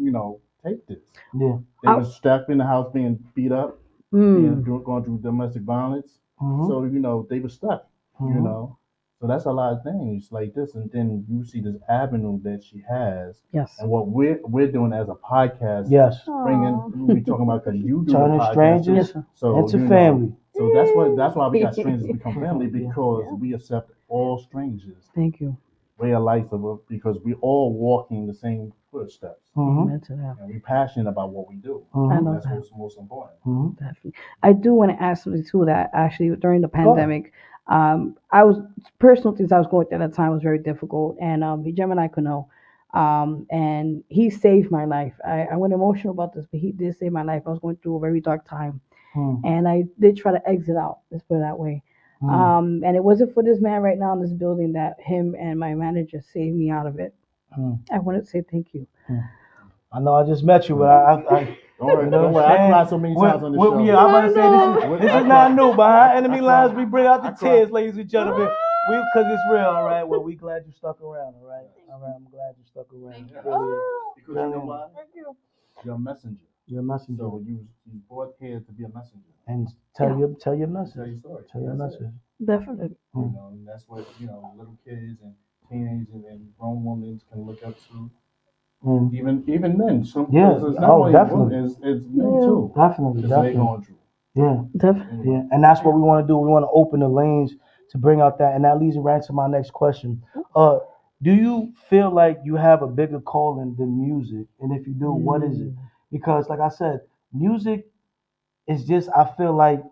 take this. Yeah. They was strapped in the house being beat up, going through domestic violence. So, they were stuck, So that's a lot of things like this. And then you see this avenue that she has. Yes. And what we're doing as a podcast. Yes. We talking about because you do turning the podcast. strangers into family. So that's why we got strangers become family because we accept all strangers. Thank you. Way of life because we all walking the same footsteps. Amen to that. And we're passionate about what we do. That's what's most important. Definitely. I do want to ask something too that actually during the pandemic, I was personal things I was going through at the time was very difficult, and Gemini could know, and he saved my life. I went emotional about this, but he did save my life. I was going through a very dark time, and I did try to exit out. Let's put it that way. And it wasn't for this man right now in this building that him and my manager saved me out of it. I wanted to say thank you. I know I just met you, but I don't worry. I cried so many times on the show. Yeah, I'm about to say this is not new. Behind enemy lines, we bring out the tears, ladies and gentlemen. Because it's real, all right. Well, we glad you stuck around, all right. All right, I'm glad you stuck around. Because you know why? You're a messenger. You're a messenger. So you brought here to be a messenger. And tell your message. Tell your story. Tell your message. Definitely. And that's what little kids and teenagers and grown women can look up to. Even men. It's not only definitely. Women, it's men too. Definitely. They going through. Yeah. Definitely. Yeah. And that's what we want to do. We want to open the lanes to bring out that, and that leads right to my next question. Do you feel like you have a bigger calling than music? And if you do, what is it? Because like I said, music is just, I feel like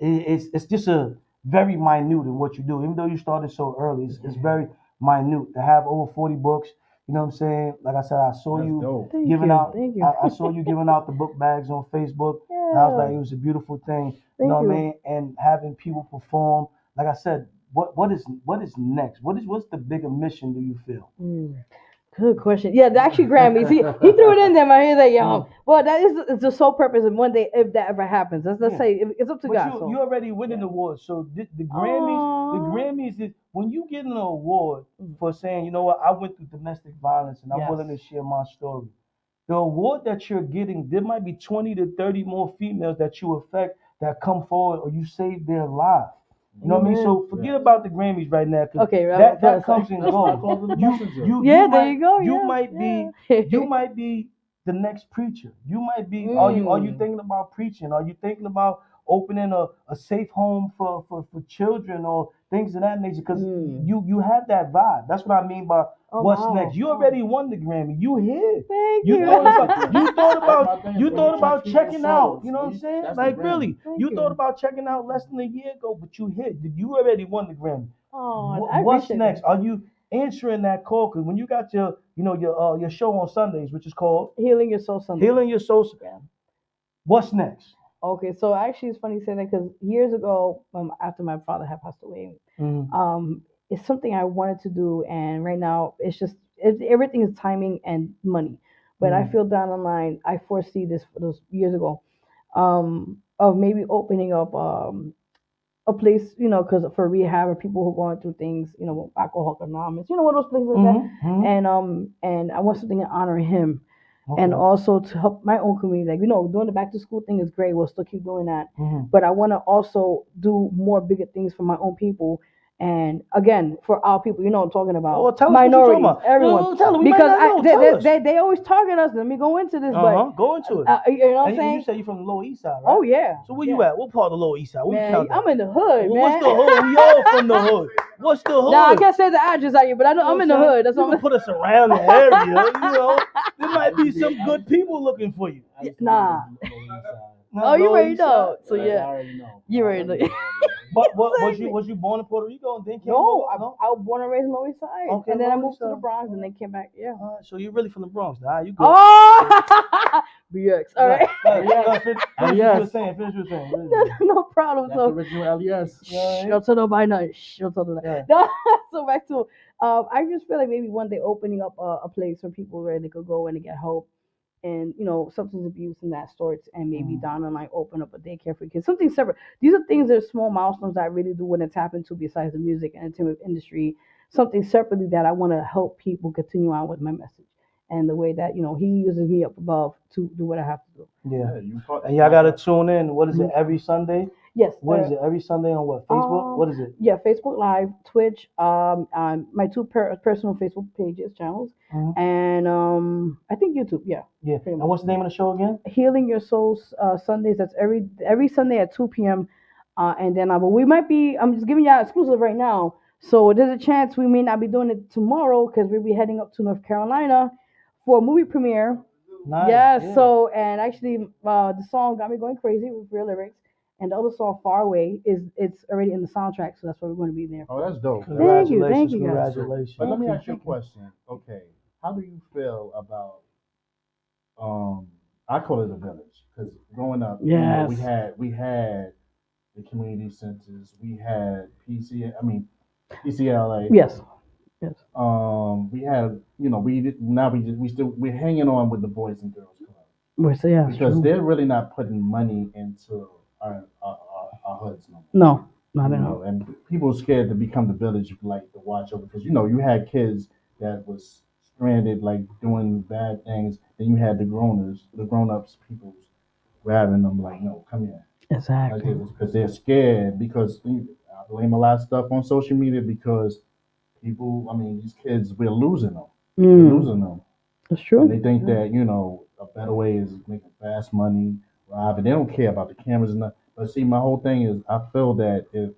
it's just a very minute in what you do. Even though you started so early, it's very minute. To have over 40 books, you know what I'm saying? Like I said, I saw you giving out. I saw you giving out the book bags on Facebook. And I was like, it was a beautiful thing. You know what I mean? And having people perform. Like I said, what is next? What's the bigger mission? Do you feel? Good question. Yeah, actually Grammys. He threw it in there. I hear that, yo. Well, that is it's the sole purpose. And one day, if that ever happens, let's say it's up to God. You already winning awards. So the Grammys is when you get an award for saying, you know what, I went through domestic violence and I'm willing to share my story. The award that you're getting, there might be 20 to 30 more females that you affect that come forward or you save their lives. You know what I mean? So forget about the Grammys right now, because that comes and goes. There you go. You might be the next preacher. You might be. Are you thinking about preaching? Are you thinking about opening a safe home for children or things of that nature? Because you have that vibe. That's what I mean by what's next. You already won the Grammy. You here. You thought about checking out. You know what I'm saying? Like really, you thought about checking out less than a year ago, but you hit. You already won the Grammy. What's next? Are you answering that call? Because when you got your show on Sundays, which is called Healing Your Soul Sundays. Healing Your Soul. Yeah. What's next? Okay, so actually it's funny you say that because years ago, after my father had passed away, it's something I wanted to do, and right now it's just everything is timing and money. But I feel down the line, I foresee this those years ago, of maybe opening up a place, because for rehab or people who are going through things, Alcoholics Anonymous, one of those places like that. And I want something to honor him. Okay. And also to help my own community. Like, doing the back to school thing is great. We'll still keep doing that. But I want to also do more bigger things for my own people And again, for our people, you know what I'm talking about. Oh, tell us minorities, what you're talking about. everyone. No, tell us. We Because might not know. Tell us. they always target us. Let me go into this, but Go into it. you know what I'm and saying? You say you're from the Lower East Side, right? Oh yeah. So where you at? What part of the Lower East Side? What Man, count that? I'm in the hood, man. What's the hood? We all from the hood. What's the hood? Nah, I can't say the address out here, but I know I'm in the hood. That's you what can put us around the area. You know, there might be some good people looking for you. Nah. Not Oh, you Lower already East know. Side? So yeah, you already know. But was you born in Puerto Rico and then came No, over? No, I was born and raised in Lower East Side, Okay, and then I Lower moved East to the Side. Bronx, and then came back. Yeah. So you're really from the Bronx, nah? You good? Oh, BX. All right. Finish what you were saying. Finish what you were saying. No problem. That's So the original LES. don't tell nobody nothing. Don't tell nobody. Yeah. No, so back to I just feel like maybe one day opening up a place for people where they could go in and get help, and substance abuse and that sorts, and maybe down the line open up a daycare for kids, something separate. These are things that are small milestones that I really do want to tap into besides the music and entertainment industry. Something separately that I want to help people continue on with my message and the way that he uses me up above to do what I have to do. Yeah. And y'all gotta tune in. What is it? Every Sunday? Yes. What is it? Every Sunday on what? Facebook? What is it? Yeah, Facebook Live, Twitch, my two personal Facebook pages, channels, and I think YouTube. Yeah. Yeah. And what's the name of the show again? Healing Your Souls Sundays. That's every Sunday at 2 p.m. And then we might be. I'm just giving y'all exclusive right now. So there's a chance we may not be doing it tomorrow because we'll be heading up to North Carolina for a movie premiere. Nice. Yes. Yeah. So and actually, the song got me going crazy with real lyrics. And the other song, Far Away, it's already in the soundtrack, so that's why we're going to be there. Oh, that's dope. Thank you, guys. Congratulations. But let me ask you a question. Okay, how do you feel about I call it a village because growing up, Yes. we had the community centers, we had PCLA. Yes. Yes. We had we're hanging on with the Boys and Girls Club. Because they're really not putting money into our hoods no more. No, not at all. And people are scared to become the village, like to watch over, because you had kids that was stranded, like doing bad things. Then you had the grown ups, people grabbing them, like, no, come here. Exactly. Because they're scared. Because I blame a lot of stuff on social media because people. I mean, these kids, we're losing them. We're losing them. That's true. And they think that a better way is making fast money, rob, and they don't care about the cameras and that. But see, my whole thing is, I feel that if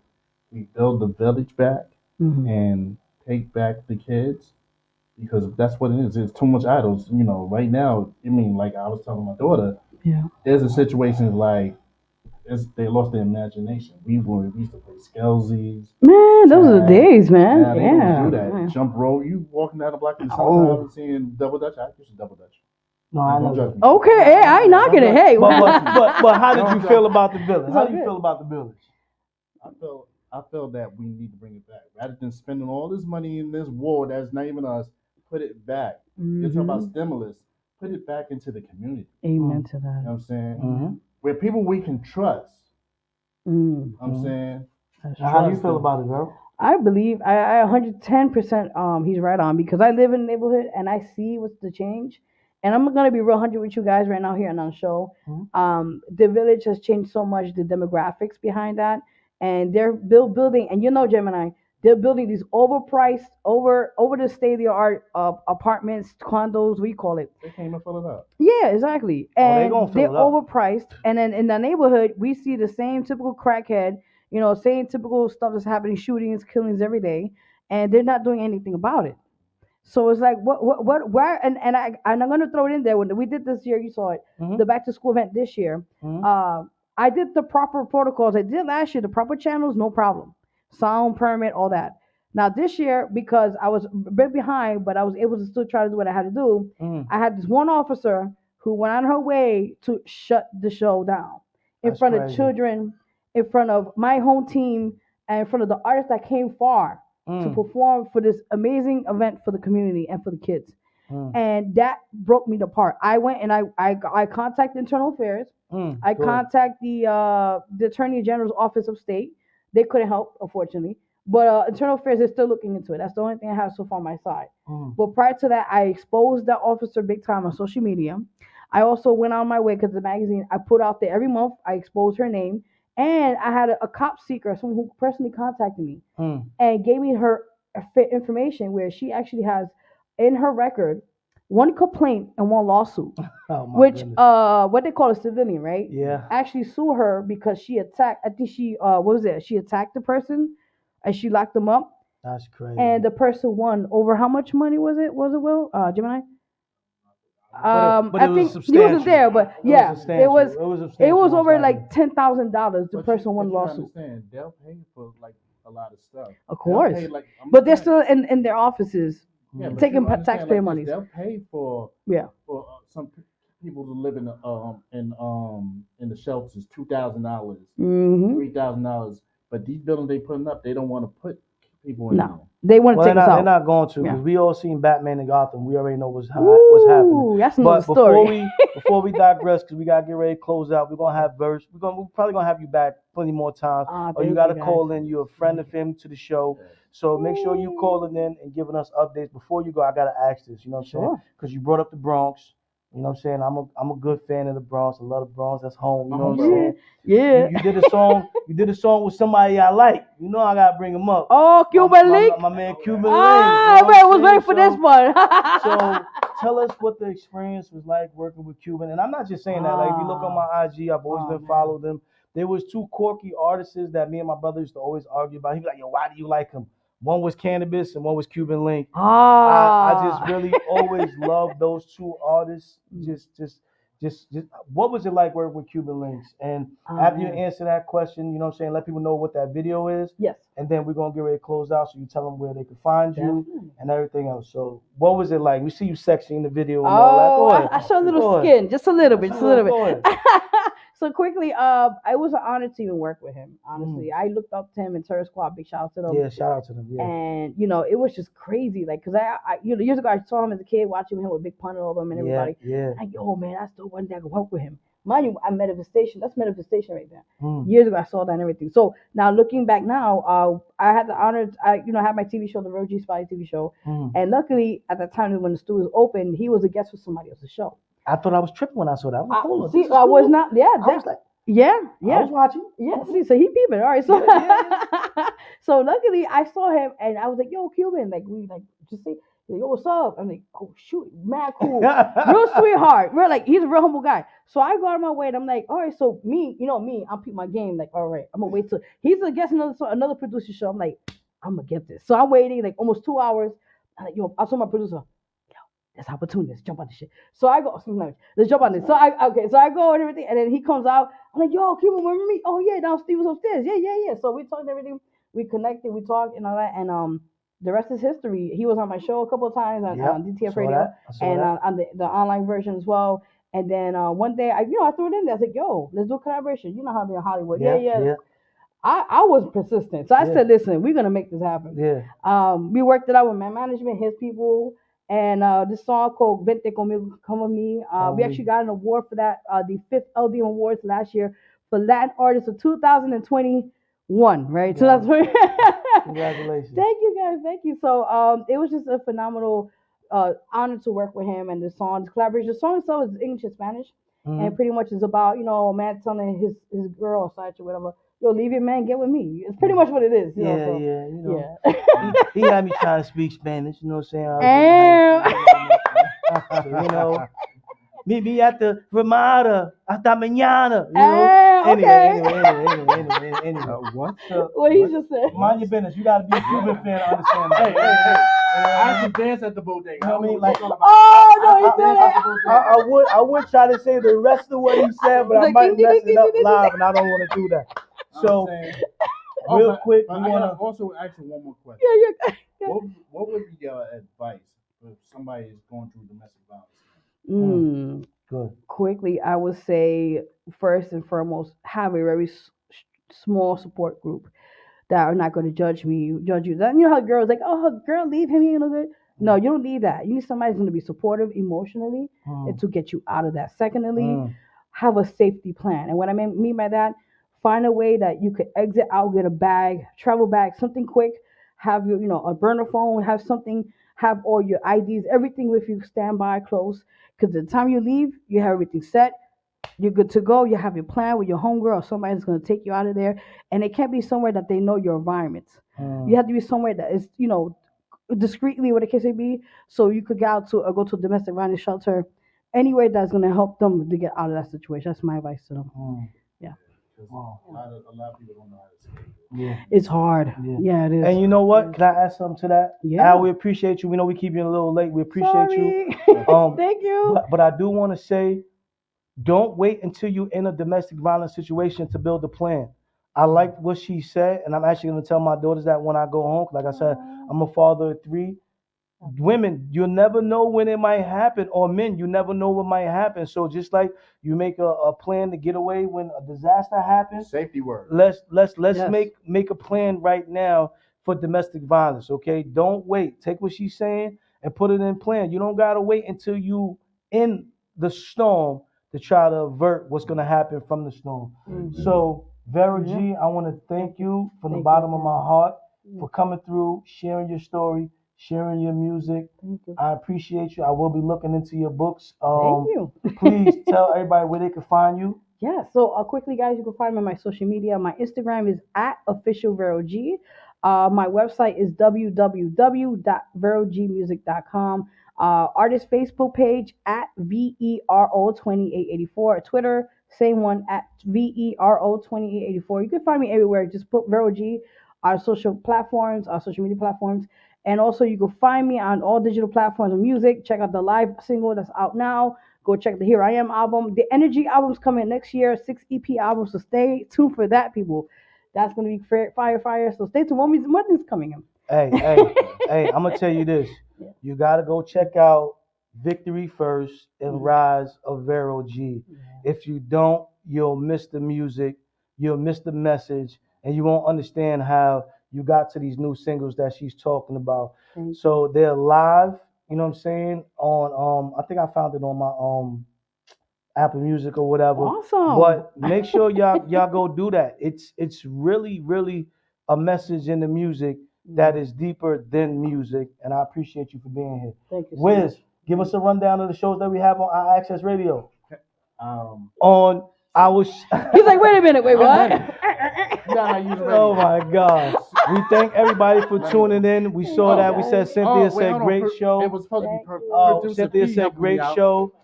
we build the village back and take back the kids, because that's what it is. It's too much idols. Right now, like I was telling my daughter, there's a situation like they lost their imagination. We used to play Skelsies. Man, those are the days, man. They don't do that. Jump rope. You walking down the block in the summertime and seeing double dutch. I used to double dutch. No, I know. Okay, hey, I ain't knocking it. Hey, but how did you feel about the village? How do you feel about the village? I feel that we need to bring it back rather than spending all this money in this war that's not even us. Put it back. You're talking about stimulus. Put it back into the community. Amen to that. You know what I'm saying? Where people we can trust. I'm saying. How do you feel about it, girl? I believe I 110% he's right on, because I live in the neighborhood and I see what's the change. And I'm gonna be real 100 with you guys right now here on the show. The village has changed so much, the demographics behind that, and they're building. And Gemini, they're building these overpriced, over the state of the art apartments, condos. We call it. They can't even fill it up. Yeah, exactly. And they're fill it up. overpriced. And then in the neighborhood, we see the same typical crackhead. Same typical stuff that's happening, shootings, killings every day, and they're not doing anything about it. So it's like, where, and I'm gonna throw it in there. When we did this year, you saw it, the back to school event this year. I did the proper protocols. I did last year, the proper channels, no problem, sound permit, all that. Now this year, because I was a bit behind, but I was able to still try to do what I had to do. I had this one officer who went on her way to shut the show down in front of children, in front of my home team, and in front of the artists that came far to perform for this amazing event for the community and for the kids. And that broke me apart. I went and I contacted Internal Affairs. I contacted the Attorney General's Office of State. They couldn't help, unfortunately. But Internal Affairs is still looking into it. That's the only thing I have so far on my side. But prior to that, I exposed that officer big time on social media. I also went on my way, because the magazine I put out there every month, I exposed her name. And I had a cop seeker, someone who personally contacted me and gave me her information where she actually has in her record one complaint and one lawsuit, which goodness. What they call a civilian, right? Yeah. Actually sue her because she attacked. I think she what was it? She attacked the person and she locked them up. That's crazy. And the person won over how much money was it? Was it Will? Gemini? But it I was think he wasn't there, but yeah, it was over like $10,000. The person won lawsuit. Understand? They'll pay for like a lot of stuff. Of course, pay, like, but they're still in their offices taking taxpayer like money. They'll pay for some people to live in the shelters $2,000, $3,000. But these buildings they putting up, they don't want to put people in there. They want to take us out. They're not going to because we all seen Batman and Gotham. We already know what's happening. That's another story. Before we digress, because we gotta get ready to close out, we're gonna have verse. We're probably gonna have you back plenty more times. Or you gotta call in. You're a friend and family to the show, so make sure you calling in and giving us updates. Before you go, I gotta ask this. You know what I'm saying? Because you brought up the Bronx. You know what I'm saying? I'm a good fan of the Bronx. I love the Bronx. That's home. You know what I'm saying? Yeah. You did a song. You did a song with somebody I like. You know I gotta bring him up. Oh, Cuban Link. My man Cuban Link. I was waiting for this one. So tell us what the experience was like working with Cuban. And I'm not just saying that. Like if you look on my IG, I've always been following them. There was two quirky artists that me and my brother used to always argue about. He'd be like, yo, why do you like him? One was Cannabis and one was Cuban Link. I just really always loved those two artists. Just what was it like working with Cuban Links? And after you answer that question, you know what I'm saying, let people know what that video is. Yes. And then we're gonna get ready to close out, so you tell them where they can find you and everything else. So what was it like? We see you sexy in the video and all that. I show a little skin, just a little bit. So quickly, it was an honor to even work with him. Honestly, I looked up to him in Terror Squad. Big shout out to them. Yeah, shout out to them. Yeah. And it was just crazy, like, cause I years ago I saw him as a kid watching him with Big Pun and all them and everybody. Yeah. Like, yo, man, that's the one day I could work with him. Mind you, Manifestation. That's Manifestation right there. Years ago I saw that and everything. So now looking back now, I had the honor. I had my TV show, the Real G Spy TV show, and luckily at the time when the studio was open, he was a guest for somebody else's show. I thought I was tripping when I saw that. I was like, hold on, see, I was not. Yeah, I was like, yeah. I was watching. Yeah, see, so he peeping. All right, so so luckily I saw him and I was like, yo, Cuban, like we like just say, yo, what's up? I'm like, oh shoot, mad cool, real sweetheart. We're like, he's a real humble guy. So I go out of my way and I'm like, all right, so me, I'll peep my game. Like, all right, I'm gonna wait till he's a guest another producer show. I'm like, I'm gonna get this. So I'm waiting like almost 2 hours. I'm like, yo, I told my producer, let's opportunity. Let's jump on this shit. So I go, let's jump on this. So I go and everything, and then he comes out. I'm like, yo, Cuban, remember me? Oh yeah, now Steve was upstairs. Yeah. So we talked and everything. We connected. We talked and all that. And the rest is history. He was on my show a couple of times on DTF Radio and on the online version as well. And then one day, I threw it in there. I was like, yo, let's do a collaboration. You know how they're in Hollywood. Yeah. I was persistent. So I said, listen, we're gonna make this happen. Yeah. We worked it out with my management, his people. And this song called Vente Conmigo, Come With Me. We actually got an award for that, the 5th LDM Awards last year for Latin Artist of 2021, right? Yeah. 2020. Congratulations. Thank you, guys. Thank you. So it was just a phenomenal honor to work with him and the song, this collaboration. The song itself is English and Spanish. And pretty much is about, a man telling his girl, side or whatever, yo, leave your man, get with me. It's pretty much what it is. He had me trying to speak Spanish, you know what I'm saying? So, meet me at the Ramada hasta mañana, Anyway. What he just said. Mind your business. You gotta be a Cuban fan to understand that. Hey. I can dance at the bodega. You know what I mean? Like, he I would try to say the rest of what he said, but I might mess it up live, and I don't want to do that. So, real quick, I want to also ask you one more question. Yeah. What would be your advice if somebody is going through domestic violence? Good. Quickly, I would say first and foremost, have a very small support group that are not going to judge you. You know how girls like, oh, girl, leave him, you know good. No, you don't need that. You need somebody who's going to be supportive emotionally and to get you out of that. Secondly, have a safety plan. And what I mean by that, find a way that you could exit out, get a bag, travel bag, something quick. Have your, a burner phone. Have something. Have all your IDs, everything with you, standby, close. Because the time you leave, you have everything set. you're good to go. You have your plan with your homegirl or somebody that's going to take you out of there. And it can't be somewhere that they know your environment. You have to be somewhere that is, discreetly, what the case may be, so you could get out to or go to a domestic violence shelter, anywhere that's going to help them to get out of that situation. That's my advice to them. Yeah. Wow. A lot of people don't know how to escape. Yeah. It's hard. Yeah, it is. And you know what? Can I add something to that? Yeah. Al, we appreciate you. We know we keep you a little late. We appreciate you. Thank you. But I do want to say, don't wait until you're in a domestic violence situation to build a plan. I liked what she said, and I'm actually going to tell my daughters that when I go home. Like I said, I'm a father of 3. Women, you never know when it might happen, or men, you never know what might happen. So just like you make a plan to get away when a disaster happens, safety word. Let's make a plan right now for domestic violence. Okay, don't wait. Take what she's saying and put it in plan. You don't gotta wait until you in the storm to try to avert what's gonna happen from the storm. So Vera G, I want to thank you from the bottom of my heart for coming through, sharing your story, sharing your music. Thank you. I appreciate you. I will be looking into your books. Thank you. Please tell everybody where they can find you. Yeah, so quickly, guys, you can find me on my social media. My Instagram is @officialverog. My website is www.verogmusic.com. Artist Facebook page @VERO2884. Twitter, same one @VERO2884. You can find me everywhere. Just put Vero G, our social platforms, our social media platforms. And also, you can find me on all digital platforms of music. Check out the live single that's out now. Go check the Here I Am album. The Energy album's coming next year, 6 EP albums. So stay tuned for that, people. That's going to be fire. So stay tuned. One is coming in. Hey, I'm going to tell you this. You got to go check out Victory First and Rise of Vero G. If you don't, you'll miss the music, you'll miss the message, and you won't understand how you got to these new singles that she's talking about. So they're live, you know what I'm saying, on I think I found it on my Apple Music or whatever. Awesome. But make sure y'all go do that. It's really, really a message in the music that is deeper than music, and I appreciate you for being here. Thank you so WIZZ, much. give us a rundown of the shows that we have on our Access Radio. Um, On our He's like, wait a minute, wait, what? Oh my God. We thank everybody for tuning in. We saw that. We said Cynthia said great show. It was supposed to be producer Cynthia P said helping great me out. show.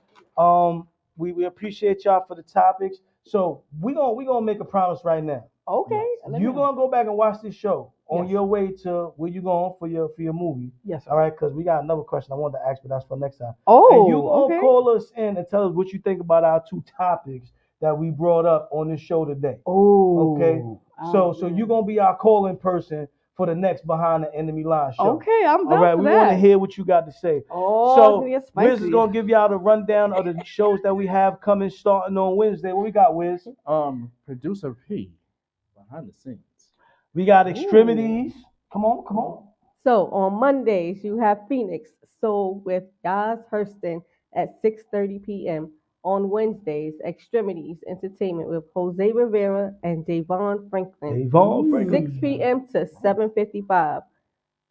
We appreciate y'all for the topics. So we gonna make a promise right now. Okay. You're gonna go back and watch this show on your way to where you going for your movie. Yes. All right, because we got another question I wanted to ask, but that's for next time. Oh, and you gonna okay. call us in and tell us what you think about our 2 topics that we brought up on this show today. Oh. Okay. So you're gonna be our calling person for the next Behind the Enemy Line show. Okay, I'm down All right, for we that. want to hear what you got to say. Oh, so it's gonna get Wiz is gonna give y'all the rundown of the shows that we have coming starting on Wednesday. What we got, Wiz? Producer P behind the scenes. We got Extremities. Come on. So on Mondays you have Phoenix Soul with Yaz Hurston at 6:30 p.m. On Wednesdays, Extremities Entertainment with Jose Rivera and Davon Franklin. 6 p.m. to 7:55.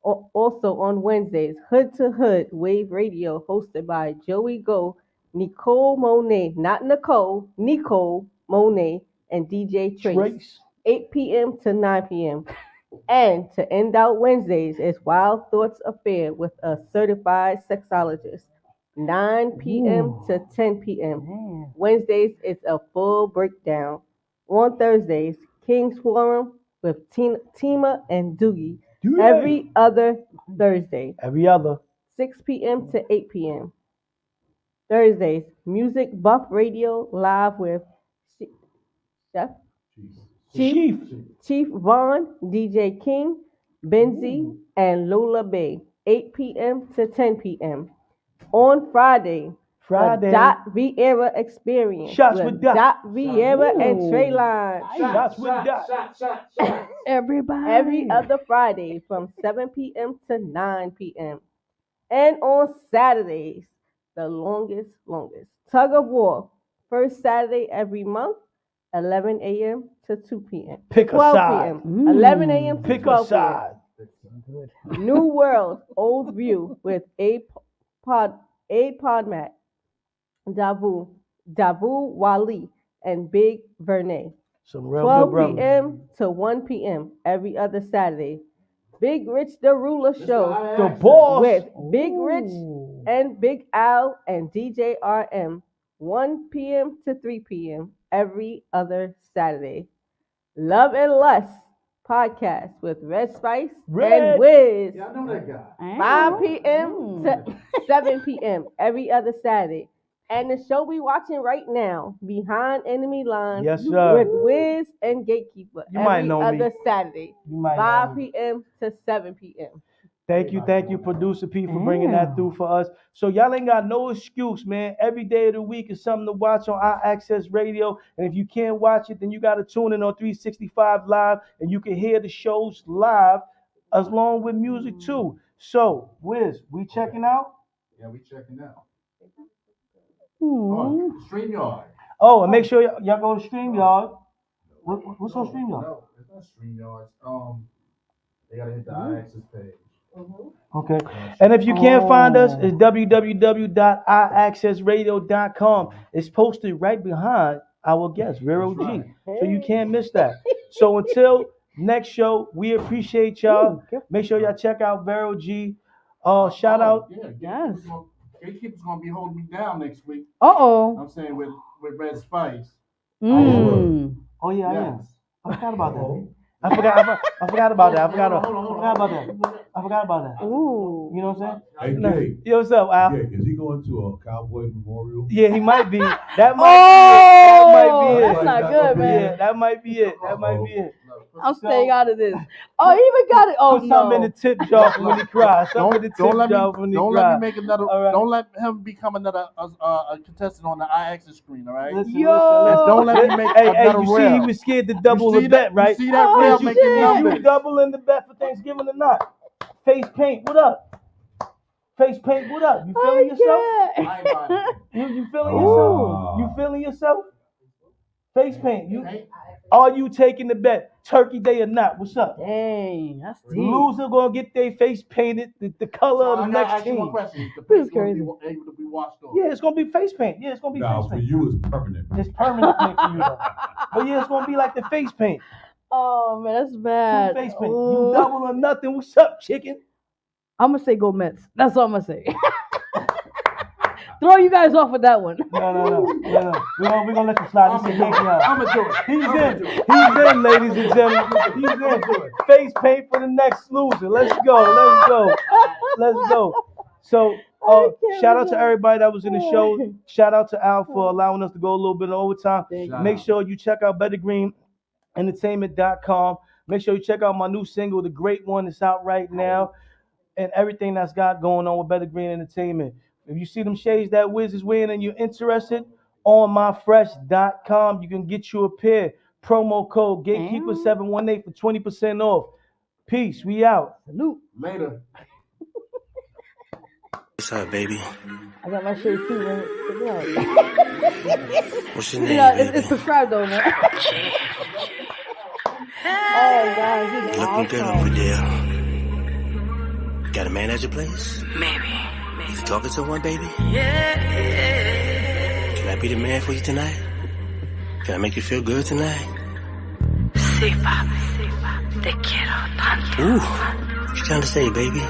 Also on Wednesdays, Hood to Hood Wave Radio hosted by Joey Go, Nicole Monet, not Nicole, Nicole Monet, and DJ Trace. 8 p.m. to 9 p.m. And to end out Wednesdays is Wild Thoughts Affair with a certified sexologist. 9 p.m. to 10 p.m. Wednesdays is a full breakdown. On Thursdays, King's Forum with Tima and Doogie. Every other Thursday. 6 p.m. to 8 p.m. Thursdays, Music Buff Radio live with Chief Vaughn, DJ King, Benzie, and Lola Bay. 8 p.m. to 10 p.m. On Friday, the Dot Vieira Experience. Shots with Dot. Vieira and Trayline. Shots with Dot. Everybody. Every other Friday from 7 p.m. to 9 p.m. And on Saturdays, the longest, Tug of War. First Saturday every month, 11 a.m. to 2 p.m. Pick a 12 side. p.m. 11 a.m. to Pick 12 a side. p.m. New World, Old View with A Podmat, Davu, Dabu Wali, and Big Vernay. Some real 12 good brothers. p.m. to 1 p.m. every other Saturday. Big Rich the Ruler Show The boss. with Big Rich and Big Al and DJ RM. 1 p.m. to 3 p.m. every other Saturday. Love and Lust podcast with Red Spice and WIZZ. Yeah, I know that guy. 5 p.m. to 7 p.m. every other Saturday. And the show we watching right now, Behind Enemy Lines, Yes, sir. with WIZZ and Gatekeeper You might every know me. other Saturday, You might 5 know me. p.m. to 7 p.m. Thank you, Producer P, for bringing that through for us. So y'all ain't got no excuse, man. Every day of the week is something to watch on our Access Radio. And if you can't watch it, then you got to tune in on 365 Live, and you can hear the shows live along with music too. So, WIZZ, we checking out? Yeah, we checking out. StreamYard. Oh, and make sure y'all go to StreamYard. What's on StreamYard? No, it's not StreamYard. They gotta hit the iAccess page. Okay. And if you can't find us, it's www.iaccessradio.com. It's posted right behind our guest, Vero G. So you can't miss that. So until next show, we appreciate y'all. Make sure y'all check out Vero G. Shout out. Yeah, Gatekeeper's gonna be holding me down next week. I'm saying with Red Spice. Oh yeah, yeah. I forgot about that. I forgot about that. Ooh. You know what I'm saying? Hey, Jay. Yo, what's up, Al? Jay, is he going to a Cowboy Memorial? Yeah, he might be. That might be it. That's not good, man. Yeah, that might be it. I'm staying out of this. Oh, he even got it. Oh, put something in the tip jar for when he cries. Don't let him become another a contestant on the iAccess screen, all right? Don't let him make another you see, rail. he was scared to double the bet, right? You see that rail making numbers? You doubling the bet for Thanksgiving or not? Face paint, what up? Face paint, what up? You feeling yourself? You feeling yourself? You feeling yourself? Face paint, are you taking the bet? Turkey Day or not? What's up? Dang, that's deep. Loser gonna get their face painted the color of the next team. This is crazy. Able to be washed off. Yeah, it's gonna be face paint. Yeah, it's gonna be face for paint. you it's permanent. It's permanent paint for you though. But yeah, it's gonna be like the face paint. Oh man, that's bad. Face paint. You double or nothing. What's up, chicken? I'm gonna say go Mets. That's all I'm gonna say. Throw you guys off with that one. No. We're gonna let you slide. This is Yankee out. I'm gonna do it. He's in, ladies and gentlemen. He's in. Face paint for the next loser. Let's go. So, shout out to everybody that was in the show. Shout out to Al for allowing us to go a little bit of overtime. Make sure you check out bettergreenentertainment.com. Make sure you check out my new single, The Great One. It's out right now. And everything that's got going on with Better Green Entertainment. If you see them shades that WIZZ is wearing and you're interested, on myfresh.com, you can get you a pair. Promo code Gatekeeper718 for 20% off. Peace. We out. Salute. Later. What's up, baby? I got my shade too, man. What's your name, baby? It's prescribed though, man. Oh, God. You looking good over there. Got a man at your place? Maybe. You talking to one, baby? Yeah. Can I be the man for you tonight? Can I make you feel good tonight? Sí, papi. Te quiero tanto. Ooh, what you trying to say, baby?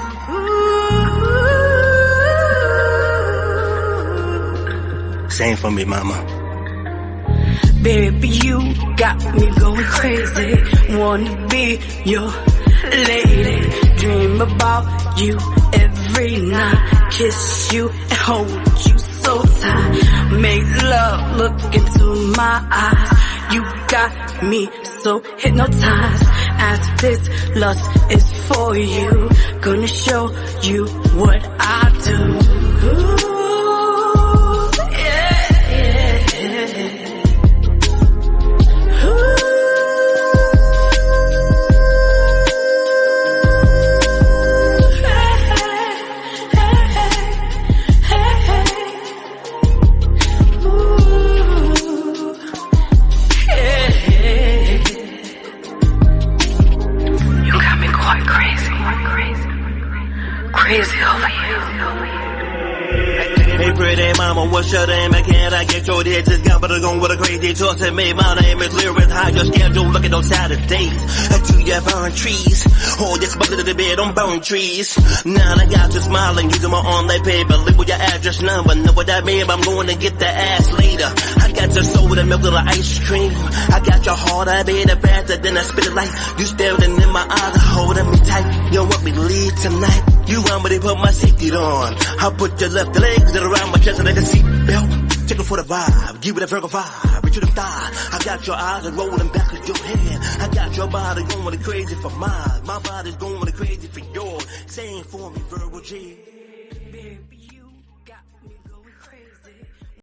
Same for me, mama. Baby, you got me going crazy. Wanna be your lady. Dream about you every night. Kiss you and hold you so tight. Make love look into my eyes. You got me so hypnotized. As this lust is for you, gonna show you what I do. Ooh, yeah. Ooh. Crazy over you. Hey pretty mama, what's your name? Can't I get your head just got better going with a crazy choice and made my name is Lyric. How your schedule looking on Saturdays? Do you burn trees? Oh, just a little bit on burn trees. Now I got you smiling, using my online paper. Leave with your address number, know what that mean? I'm going to get the ass later. I got your soda, milk, little ice cream. I got your heart, I beat it faster than I spit it like you staring in my eyes, holding me tight. You want me to leave tonight? You want me to put my safety on? I'll put your left legs around my chest like a seatbelt. Take it for the vibe, give it a Virgo vibe, reach to the thigh. I got your eyes rolling back of your head. I got your body going crazy for mine. My body's going crazy for yours. Saying for me, Virgo G. Baby,